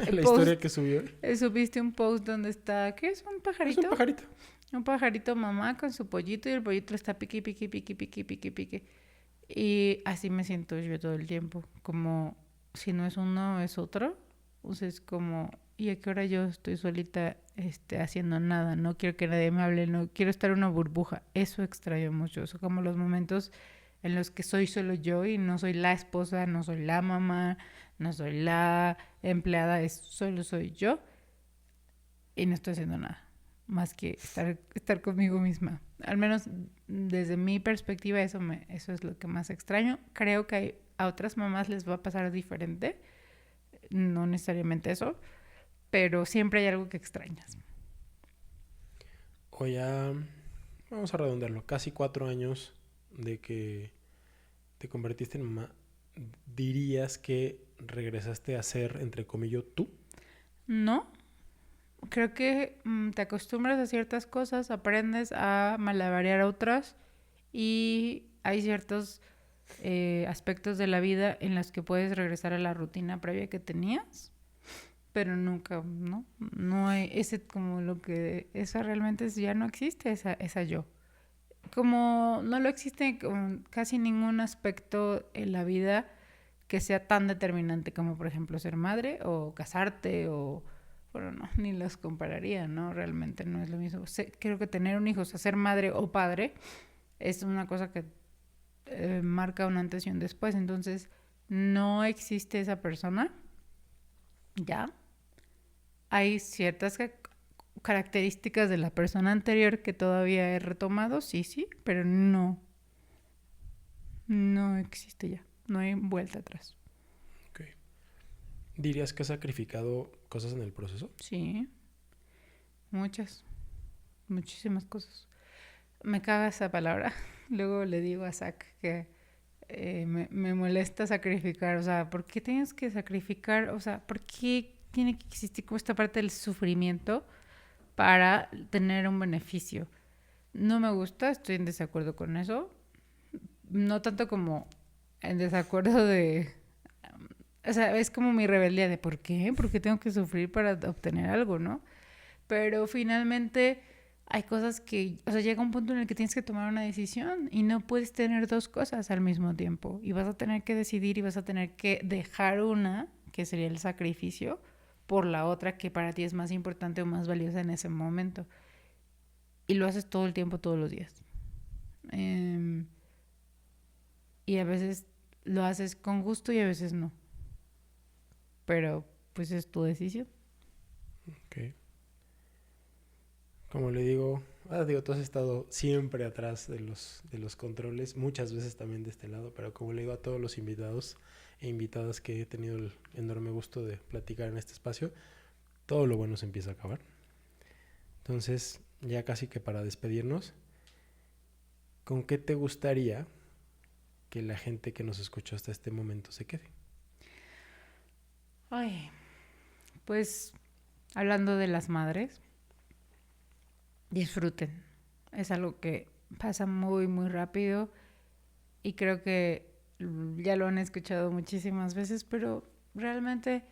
La historia que subió. Subiste un post donde está, ¿qué es? ¿Un pajarito? Es un pajarito. Un pajarito mamá con su pollito, y el pollito está pique, pique, pique, pique, pique, pique. Y así me siento yo todo el tiempo. Como si no es uno, es otro. O sea, es como, ¿y a qué hora yo estoy solita haciendo nada? No quiero que nadie me hable, no quiero estar en una burbuja. Eso extraño mucho. Son como los momentos en los que soy solo yo y no soy la esposa, no soy la mamá, no soy la empleada, solo soy yo y no estoy haciendo nada más que estar conmigo misma. Al menos desde mi perspectiva eso es lo que más extraño. Creo que a otras mamás les va a pasar diferente, no necesariamente eso, pero siempre hay algo que extrañas. O ya, vamos a redondearlo, casi 4 años de que te convertiste en mamá, ¿dirías que regresaste a ser, entre comillas, tú? No. Creo que te acostumbras a ciertas cosas, aprendes a malabarear otras, y hay ciertos aspectos de la vida en los que puedes regresar a la rutina previa que tenías, pero nunca, ¿no? No hay ese como lo que, esa realmente ya no existe, esa yo. Como no lo existe casi ningún aspecto en la vida que sea tan determinante como, por ejemplo, ser madre o casarte o... Bueno, no, ni los compararía, ¿no? Realmente no es lo mismo. Creo que tener un hijo, o sea, ser madre o padre, es una cosa que marca un antes y un después. Entonces, no existe esa persona, ya. Hay ciertas características de la persona anterior que todavía he retomado, sí, pero no existe ya. No hay vuelta atrás. ¿Dirías que has sacrificado cosas en el proceso? Sí, muchísimas cosas. Me caga esa palabra. Luego le digo a Zach que me molesta sacrificar. O sea, ¿por qué tienes que sacrificar? O sea, ¿por qué tiene que existir como esta parte del sufrimiento para tener un beneficio? No me gusta, estoy en desacuerdo con eso. No tanto como en desacuerdo de O sea, es como mi rebeldía de ¿por qué? ¿Por qué tengo que sufrir para obtener algo, no? Pero finalmente hay cosas que, o sea, llega un punto en el que tienes que tomar una decisión y no puedes tener dos cosas al mismo tiempo. Y vas a tener que decidir y vas a tener que dejar una, que sería el sacrificio, por la otra que para ti es más importante o más valiosa en ese momento. Y lo haces todo el tiempo, todos los días. Y a veces lo haces con gusto y a veces no. Pero pues es tu decisión. Ok. Como le digo, tú has estado siempre atrás de los controles, muchas veces también de este lado, pero como le digo a todos los invitados e invitadas que he tenido el enorme gusto de platicar en este espacio, todo lo bueno se empieza a acabar. Entonces, ya casi que para despedirnos, ¿con qué te gustaría que la gente que nos escuchó hasta este momento se quede? Ay, pues hablando de las madres, disfruten. Es algo que pasa muy, muy rápido y creo que ya lo han escuchado muchísimas veces, pero realmente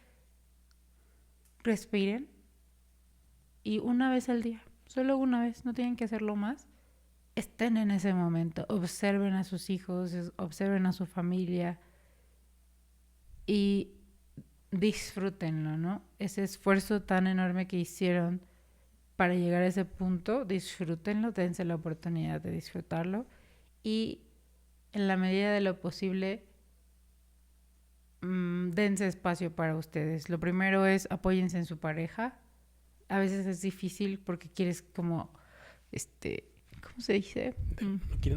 respiren y una vez al día, solo una vez, no tienen que hacerlo más. Estén en ese momento, observen a sus hijos, observen a su familia y disfrútenlo, ¿no? Ese esfuerzo tan enorme que hicieron para llegar a ese punto, disfrútenlo, dense la oportunidad de disfrutarlo y en la medida de lo posible dense espacio para ustedes. Lo primero es apóyense en su pareja. A veces es difícil porque quieres como, ¿cómo se dice?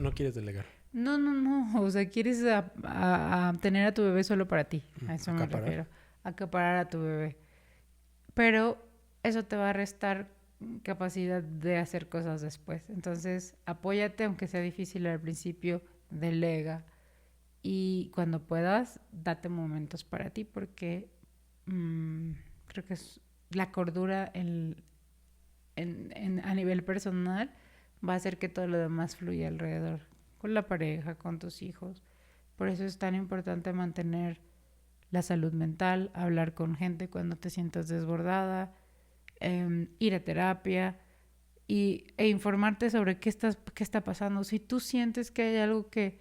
No quieres delegar. No, o sea, quieres a tener a tu bebé solo para ti, a eso me refiero, acaparar a tu bebé. Pero eso te va a restar capacidad de hacer cosas después. Entonces, apóyate, aunque sea difícil al principio, delega. Y cuando puedas, date momentos para ti, porque creo que es la cordura a nivel personal va a hacer que todo lo demás fluya alrededor, con la pareja, con tus hijos. Por eso es tan importante mantener la salud mental, hablar con gente cuando te sientas desbordada, ir a terapia e informarte sobre qué está pasando. Si tú sientes que hay algo que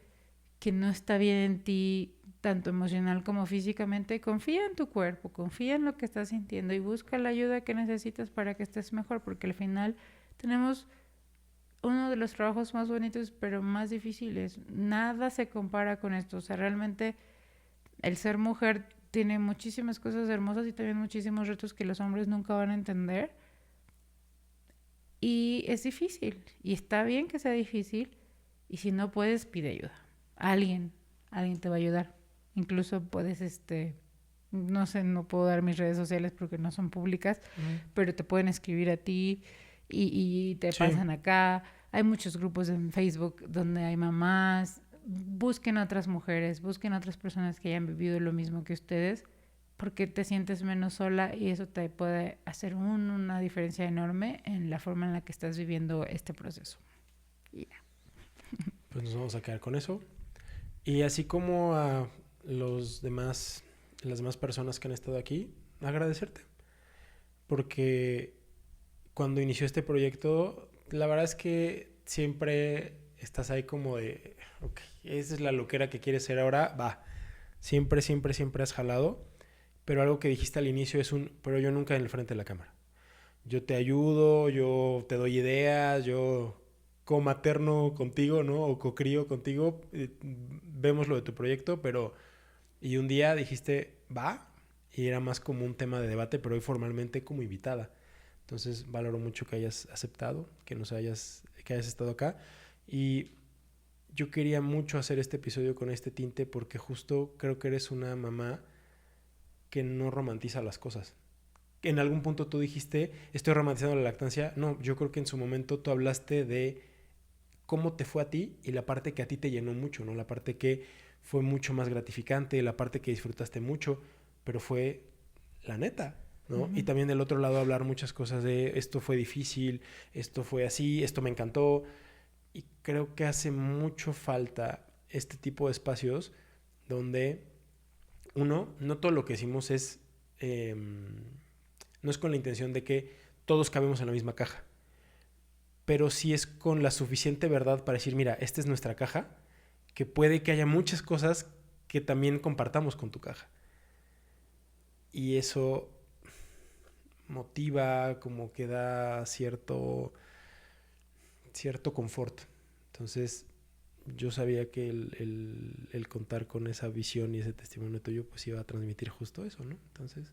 no está bien en ti, tanto emocional como físicamente, confía en tu cuerpo, confía en lo que estás sintiendo y busca la ayuda que necesitas para que estés mejor, porque al final tenemos uno de los trabajos más bonitos pero más difíciles. Nada se compara con esto. O sea, realmente el ser mujer tiene muchísimas cosas hermosas y también muchísimos retos que los hombres nunca van a entender. Y es difícil. Y está bien que sea difícil. Y si no puedes, pide ayuda. Alguien te va a ayudar. Incluso puedes, no sé, no puedo dar mis redes sociales porque no son públicas, pero te pueden escribir a ti y te pasan acá. Hay muchos grupos en Facebook donde hay mamás. Busquen otras mujeres, busquen otras personas que hayan vivido lo mismo que ustedes, porque te sientes menos sola y eso te puede hacer una diferencia enorme en la forma en la que estás viviendo este proceso. Yeah. Pues nos vamos a quedar con eso. Y así como a las demás personas que han estado aquí, agradecerte. Porque cuando inició este proyecto, la verdad es que siempre estás ahí como de, ok, esa es la loquera que quieres ser ahora, va. Siempre has jalado. Pero algo que dijiste al inicio es pero yo nunca en el frente de la cámara. Yo te ayudo, yo te doy ideas, yo comaterno contigo, ¿no? O cocrío contigo, vemos lo de tu proyecto, pero... Y un día dijiste, va, y era más como un tema de debate, pero hoy formalmente como invitada. Entonces valoro mucho que hayas aceptado, que hayas estado acá. Y yo quería mucho hacer este episodio con este tinte porque justo creo que eres una mamá que no romantiza las cosas. En algún punto tú dijiste, estoy romantizando la lactancia. No, yo creo que en su momento tú hablaste de cómo te fue a ti y la parte que a ti te llenó mucho, ¿no? La parte que fue mucho más gratificante, la parte que disfrutaste mucho, pero fue la neta, ¿no? Uh-huh. Y también del otro lado hablar muchas cosas de esto fue difícil, esto fue así, esto me encantó. Y creo que hace mucho falta este tipo de espacios donde uno, no todo lo que decimos es... no es con la intención de que todos cabemos en la misma caja, pero sí es con la suficiente verdad para decir, mira, esta es nuestra caja, que puede que haya muchas cosas que también compartamos con tu caja. Y eso motiva, como que da cierto confort. Entonces, yo sabía que el contar con esa visión y ese testimonio tuyo, pues iba a transmitir justo eso, ¿no? Entonces,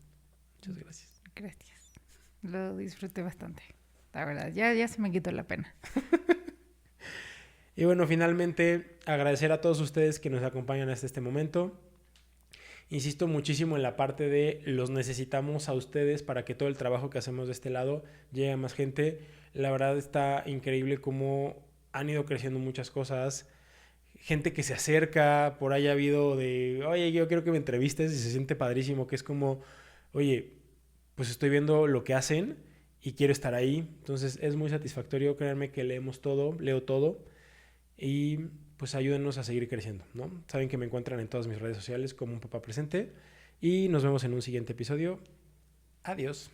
muchas gracias. Gracias. Lo disfruté bastante. La verdad, ya se me quitó la pena. Y bueno, finalmente, agradecer a todos ustedes que nos acompañan hasta este momento. Insisto muchísimo en la parte de los necesitamos a ustedes para que todo el trabajo que hacemos de este lado llegue a más gente. La verdad está increíble cómo han ido creciendo muchas cosas. Gente que se acerca, por ahí ha habido de, oye, yo quiero que me entrevistes, y se siente padrísimo, que es como, oye, pues estoy viendo lo que hacen y quiero estar ahí. Entonces es muy satisfactorio, créanme que leemos todo, leo todo y pues ayúdenos a seguir creciendo, ¿no? Saben que me encuentran en todas mis redes sociales como Un Papá Presente y nos vemos en un siguiente episodio. Adiós.